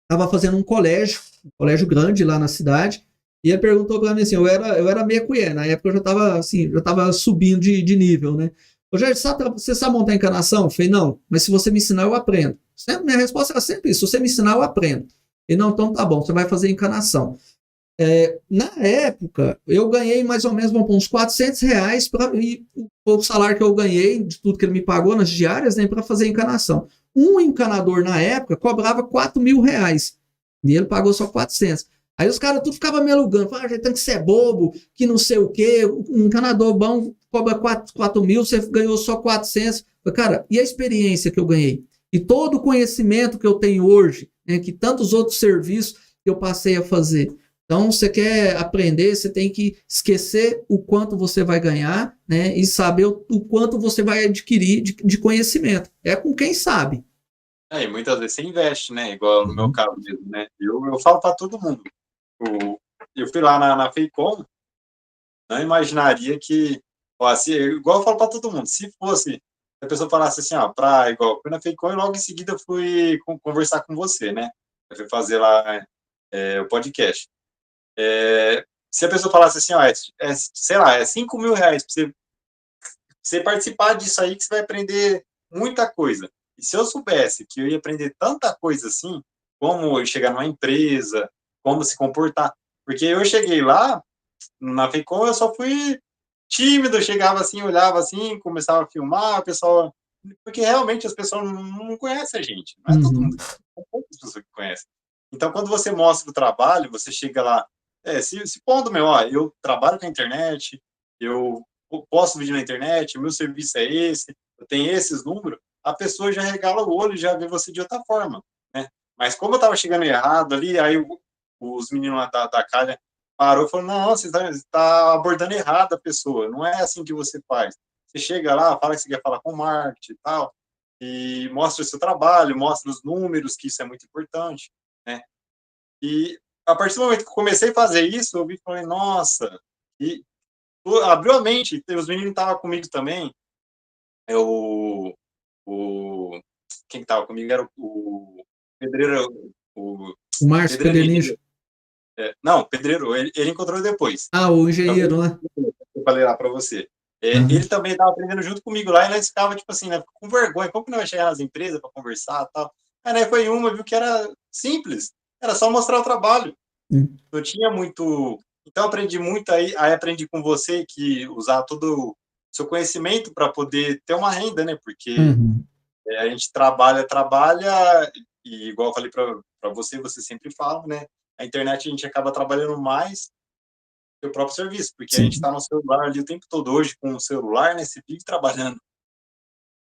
estava fazendo um colégio grande lá na cidade. E ele perguntou para mim assim, eu era meia colher, na época eu já estava subindo de nível, né? Você sabe montar encanação? Eu falei, não, mas se você me ensinar, eu aprendo. Minha resposta era sempre isso, se você me ensinar, eu aprendo. E não, então tá bom, você vai fazer encanação. Na época, eu ganhei mais ou menos uns R$400 e o salário que eu ganhei, de tudo que ele me pagou nas diárias, né, para fazer encanação. Um encanador na época cobrava R$4.000 e ele pagou só 400. Aí os caras tudo ficavam me alugando, falavam, tem que ser bobo, que não sei o quê, um encanador bom cobra 4 mil, você ganhou só 400. Cara, e a experiência que eu ganhei? E todo o conhecimento que eu tenho hoje, né, que tantos outros serviços que eu passei a fazer. Então, você quer aprender, você tem que esquecer o quanto você vai ganhar, né? E saber o quanto você vai adquirir de conhecimento. É com quem sabe. E muitas vezes você investe, né? Igual no meu Uhum. caso mesmo, né? Eu falo para todo mundo. Eu fui lá na Feicom, não imaginaria que, ó, assim, igual eu falo para todo mundo, se fosse, se a pessoa falasse assim, ó, igual, fui na Feicom e logo em seguida fui conversar com você, né? Eu fui fazer lá o podcast. Se a pessoa falasse assim, ó, sei lá, é 5 mil reais para você participar disso aí que você vai aprender muita coisa. E se eu soubesse que eu ia aprender tanta coisa assim, como chegar numa empresa, como se comportar, porque eu cheguei lá, na FECOM, eu só fui tímido, eu chegava assim, olhava assim, começava a filmar, o pessoal... Porque realmente as pessoas não conhecem a gente, não é todo mundo, Uhum. são poucas pessoas que conhecem. Então, quando você mostra o trabalho, você chega lá, se pondo, meu, ó, eu trabalho com a internet, eu posto vídeo na internet, o meu serviço é esse, eu tenho esses números, a pessoa já regala o olho e já vê você de outra forma, né? Mas como eu estava chegando errado ali, aí os meninos lá da calha parou e falou, não, você está abordando errado a pessoa, não é assim que você faz. Você chega lá, fala que você quer falar com marketing e tal, e mostra o seu trabalho, mostra os números, que isso é muito importante, né? E a partir do momento que eu comecei a fazer isso, eu vi e falei, nossa, e abriu a mente, os meninos estavam comigo também, o, quem estava comigo era o pedreiro, o O Márcio pedreiro Pederneijo. engenheiro, não, pedreiro, ele encontrou depois. Ah, o Então, engenheiro lá. eu falei lá para você. Uhum. Ele também estava aprendendo junto comigo lá, e nós ficava tipo assim, né, com vergonha, como que não vai chegar nas empresas para conversar e tal. Aí, né, foi viu que era simples, era só mostrar o trabalho. Uhum. Não tinha muito. Então, aprendi muito aí aprendi com você que usar todo o seu conhecimento para poder ter uma renda, né? Porque Uhum. a gente trabalha, e igual eu falei para você, você sempre fala, né? A internet a gente acaba trabalhando mais que o próprio serviço, porque a gente Sim. está no celular ali o tempo todo hoje com o celular, né? Você vive trabalhando.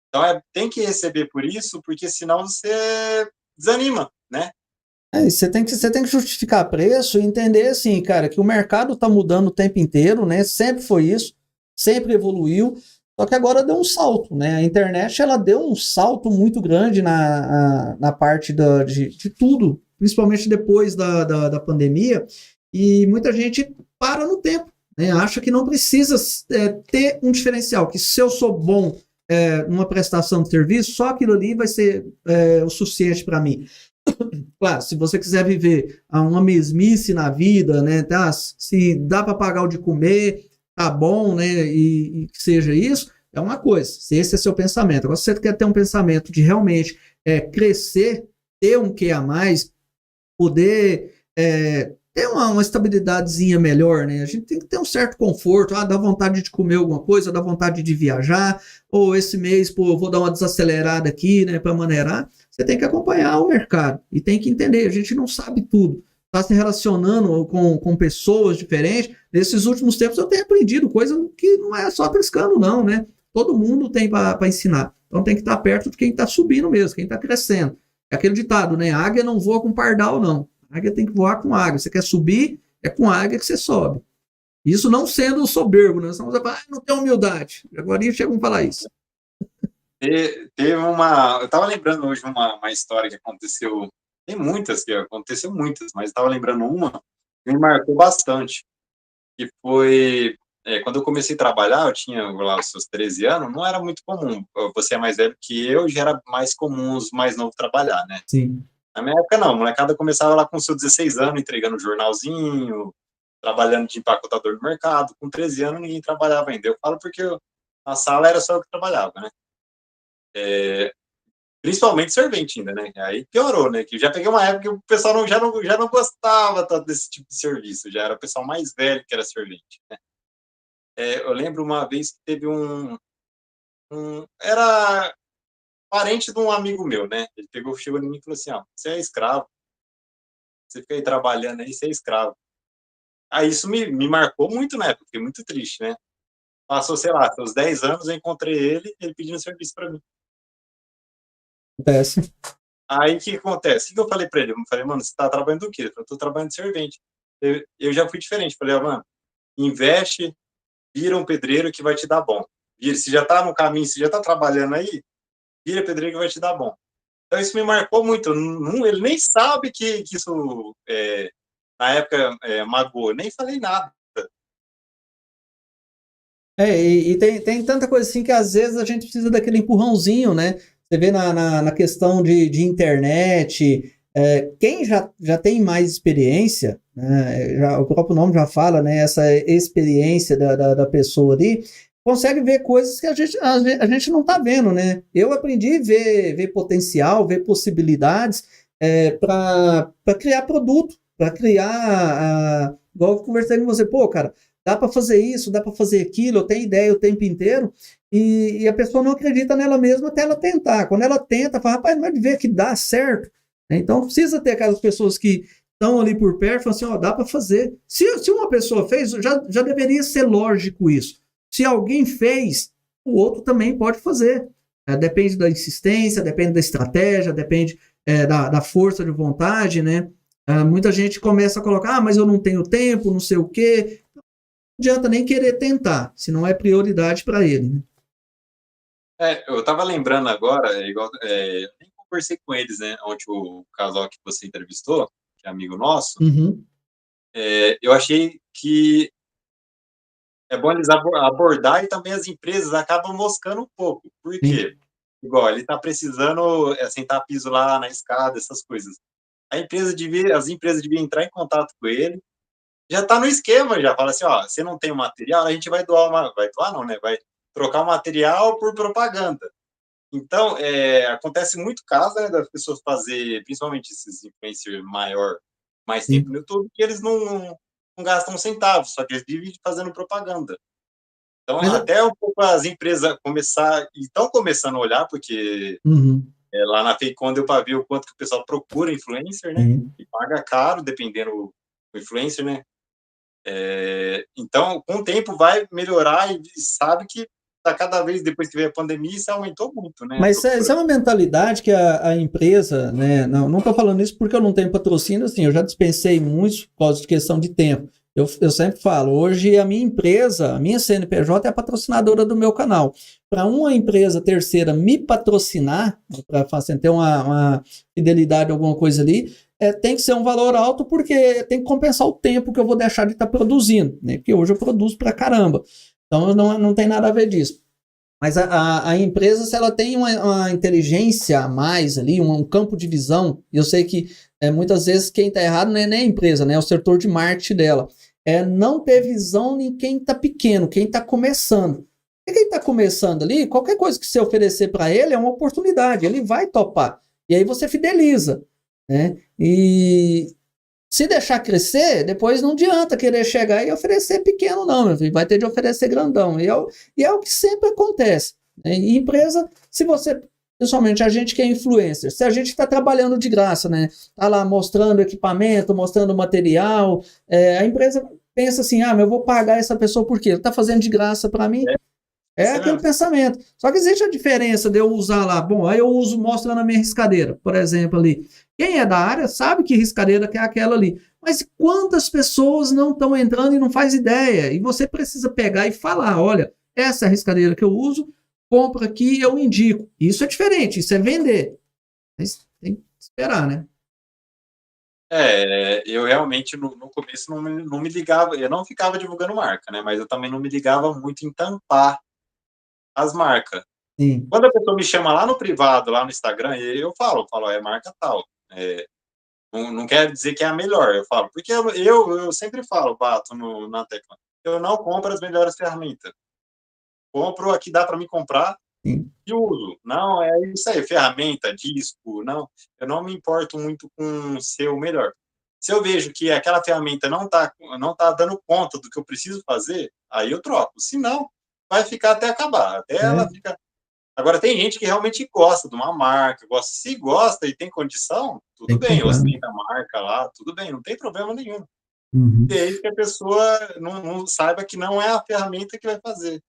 Então, tem que receber por isso, porque senão você desanima, né? Você tem que justificar preço e entender assim, cara, que o mercado está mudando o tempo inteiro, né? Sempre foi isso, sempre evoluiu, só que agora deu um salto, né? A internet ela deu um salto muito grande na parte de tudo, principalmente depois da pandemia, e muita gente para no tempo, né? Acha que não precisa ter um diferencial, que se eu sou bom numa prestação de serviço, só aquilo ali vai ser o suficiente para mim. Claro, se você quiser viver uma mesmice na vida, né, tá? Se dá para pagar o de comer, tá bom, né, e que seja isso, é uma coisa. Se esse é seu pensamento. Agora, se você quer ter um pensamento de realmente crescer, ter um que a mais, poder ter uma estabilidadezinha melhor, né? A gente tem que ter um certo conforto. Dá vontade de comer alguma coisa, dá vontade de viajar, ou esse mês, pô, eu vou dar uma desacelerada aqui, né, para maneirar. Você tem que acompanhar o mercado e tem que entender. A gente não sabe tudo. Está se relacionando com pessoas diferentes. Nesses últimos tempos eu tenho aprendido coisa que não é só triscando, não, né? Todo mundo tem para ensinar. Então tem que estar perto de quem está subindo mesmo, quem está crescendo. É aquele ditado, né? Águia não voa com pardal, não. A águia tem que voar com águia. Você quer subir, é com a águia que você sobe. Isso não sendo soberbo, né? Senão você fala, não tem humildade. Agora chegam a falar isso. Teve uma. Eu estava lembrando hoje uma história que aconteceu. Tem muitas que aconteceu muitas, mas estava lembrando uma que me marcou bastante. Que foi quando eu comecei a trabalhar, eu tinha lá os seus 13 anos, não era muito comum. Você é mais velho que eu, já era mais comum os mais novos trabalhar, né? Sim. Na minha época, não. A molecada começava lá com seus 16 anos, entregando jornalzinho, trabalhando de empacotador no mercado. Com 13 anos, ninguém trabalhava ainda. Eu falo porque na sala era só eu que trabalhava, né? Principalmente servente ainda, né? Aí piorou, né? Que já peguei uma época que o pessoal já não gostava tanto desse tipo de serviço, já era o pessoal mais velho que era servente, né? Eu lembro uma vez que teve era parente de um amigo meu, né? Ele chegou em mim e falou assim, ó, você é escravo, você fica aí trabalhando aí, você é escravo. Aí isso me marcou muito, né? Fiquei muito triste, né? Passou, sei lá, seus 10 anos, eu encontrei ele pedindo serviço para mim. Acontece. Aí o que acontece? O que eu falei para ele? Eu falei, mano, você tá trabalhando do quê? Eu tô trabalhando de servente. Eu já fui diferente. Falei, mano, investe, vira um pedreiro que vai te dar bom. Se já tá no caminho, se já tá trabalhando aí, vira pedreiro que vai te dar bom. Então isso me marcou muito. Ele nem sabe que isso, na época, magoou. Nem falei nada. E tem tanta coisa assim que às vezes a gente precisa daquele empurrãozinho, né? Você vê na questão de internet, quem já tem mais experiência, né, o próprio nome já fala, né? Essa experiência da pessoa ali, consegue ver coisas que a gente não está vendo, né? Eu aprendi a ver potencial, ver possibilidades para criar produto, para criar, igual eu conversei com você, pô, cara, dá para fazer isso, dá para fazer aquilo, eu tenho ideia o tempo inteiro, e a pessoa não acredita nela mesma até ela tentar. Quando ela tenta, fala, rapaz, não é de ver que dá certo. Então precisa ter aquelas pessoas que estão ali por perto, falam assim, ó, dá para fazer. Se uma pessoa fez, já deveria ser lógico isso. Se alguém fez, o outro também pode fazer. Depende da insistência, depende da estratégia, depende da força de vontade, né? Muita gente começa a colocar, mas eu não tenho tempo, não sei o quê. Não adianta nem querer tentar, se não é prioridade para ele. Né? Eu estava lembrando agora, eu nem conversei com eles, né? Ontem o casal que você entrevistou, que é amigo nosso, eu achei que é bom eles abordar e também as empresas acabam moscando um pouco. Por quê? Igual, ele está precisando sentar piso lá na escada, essas coisas. As empresas deviam entrar em contato com ele, já está no esquema, já fala assim, ó, você não tem o material, a gente vai doar não, né? Vai trocar o material por propaganda. Então, acontece muito caso, né, das pessoas fazer, principalmente esses influencers mais tempo no YouTube, que eles não gastam centavos, só que eles vivem fazendo propaganda. Então, até um pouco as empresas estão começando a olhar, porque lá na Feicon deu para ver o quanto que o pessoal procura influencer, né? E paga caro, dependendo do influencer, né? Então, com o tempo vai melhorar e sabe que tá cada vez, depois que veio a pandemia, isso aumentou muito, né? Mas isso é uma mentalidade que a empresa, né? Não estou falando isso porque eu não tenho patrocínio, assim, eu já dispensei muitos por causa de questão de tempo. Eu sempre falo, hoje a minha empresa, a minha CNPJ é a patrocinadora do meu canal. Para uma empresa terceira me patrocinar, para ter uma fidelidade, alguma coisa ali, tem que ser um valor alto, porque tem que compensar o tempo que eu vou deixar de estar produzindo, né? Porque hoje eu produzo para caramba. Então não tem nada a ver disso. Mas a empresa, se ela tem uma inteligência a mais ali, um campo de visão, e eu sei que muitas vezes quem está errado não é nem a empresa, né? É o setor de marketing dela. Não ter visão em quem está pequeno, quem está começando. E quem está começando ali, qualquer coisa que você oferecer para ele é uma oportunidade, ele vai topar. E aí você fideliza, né? E se deixar crescer, depois não adianta querer chegar e oferecer pequeno, não, meu filho. Vai ter de oferecer grandão. E é o que sempre acontece. Né? E empresa, se você, principalmente a gente que é influencer, se a gente está trabalhando de graça, né? Tá lá mostrando equipamento, mostrando material, a empresa pensa assim, mas eu vou pagar essa pessoa por quê? Ele está fazendo de graça para mim? Aquele pensamento. Só que existe a diferença de eu usar lá. Bom, aí eu uso mostrando a minha riscadeira, por exemplo, ali. Quem é da área sabe que riscadeira que é aquela ali. Mas quantas pessoas não estão entrando e não faz ideia? E você precisa pegar e falar, olha, essa é a riscadeira que eu uso, compra aqui e eu indico. Isso é diferente, isso é vender. Mas tem que esperar, né? Eu realmente, no começo, não me ligava, eu não ficava divulgando marca, né? Mas eu também não me ligava muito em tampar as marcas. Sim. Quando a pessoa me chama lá no privado, lá no Instagram, eu falo, é marca tal. Não quero dizer que é a melhor, eu falo, porque eu sempre falo, bato na tecla, eu não compro as melhores ferramentas. Compro a que dá para me comprar e uso. Não, é isso aí, ferramenta, disco, não. Eu não me importo muito com ser o melhor. Se eu vejo que aquela ferramenta não tá dando conta do que eu preciso fazer, aí eu troco. Se não, vai ficar até acabar. Até ela fica. Agora, tem gente que realmente gosta de uma marca, se gosta e tem condição, tudo bem, ostenta a marca lá, tudo bem, não tem problema nenhum. Desde que a pessoa não saiba que não é a ferramenta que vai fazer.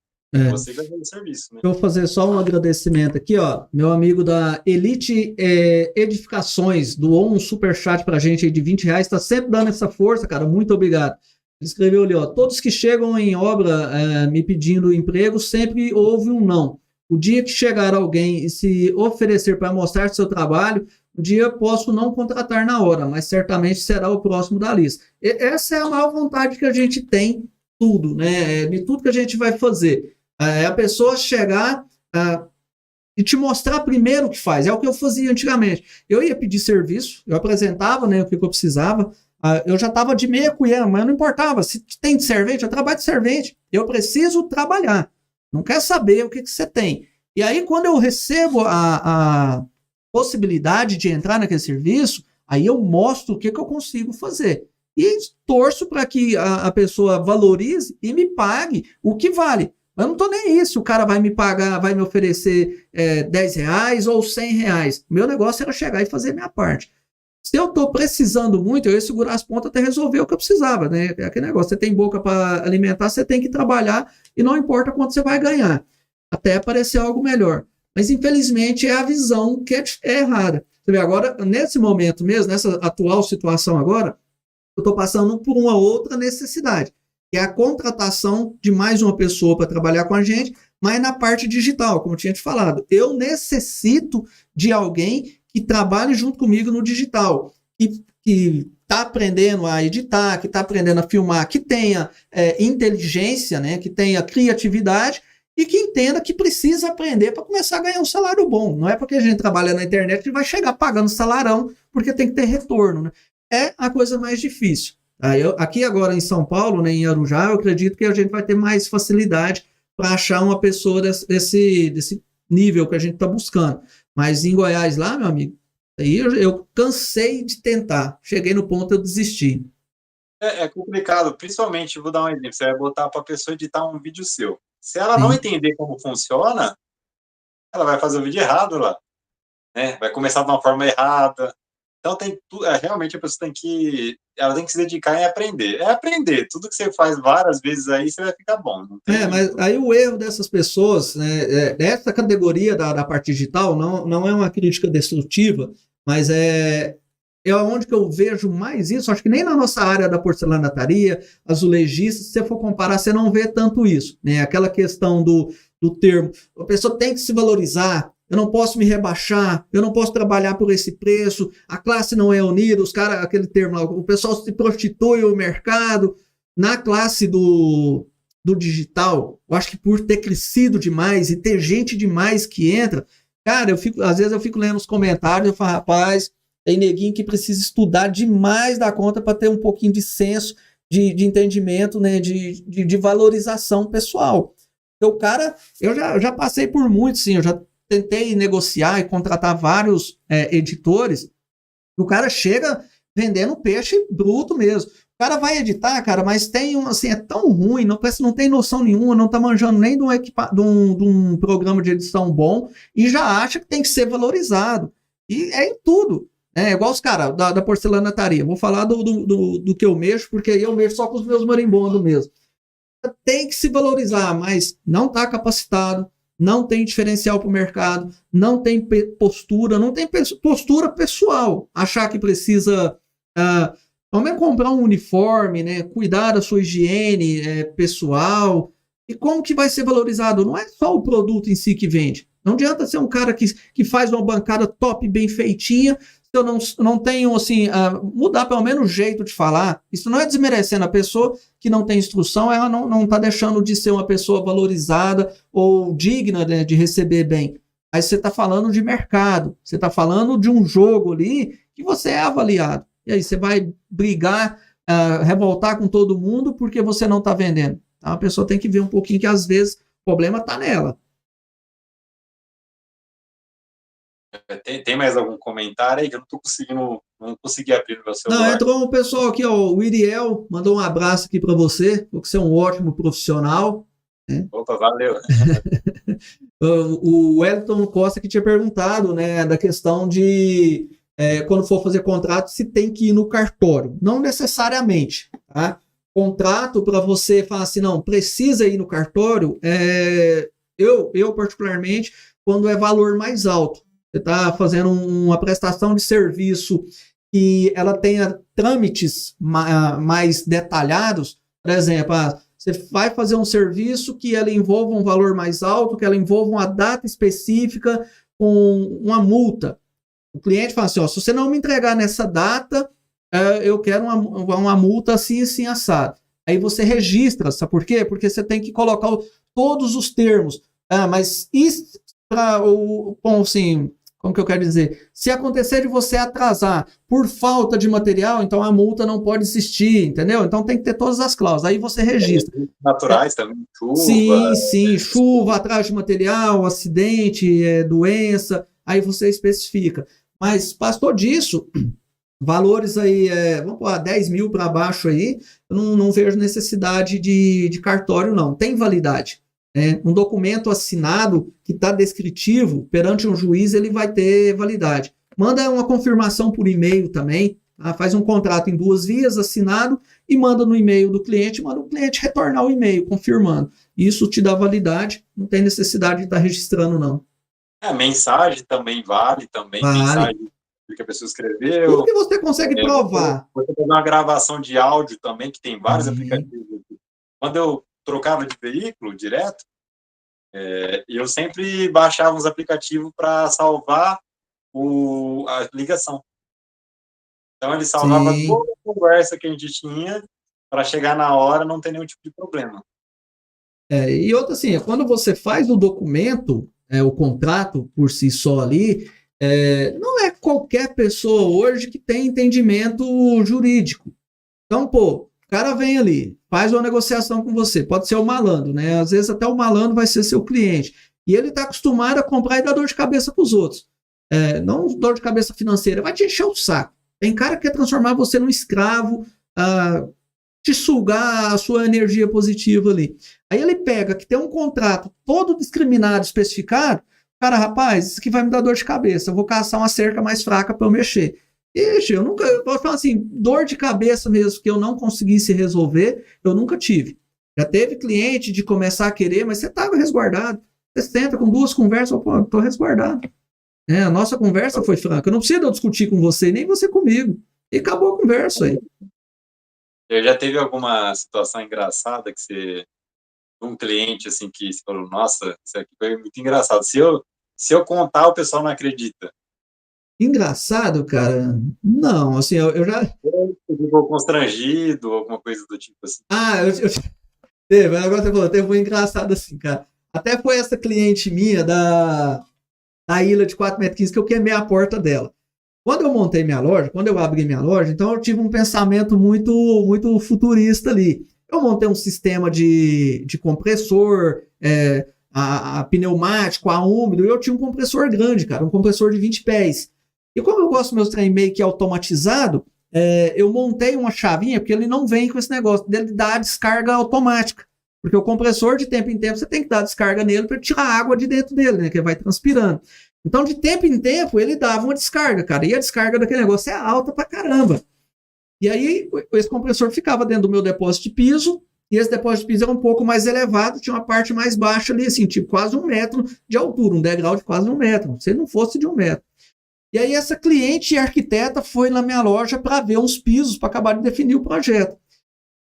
Você que vai fazer o serviço, né? Eu vou fazer só um agradecimento aqui, ó. Meu amigo da Elite Edificações doou um superchat pra gente aí de R$20, tá sempre dando essa força, cara. Muito obrigado. Ele escreveu ali, ó. Todos que chegam em obra me pedindo emprego, sempre houve um não. O dia que chegar alguém e se oferecer para mostrar seu trabalho, um dia posso não contratar na hora, mas certamente será o próximo da lista. Essa é a maior vontade que a gente tem, tudo, né? De tudo que a gente vai fazer. A pessoa chegar e te mostrar primeiro o que faz. É o que eu fazia antigamente. Eu ia pedir serviço, eu apresentava, né, o que eu precisava. Eu já estava de meia colher, mas não importava. Se tem de servente, eu trabalho de servente. Eu preciso trabalhar. Não quer saber o que você tem. E aí, quando eu recebo a possibilidade de entrar naquele serviço, aí eu mostro o que eu consigo fazer. E torço para que a pessoa valorize e me pague o que vale. Eu não tô nem aí se o cara vai me pagar, vai me oferecer R$10 ou R$100. Meu negócio era chegar e fazer minha parte. Se eu tô precisando muito, eu ia segurar as pontas até resolver o que eu precisava, né? É aquele negócio, você tem boca para alimentar, você tem que trabalhar e não importa quanto você vai ganhar, até aparecer algo melhor. Mas infelizmente é a visão que é errada. Você vê, agora, nesse momento mesmo, nessa atual situação agora, eu tô passando por uma outra necessidade, que é a contratação de mais uma pessoa para trabalhar com a gente, mas na parte digital, como eu tinha te falado. Eu necessito de alguém que trabalhe junto comigo no digital, que está aprendendo a editar, que está aprendendo a filmar, que tenha inteligência, né, que tenha criatividade e que entenda que precisa aprender para começar a ganhar um salário bom. Não é porque a gente trabalha na internet que vai chegar pagando salarão, porque tem que ter retorno, né? É a coisa mais difícil. Aqui agora em São Paulo, né, em Arujá, eu acredito que a gente vai ter mais facilidade para achar uma pessoa desse nível que a gente está buscando. Mas em Goiás lá, meu amigo, aí eu cansei de tentar. Cheguei no ponto, eu desisti. É complicado, principalmente, vou dar um exemplo, você vai botar para a pessoa editar um vídeo seu. Se ela não entender como funciona, ela vai fazer o vídeo errado lá, né? Vai começar de uma forma errada. Então, realmente a pessoa ela tem que se dedicar em aprender. É aprender. Tudo que você faz várias vezes aí, você vai ficar bom. Mas aí o erro dessas pessoas, né, dessa categoria da parte digital, não é uma crítica destrutiva, mas é onde que eu vejo mais isso. Acho que nem na nossa área da porcelanaria, azulejista, se você for comparar, você não vê tanto isso, né? Aquela questão do termo. A pessoa tem que se valorizar. Eu não posso me rebaixar, eu não posso trabalhar por esse preço, a classe não é unida, os caras, aquele termo lá, o pessoal se prostitui o mercado. Na classe do digital, eu acho que por ter crescido demais e ter gente demais que entra, cara, às vezes eu fico lendo os comentários, eu falo, rapaz, tem neguinho que precisa estudar demais da conta para ter um pouquinho de senso, de entendimento, né, de valorização pessoal. Então, o cara, eu já passei por muito, sim, eu já tentei negociar e contratar vários editores, o cara chega vendendo peixe bruto mesmo. O cara vai editar, cara, mas tem assim, é tão ruim, não tem noção nenhuma, não tá manjando nem de um programa de edição bom e já acha que tem que ser valorizado. E é em tudo. É igual os caras da porcelanataria. Vou falar do que eu mexo, porque aí eu mexo só com os meus marimbondos mesmo. Tem que se valorizar, mas não tá capacitado, não tem diferencial para o mercado, não tem postura, não tem postura pessoal. Achar que precisa, ao menos comprar um uniforme, né, cuidar da sua higiene pessoal. E como que vai ser valorizado? Não é só o produto em si que vende. Não adianta ser um cara que faz uma bancada top, bem feitinha, se eu não tenho, assim, mudar pelo menos o jeito de falar. Isso não é desmerecendo a pessoa que não tem instrução, ela não está deixando de ser uma pessoa valorizada ou digna, né, de receber bem. Mas você está falando de mercado, você está falando de um jogo ali que você é avaliado. E aí você vai brigar, revoltar com todo mundo porque você não está vendendo. Então a pessoa tem que ver um pouquinho que às vezes o problema está nela. Tem mais algum comentário aí que eu não consegui abrir no meu celular? Não, entrou um pessoal aqui, ó, o Iriel mandou um abraço aqui para você, porque você é um ótimo profissional. Né? Opa, valeu. O Wellington Costa que tinha perguntado, né, da questão de quando for fazer contrato, se tem que ir no cartório. Não necessariamente, tá? contrato para você falar assim, não, precisa ir no cartório, eu particularmente, quando é valor mais alto. Você está fazendo uma prestação de serviço que ela tenha trâmites mais detalhados, por exemplo, você vai fazer um serviço que ela envolva um valor mais alto, que ela envolva uma data específica com uma multa. O cliente fala assim, ó, se você não me entregar nessa data, eu quero uma multa assim, assim, assado. Aí você registra, sabe por quê? Porque você tem que colocar todos os termos. Mas isso para o, bom, assim, como que eu quero dizer? Se acontecer de você atrasar por falta de material, então a multa não pode existir, entendeu? Então tem que ter todas as cláusulas. Aí você registra. Naturais também, chuva. Sim, sim, chuva, atraso de material, acidente, doença, aí você especifica. Mas passou disso, valores aí, vamos pôr 10 mil para baixo aí, eu não vejo necessidade de cartório, não. Tem validade. Um documento assinado que está descritivo perante um juiz, ele vai ter validade. Manda uma confirmação por e-mail também, tá? Faz um contrato em 2 vias, assinado, e manda no e-mail do cliente, manda o cliente retornar o e-mail confirmando. Isso te dá validade, não tem necessidade de estar registrando, não. Mensagem também vale, também, Vale. mensagem que a pessoa Tudo escreveu. que você consegue provar. Você fazer uma gravação de áudio também, que tem vários Sim. aplicativos. Quando eu trocava de veículo direto, eu sempre baixava uns aplicativos para salvar a ligação. Então, ele salvava Sim. toda a conversa que a gente tinha para chegar na hora não ter nenhum tipo de problema. E outra assim, quando você faz o documento, o contrato por si só ali, não é qualquer pessoa hoje que tem entendimento jurídico. Então, pô, o cara vem ali, faz uma negociação com você, pode ser o malandro, né? Às vezes até o malandro vai ser seu cliente. E ele está acostumado a comprar e dar dor de cabeça para os outros. Não dor de cabeça financeira, vai te encher o saco. Tem cara que quer transformar você num escravo, te sugar a sua energia positiva ali. Aí ele pega que tem um contrato todo discriminado, especificado, cara, rapaz, isso aqui vai me dar dor de cabeça, eu vou caçar uma cerca mais fraca para eu mexer. Ixi, eu vou falar assim, dor de cabeça mesmo que eu não conseguisse resolver, eu nunca tive. Já teve cliente de começar a querer, mas você estava resguardado. Você senta com 2 conversas, pô, estou resguardado. A nossa conversa foi franca. Eu não preciso discutir com você, nem você comigo. E acabou a conversa aí. Já teve alguma situação engraçada que você, um cliente assim que você falou, nossa, isso aqui foi muito engraçado. Se eu contar, o pessoal não acredita. Engraçado, cara? Não, assim, eu já. Você ficou constrangido, alguma coisa do tipo assim. Teve, agora você falou, teve um engraçado assim, cara. Até foi essa cliente minha da ilha de 4,15 m que eu queimei a porta dela. Quando eu montei minha loja, quando eu abri minha loja, então eu tive um pensamento muito, muito futurista ali. Eu montei um sistema de compressor, a pneumático, a úmido, e eu tinha um compressor grande, cara, um compressor de 20 pés. E como eu gosto do meu trem meio que automatizado, eu montei uma chavinha, porque ele não vem com esse negócio dele dar a descarga automática. Porque o compressor, de tempo em tempo, você tem que dar descarga nele para tirar a água de dentro dele, né? Que vai transpirando. Então, de tempo em tempo, ele dava uma descarga, cara. E a descarga daquele negócio é alta pra caramba. E aí, esse compressor ficava dentro do meu depósito de piso, e esse depósito de piso era um pouco mais elevado, tinha uma parte mais baixa ali, assim, tipo quase 1 m de altura, um degrau de quase 1 m, se não fosse de 1 m. E aí, essa cliente e arquiteta foi na minha loja para ver uns pisos, para acabar de definir o projeto.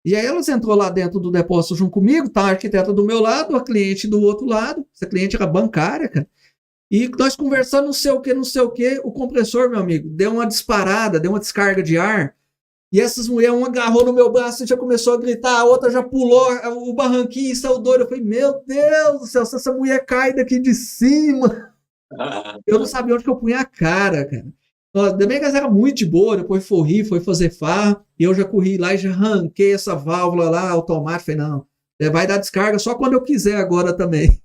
E aí elas entrou lá dentro do depósito junto comigo, tá a arquiteta do meu lado, a cliente do outro lado, essa cliente era bancária, cara. E nós conversando, não sei o que, não sei o que, o compressor, meu amigo, deu uma disparada, deu uma descarga de ar, e essas mulheres, uma agarrou no meu braço e já começou a gritar, a outra já pulou o barranquinho e saiu doido. Eu falei, meu Deus do céu, se essa mulher cai daqui de cima, eu não sabia onde que eu punha a cara, cara. Ainda bem que ela era muito de boa, depois foi rir, foi fazer farra, e eu já corri lá e já arranquei essa válvula lá automática. Falei, não, vai dar descarga só quando eu quiser agora também.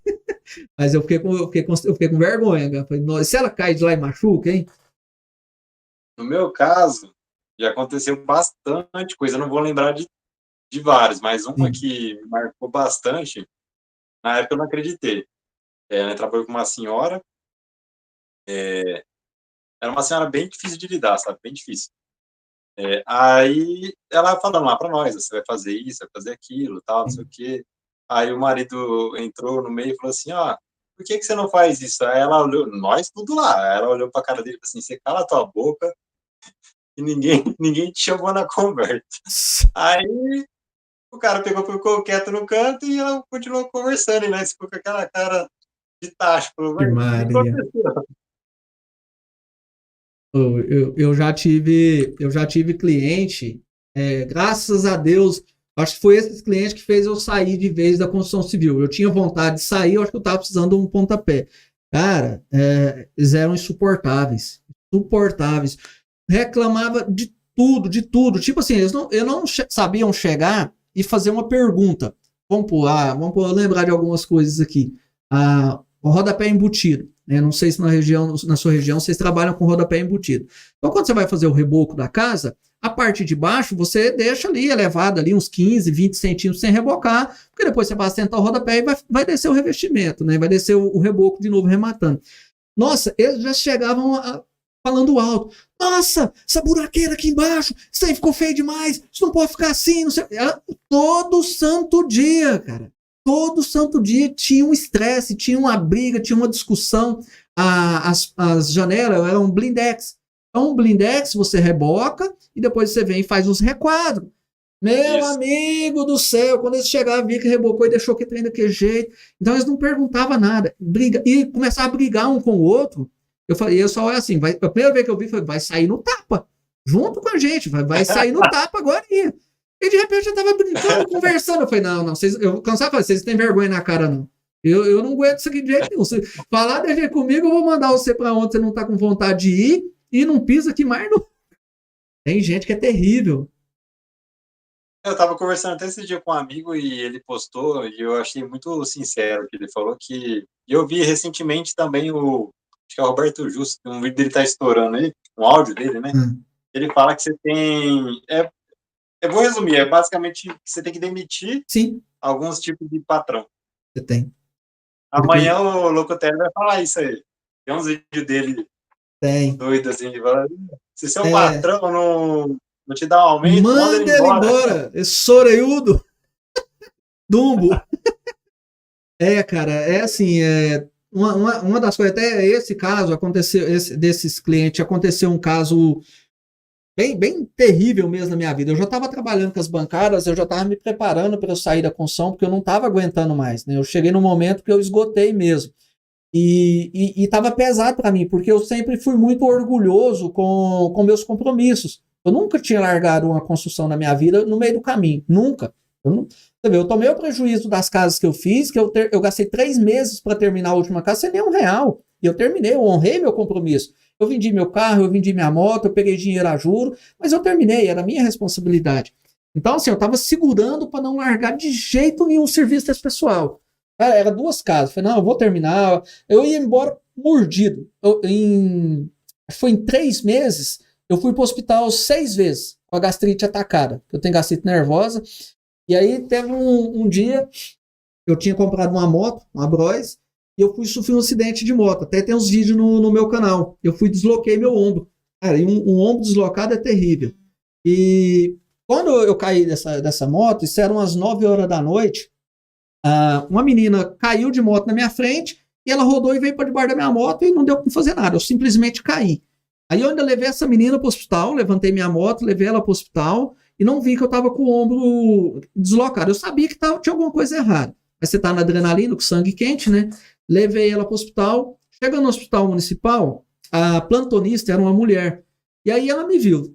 Mas eu fiquei com vergonha, cara. Falei, se ela cai de lá e machuca, hein? No meu caso, já aconteceu bastante coisa. Eu não vou lembrar de vários, mas uma Sim. que me marcou bastante, na época eu não acreditei. Eu trabalhei com uma senhora, era uma senhora bem difícil de lidar, sabe? Bem difícil. Aí ela falando lá para nós, você vai fazer isso, vai fazer aquilo, tal, não sei o quê. Aí o marido entrou no meio e falou assim, por que você não faz isso? Aí ela olhou, nós tudo lá, ela olhou para a cara dele e falou assim, você cala a tua boca e ninguém te chamou na conversa. Aí o cara ficou quieto no canto e ela continuou conversando, e nós ficou com aquela cara de tacho, falou, Que mas o que Maria. aconteceu? Eu já tive cliente, graças a Deus, acho que foi esses clientes que fez eu sair de vez da construção civil. Eu tinha vontade de sair, eu acho que eu estava precisando de um pontapé. Cara, eles eram insuportáveis, insuportáveis. Reclamava de tudo, de tudo. Tipo assim, eles não sabiam chegar e fazer uma pergunta. Vamos lembrar de algumas coisas aqui. O rodapé embutido. Né? Não sei se na sua região vocês trabalham com rodapé embutido. Então, quando você vai fazer o reboco da casa, a parte de baixo você deixa ali elevada ali uns 15, 20 centímetros sem rebocar, porque depois você vai assentar o rodapé e vai descer o revestimento, né? Vai descer o reboco de novo rematando. Nossa, eles já chegavam falando alto. Nossa, essa buraqueira aqui embaixo, isso aí ficou feio demais, isso não pode ficar assim, não sei. Todo santo dia, cara. Todo santo dia tinha um estresse, tinha uma briga, tinha uma discussão. As janelas eram blindex. Então, um blindex você reboca e depois você vem e faz os requadros. Meu Isso. amigo do céu, quando eles chegavam, via que rebocou e deixou que trem daquele jeito. Então, eles não perguntavam nada. E começavam a brigar um com o outro. Eu só olho assim, a primeira vez que eu vi foi, vai sair no tapa. Junto com a gente, vai sair no tapa agora. E de repente eu tava brincando, conversando. Eu falei, não, eu cansava de falar, vocês têm vergonha na cara, não. Eu não aguento isso aqui de jeito nenhum. Se falar de jeito comigo, eu vou mandar você pra onde você não tá com vontade de ir e não pisa aqui mais. Não. Tem gente que é terrível. Eu tava conversando até esse dia com um amigo e ele postou, e eu achei muito sincero que ele falou que... E eu vi recentemente também acho que é o Roberto Justo, um vídeo dele tá estourando aí, um áudio dele, né? Ele fala que você tem... Eu vou resumir, é basicamente que você tem que demitir Sim. alguns tipos de patrão. Você tem. Amanhã o Locotelli vai falar isso aí. Tem uns vídeos dele doido assim, de falar, se seu patrão não te dá um aumento, manda ele embora. Esse soreiudo. Dumbo. Cara, assim, uma das coisas, até esse caso aconteceu, desses clientes, aconteceu um caso bem terrível mesmo na minha vida. Eu já estava trabalhando com as bancadas, eu já estava me preparando para eu sair da construção, porque eu não estava aguentando mais, né? Eu cheguei num momento que eu esgotei mesmo. E estava pesado para mim, porque eu sempre fui muito orgulhoso com meus compromissos. Eu nunca tinha largado uma construção na minha vida no meio do caminho, nunca. Eu tomei o prejuízo das casas que eu fiz, que eu gastei 3 meses para terminar a última casa sem nem R$1. E eu terminei, eu honrei meu compromisso. Eu vendi meu carro, eu vendi minha moto, eu peguei dinheiro a juro, mas eu terminei, era minha responsabilidade. Então, assim, eu estava segurando para não largar de jeito nenhum o serviço desse pessoal. Era 2 casas. Falei, não, eu vou terminar. Eu ia embora mordido. Foi em 3 meses, eu fui para o hospital 6 vezes com a gastrite atacada. Eu tenho gastrite nervosa. E aí teve um dia, eu tinha comprado uma moto, uma Bros, e eu fui sofrer um acidente de moto. Até tem uns vídeos no meu canal. Eu desloquei meu ombro. Cara, e um ombro deslocado é terrível. E quando eu caí dessa moto, isso eram umas 9 horas da noite, uma menina caiu de moto na minha frente e ela rodou e veio para debaixo da minha moto e não deu para fazer nada. Eu simplesmente caí. Aí eu ainda levei essa menina para o hospital, levantei minha moto, levei ela para o hospital e não vi que eu estava com o ombro deslocado. Eu sabia que tinha alguma coisa errada. Mas você está na adrenalina, com sangue quente, né? Levei ela para o hospital. Chegando no hospital municipal, a plantonista era uma mulher. E aí ela me viu,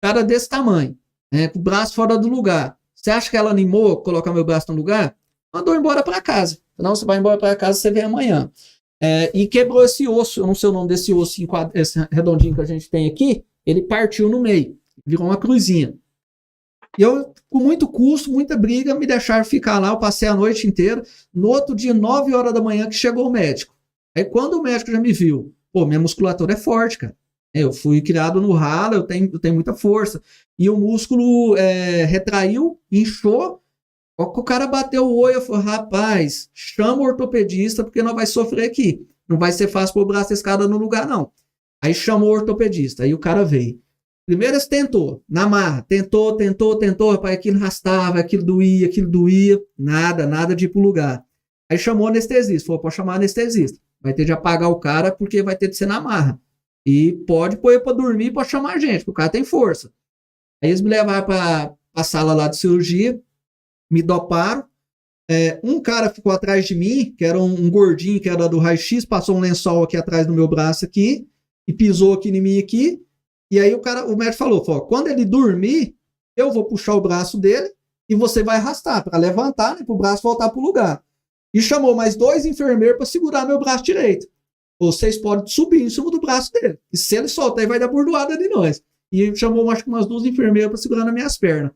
cara desse tamanho, né, com o braço fora do lugar. Você acha que ela animou a colocar meu braço no lugar? Mandou embora para casa. Não, você vai embora para casa, você vem amanhã. E quebrou esse osso, eu não sei o nome desse osso, esse redondinho que a gente tem aqui, ele partiu no meio, virou uma cruzinha. E eu, com muito custo, muita briga, me deixaram ficar lá, eu passei a noite inteira. No outro dia, 9 horas da manhã, que chegou o médico. Aí quando o médico já me viu, minha musculatura é forte, cara. Eu fui criado no ralo, eu tenho muita força. E o músculo retraiu, inchou. O cara bateu o olho e falou, rapaz, chama o ortopedista porque nós vai sofrer aqui. Não vai ser fácil pôr o braço da escada no lugar, não. Aí chamou o ortopedista, aí o cara veio. Primeiro eles tentou, na marra, tentou, rapaz, aquilo arrastava, aquilo doía, nada de ir pro lugar. Aí chamou o anestesista, falou, pode chamar anestesista, vai ter de apagar o cara porque vai ter de ser na marra. E pode pôr ele pra dormir, pode chamar a gente, porque o cara tem força. Aí eles me levaram pra sala lá de cirurgia, me doparam, um cara ficou atrás de mim, que era um gordinho, que era do raio-x, passou um lençol aqui atrás do meu braço aqui, e pisou aqui em mim aqui, e aí o médico falou, quando ele dormir, eu vou puxar o braço dele, e você vai arrastar, para levantar, né, para o braço voltar pro lugar. E chamou mais 2 enfermeiros para segurar meu braço direito. Vocês podem subir em cima do braço dele, e se ele soltar, ele vai dar bordoada de nós. E chamou, acho que umas 2 enfermeiras para segurar nas minhas pernas.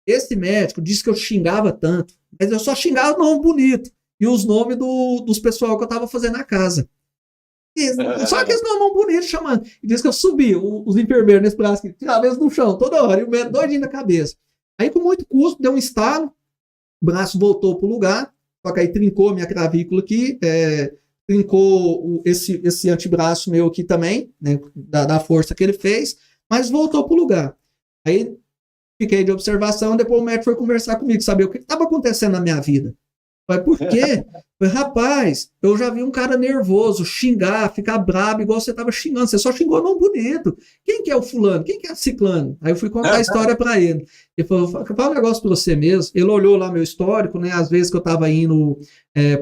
Esse médico disse que eu xingava tanto, mas eu só xingava o nome bonito e os nomes dos pessoal que eu tava fazendo na casa. Só que esse nome bonito chamando. E disse que eu subi os enfermeiros nesse braço aqui, tirava eles no chão toda hora, e o médico doidinho na cabeça. Aí, com muito custo, deu um estalo, o braço voltou pro lugar, só que aí trincou minha clavícula aqui, trincou esse antebraço meu aqui também, né, da força que ele fez, mas voltou pro lugar. Aí fiquei de observação, depois o médico foi conversar comigo, saber o que estava acontecendo na minha vida. Falei, por quê? Falei, rapaz, eu já vi um cara nervoso, xingar, ficar brabo, igual você estava xingando, você só xingou não bonito. Quem que é o fulano? Quem que é o ciclano? Aí eu fui contar a história para ele. Ele falou, fala um negócio para você mesmo. Ele olhou lá meu histórico, né, às vezes que eu estava indo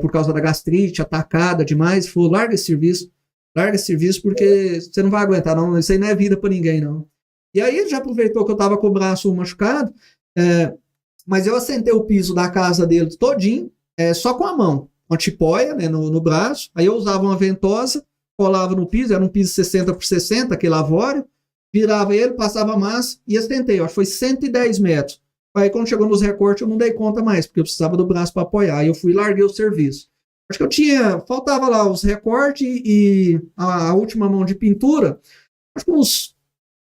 por causa da gastrite, atacada demais, e falou, larga esse serviço porque você não vai aguentar, não, isso aí não é vida para ninguém, não. E aí ele já aproveitou que eu estava com o braço machucado, mas eu assentei o piso da casa dele todinho, só com a mão, uma tipóia, né, no braço. Aí eu usava uma ventosa, colava no piso, era um piso 60x60, aquele lavório, virava ele, passava massa e assentei. Acho que foi 110 metros. Aí quando chegou nos recortes eu não dei conta mais, porque eu precisava do braço para apoiar. Aí eu fui e larguei o serviço. Acho que faltava lá os recortes e a última mão de pintura, acho que uns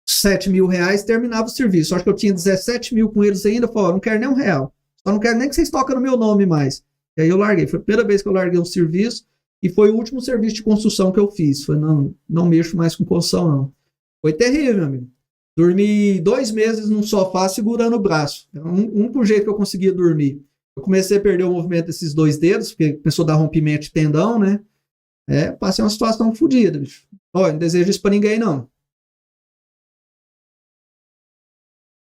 7 mil reais, terminava o serviço. Acho que eu tinha 17 mil com eles ainda. Falei, não quero nem R$1. Só não quero nem que vocês toquem no meu nome mais. E aí eu larguei. Foi a primeira vez que eu larguei um serviço e foi o último serviço de construção que eu fiz. Foi, não mexo mais com construção, não. Foi terrível, meu amigo. Dormi 2 meses num sofá segurando o braço. É o único jeito que eu conseguia dormir. Eu comecei a perder o movimento desses 2 dedos, porque começou a dar rompimento de tendão, né? Passei uma situação fodida, bicho. Olha, não desejo isso pra ninguém, não.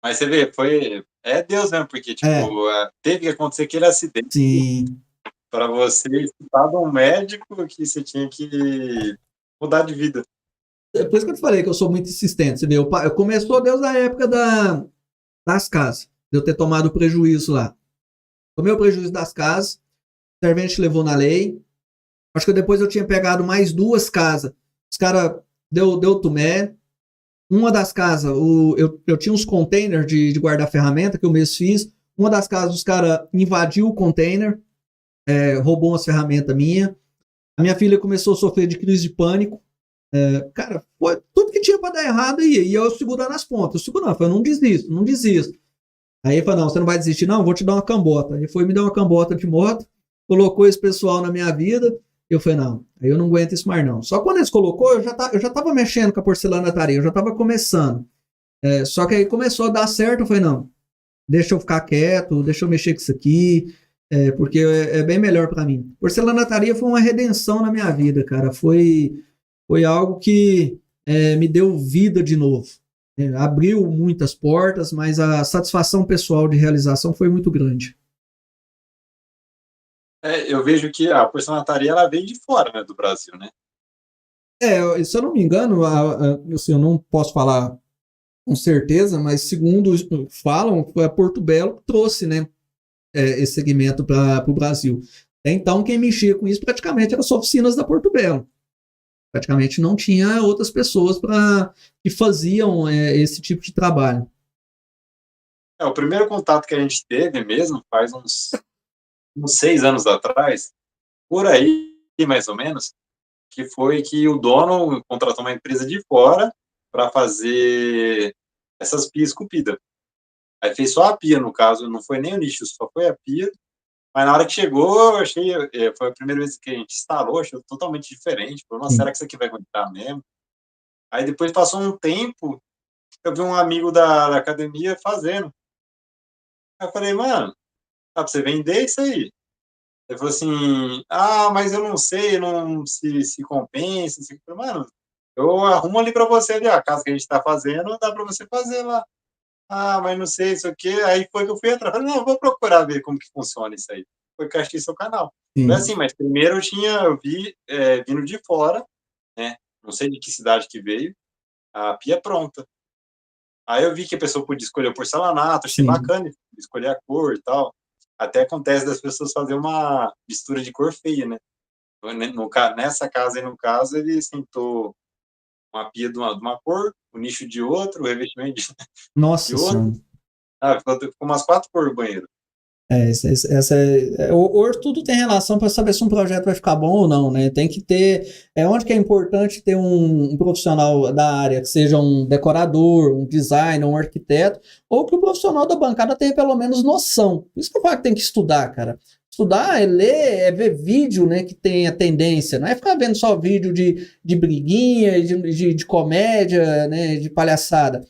Mas você vê, Deus mesmo, porque, tipo, teve que acontecer aquele acidente. Sim. Para você escutar de um médico que você tinha que mudar de vida. Por isso que eu te falei que eu sou muito insistente. Você vê, começou desde a época das casas, de eu ter tomado prejuízo lá. Tomei o prejuízo das casas, o servente levou na lei. Acho que depois eu tinha pegado mais 2 casas. Os caras deu tumé. Uma das casas, eu tinha uns containers de guardar ferramenta que eu mesmo fiz. Uma das casas, os caras invadiu o container, roubou umas ferramentas minhas. A minha filha começou a sofrer de crise de pânico. Cara, foi tudo que tinha para dar errado e eu segurando as pontas. Eu falei, não desisto. Aí ele falou, não, você não vai desistir, não, vou te dar uma cambota. Ele foi me dar uma cambota de moto, colocou esse pessoal na minha vida. Eu falei, não, aí eu não aguento isso mais não. Só quando eles colocou, eu já tava mexendo com a porcelanaria, eu já tava começando. Só que aí começou a dar certo, eu falei, não, deixa eu ficar quieto, deixa eu mexer com isso aqui, porque é bem melhor para mim. Porcelanaria foi uma redenção na minha vida, cara. Foi algo que me deu vida de novo. Abriu muitas portas, mas a satisfação pessoal de realização foi muito grande. Eu vejo que a porcelanaria ela vem de fora, né, do Brasil, né? Se eu não me engano, assim, eu não posso falar com certeza, mas segundo falam, foi a Porto Belo que trouxe, né, esse segmento para o Brasil. Então, quem mexia com isso praticamente eram as oficinas da Porto Belo. Praticamente não tinha outras pessoas que faziam esse tipo de trabalho. O primeiro contato que a gente teve mesmo faz uns 6 anos atrás, por aí, mais ou menos, que foi que o dono contratou uma empresa de fora para fazer essas pias esculpidas. Aí fez só a pia, no caso, não foi nem o nicho, só foi a pia. Mas na hora que chegou, eu achei, foi a primeira vez que a gente instalou, achei totalmente diferente. Falei, nossa, será que isso aqui vai aguentar mesmo? Aí depois passou um tempo, eu vi um amigo da academia fazendo. Aí eu falei, mano, dá pra você vender isso aí? Ele falou assim, mas eu não sei, não se compensa. Eu falei, mano, eu arrumo ali pra você ali, ó, a casa que a gente tá fazendo, dá pra você fazer lá. Mas não sei, isso aqui. Aí foi que eu fui atrás. Falei, não, eu vou procurar ver como que funciona isso aí. Foi que eu achei seu canal. Foi assim, mas primeiro eu vi vindo de fora, né? Não sei de que cidade que veio, a pia pronta. Aí eu vi que a pessoa podia escolher o porcelanato, achei bacana escolher a cor e tal. Até acontece das pessoas fazerem uma mistura de cor feia, né? Nessa casa aí, no caso, ele sentou uma pia de uma cor, o nicho de outra, o revestimento de Nossa outra. Ficou umas 4 cores o banheiro. Hoje tudo tem relação para saber se um projeto vai ficar bom ou não, né? Tem que ter. Onde que é importante ter um profissional da área, que seja um decorador, um designer, um arquiteto, ou que o profissional da bancada tenha pelo menos noção. Por isso que eu falo que tem que estudar, cara. Estudar é ler, é ver vídeo, né, que tem a tendência. Não é ficar vendo só vídeo de briguinha, de comédia, né, de palhaçada.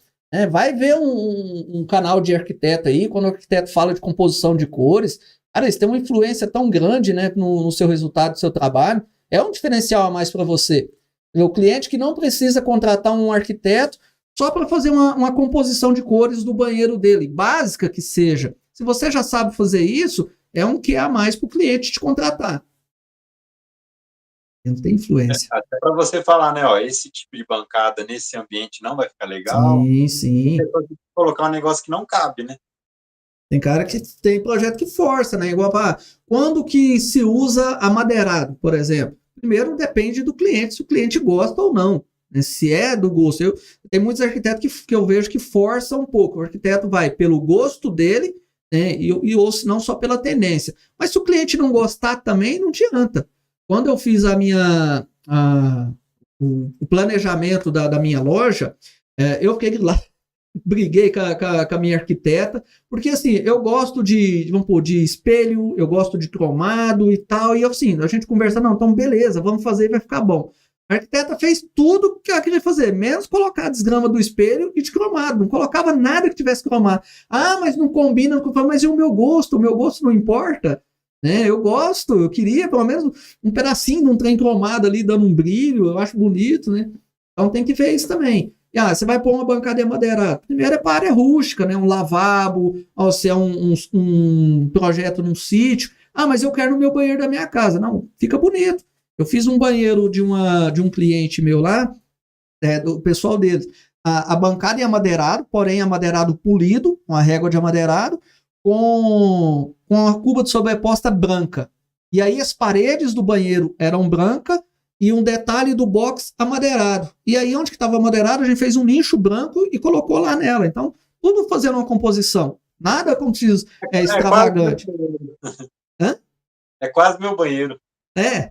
Vai ver um canal de arquiteto aí, quando o arquiteto fala de composição de cores, cara, isso tem uma influência tão grande, né, no seu resultado, do seu trabalho, é um diferencial a mais para você. O cliente que não precisa contratar um arquiteto só para fazer uma composição de cores do banheiro dele, básica que seja. Se você já sabe fazer isso, é um que a mais para o cliente te contratar. Não tem influência. Até para você falar, né, ó, esse tipo de bancada nesse ambiente não vai ficar legal. Sim. Tem que colocar um negócio que não cabe, né? Tem cara que tem projeto que força, né? Igual para quando que se usa amadeirado, por exemplo. Primeiro depende do cliente, se o cliente gosta ou não, né? Se é do gosto. Tem muitos arquitetos que eu vejo que forçam um pouco. O arquiteto vai pelo gosto dele, né? Ou se não só pela tendência. Mas se o cliente não gostar também, não adianta. Quando eu fiz o planejamento da minha loja, eu fiquei lá, briguei com a minha arquiteta, porque assim, eu gosto de espelho, eu gosto de cromado e tal, e assim, a gente conversa, não, então beleza, vamos fazer, vai ficar bom. A arquiteta fez tudo que ela queria fazer, menos colocar a desgrama do espelho e de cromado, não colocava nada que tivesse cromado. Mas não combina, mas e o meu gosto não importa. Eu gosto, eu queria pelo menos um pedacinho de um trem cromado ali, dando um brilho, eu acho bonito, né? Então tem que ver isso também. Você vai pôr uma bancada amadeirada. Primeiro é para a área rústica, né? Um lavabo, se é um projeto num sítio. Mas eu quero no meu banheiro da minha casa. Não, fica bonito. Eu fiz um banheiro de um cliente meu lá, do pessoal deles. A bancada é amadeirado, porém amadeirado polido, com a régua de amadeirado, com a cuba de sobreposta branca. E aí as paredes do banheiro eram brancas e um detalhe do box amadeirado. E aí onde que estava amadeirado, a gente fez um nicho branco e colocou lá nela. Então, tudo fazendo uma composição. Nada como diz, extravagante. É quase meu banheiro. É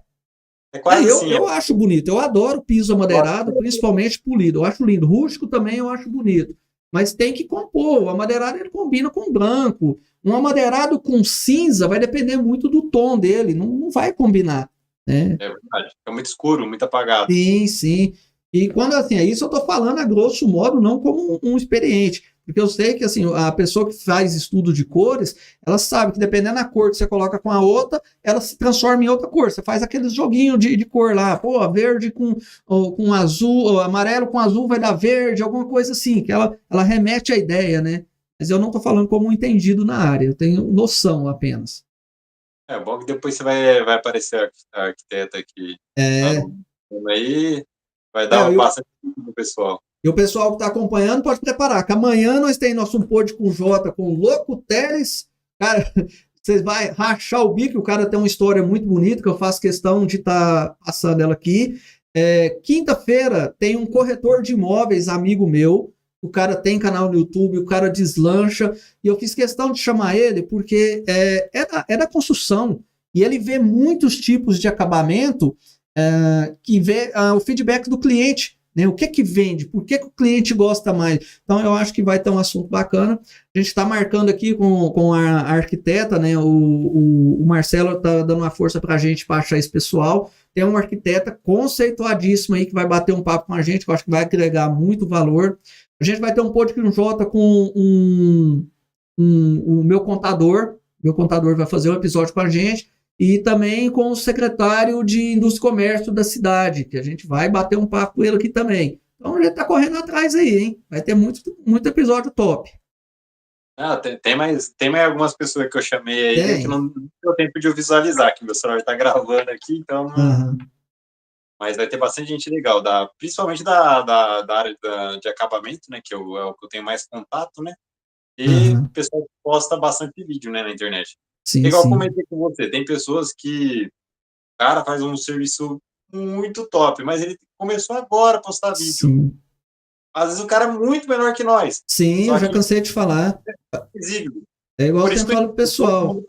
quase assim. Eu acho bonito. Eu adoro piso amadeirado, principalmente polido. Eu acho lindo. Rústico também eu acho bonito. Mas tem que compor. O amadeirado ele combina com branco. Um amadeirado com cinza vai depender muito do tom dele. Não vai combinar. Né? É verdade. É muito escuro, muito apagado. Sim. E quando assim, isso eu estou falando a grosso modo, não como um experiente. Porque eu sei que assim, a pessoa que faz estudo de cores, ela sabe que dependendo da cor que você coloca com a outra, ela se transforma em outra cor. Você faz aqueles joguinhos de cor lá, verde com azul, amarelo com azul vai dar verde, alguma coisa assim, que ela remete à ideia, né? Mas eu não estou falando como um entendido na área, eu tenho noção apenas. Bom que depois você vai aparecer a arquiteta aqui. Aí vai dar bastante pro pessoal. E o pessoal que está acompanhando pode preparar, que amanhã nós temos nosso pod com J, com o Louco Teles. Cara, vocês vão rachar o bico, o cara tem uma história muito bonita, que eu faço questão de estar passando ela aqui. Quinta-feira tem um corretor de imóveis, amigo meu, o cara tem canal no YouTube, o cara deslancha, e eu fiz questão de chamar ele porque é da construção, e ele vê muitos tipos de acabamento, que vê o feedback do cliente. Né, o que vende? Por que o cliente gosta mais? Então, eu acho que vai ter um assunto bacana. A gente está marcando aqui com a arquiteta, né? O Marcelo está dando uma força para a gente para achar esse pessoal. Tem uma arquiteta conceituadíssima aí que vai bater um papo com a gente, que eu acho que vai agregar muito valor. A gente vai ter um podcast com o meu contador. Meu contador vai fazer um episódio com a gente. E também com o secretário de Indústria e Comércio da cidade, que a gente vai bater um papo com ele aqui também. Então a gente tá correndo atrás aí, hein? Vai ter muito episódio top. Ah, tem mais algumas pessoas que eu chamei aí que não deu tempo de eu visualizar, que meu celular tá gravando aqui, então não... Mas vai ter bastante gente legal, principalmente da área de acabamento, né, que é o que eu tenho mais contato, né? E o pessoal posta bastante vídeo, né, na internet. Sim, igual sim. comentei com você, tem pessoas que o cara faz um serviço muito top, mas ele começou agora a postar vídeo. Sim. Às vezes o cara é muito menor que nós. Sim, eu já cansei de falar. É igual eu falo pro pessoal.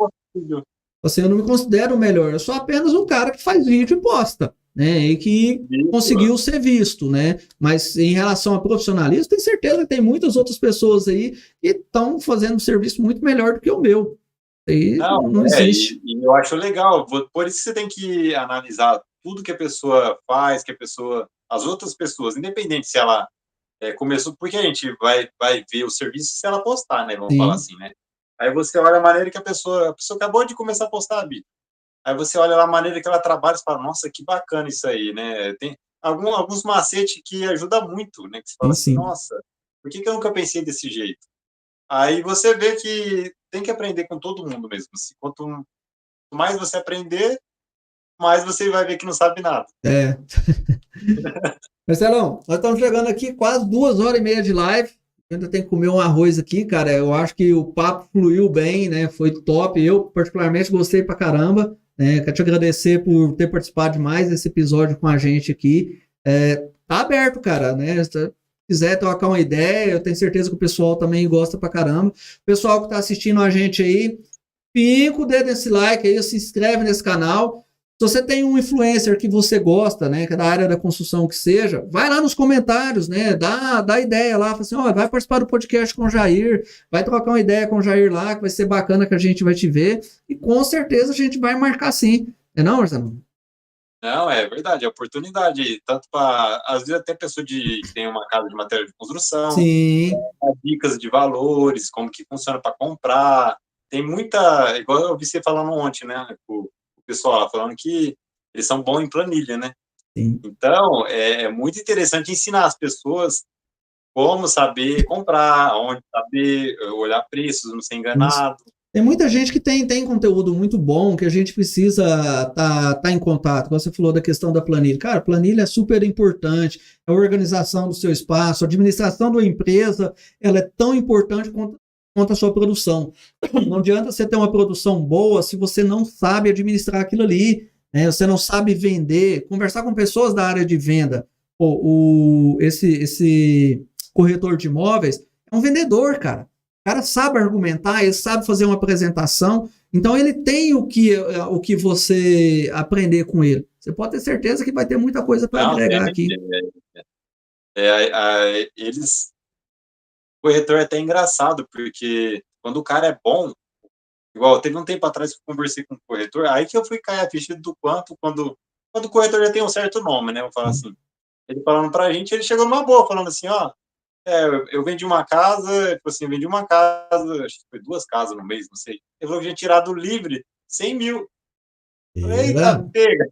Assim, eu não me considero o melhor, eu sou apenas um cara que faz vídeo e posta, né? E que conseguiu ser visto, né? Mas em relação a profissionalismo, tenho certeza que tem muitas outras pessoas aí que estão fazendo um serviço muito melhor do que o meu. E não existe. E eu acho legal, por isso que você tem que analisar tudo que a pessoa faz, as outras pessoas, independente se ela começou, porque a gente vai ver o serviço se ela postar, né? Vamos falar assim, né? Aí você olha a maneira que a pessoa acabou de começar a postar a vida. Aí você olha lá a maneira que ela trabalha e fala, nossa, que bacana isso aí, né? Tem alguns macetes que ajudam muito, né? Que você fala assim, nossa, por que eu nunca pensei desse jeito? Aí você vê que tem que aprender com todo mundo mesmo. Quanto mais você aprender, mais você vai ver que não sabe nada. Marcelão, nós estamos chegando aqui quase 2h30 de live. Eu ainda tenho que comer um arroz aqui, cara. Eu acho que o papo fluiu bem, né? Foi top. Eu, particularmente, gostei pra caramba. Né? Quero te agradecer por ter participado de mais desse episódio com a gente aqui. Tá aberto, cara, né? Se quiser trocar uma ideia, eu tenho certeza que o pessoal também gosta pra caramba. O pessoal que tá assistindo a gente aí, pinca o dedo nesse like aí, se inscreve nesse canal. Se você tem um influencer que você gosta, né, que é da área da construção que seja, vai lá nos comentários, né, dá ideia lá, fala assim, vai participar do podcast com o Jair, vai trocar uma ideia com o Jair lá, que vai ser bacana que a gente vai te ver, e com certeza a gente vai marcar sim. Não, Marcelo? Não, é verdade, é oportunidade, tanto para, às vezes até pessoa que tem uma casa de material de construção, sim, dicas de valores, como que funciona para comprar, tem muita, igual eu vi você falando ontem, né, o pessoal lá falando que eles são bons em planilha, né? Sim. Então, é muito interessante ensinar as pessoas como saber comprar, onde saber olhar preços, não ser enganado. Tem muita gente que tem conteúdo muito bom, que a gente precisa tá em contato. Você falou da questão da planilha. Cara, planilha é super importante, a organização do seu espaço, a administração da empresa, ela é tão importante quanto a sua produção. Não adianta você ter uma produção boa se você não sabe administrar aquilo ali, né? Você não sabe vender, conversar com pessoas da área de venda. Esse corretor de imóveis é um vendedor, cara. O cara sabe argumentar, ele sabe fazer uma apresentação, então ele tem o que você aprender com ele. Você pode ter certeza que vai ter muita coisa para agregar aqui. O corretor é até engraçado, porque quando o cara é bom, igual teve um tempo atrás que eu conversei com o corretor, aí que eu fui cair a ficha do quanto, quando o corretor já tem um certo nome, né? Eu falo assim, ele falando pra gente, ele chegou numa boa, falando assim, eu vendi uma casa, tipo assim, acho que foi 2 casas no mês, não sei. Ele falou que tinha tirado livre 100 mil. Eita, pega!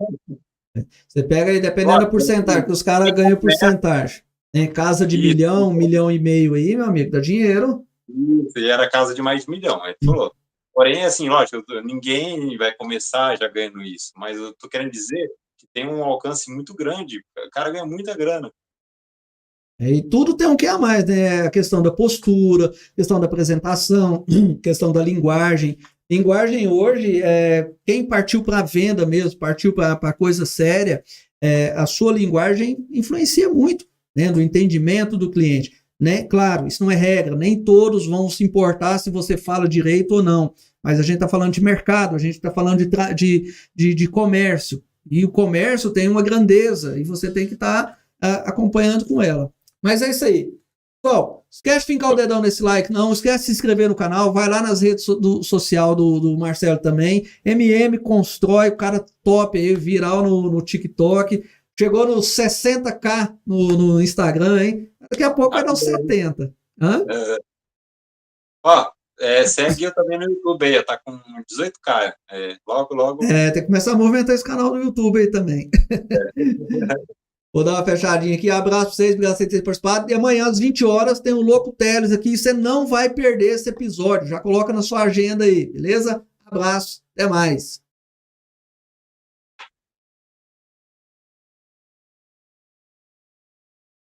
Você pega aí, dependendo da porcentagem, que os caras ganham porcentagem. Em casa de 1 milhão, 1,5 milhão aí, meu amigo, dá dinheiro. Isso, e era casa de mais de 1 milhão, aí ele falou. Porém, assim, lógico, ninguém vai começar já ganhando isso, mas eu tô querendo dizer que tem um alcance muito grande, o cara ganha muita grana. E tudo tem um que a mais, né? A questão da postura, questão da apresentação, questão da linguagem. Linguagem hoje, quem partiu para a venda mesmo, partiu para coisa séria, a sua linguagem influencia muito, né, do entendimento do cliente. Né? Claro, isso não é regra, nem todos vão se importar se você fala direito ou não, mas a gente está falando de mercado, a gente está falando de comércio, e o comércio tem uma grandeza, e você tem que estar acompanhando com ela. Mas é isso aí. Pessoal, esquece de fincar o dedão nesse like, não esquece de se inscrever no canal, vai lá nas redes social do Marcelo também, MM Constrói, o cara top aí, viral no TikTok, chegou nos 60k no Instagram, hein? Daqui a pouco vai dar uns 70. Hã? Ó, segue eu também no YouTube aí, tá com 18K. Logo. Tem que começar a movimentar esse canal do YouTube aí também. Vou dar uma fechadinha aqui. Abraço pra vocês, obrigado por vocês terem participado. E amanhã, às 20 horas, tem o Louco Teles aqui. E você não vai perder esse episódio. Já coloca na sua agenda aí, beleza? Abraço, até mais.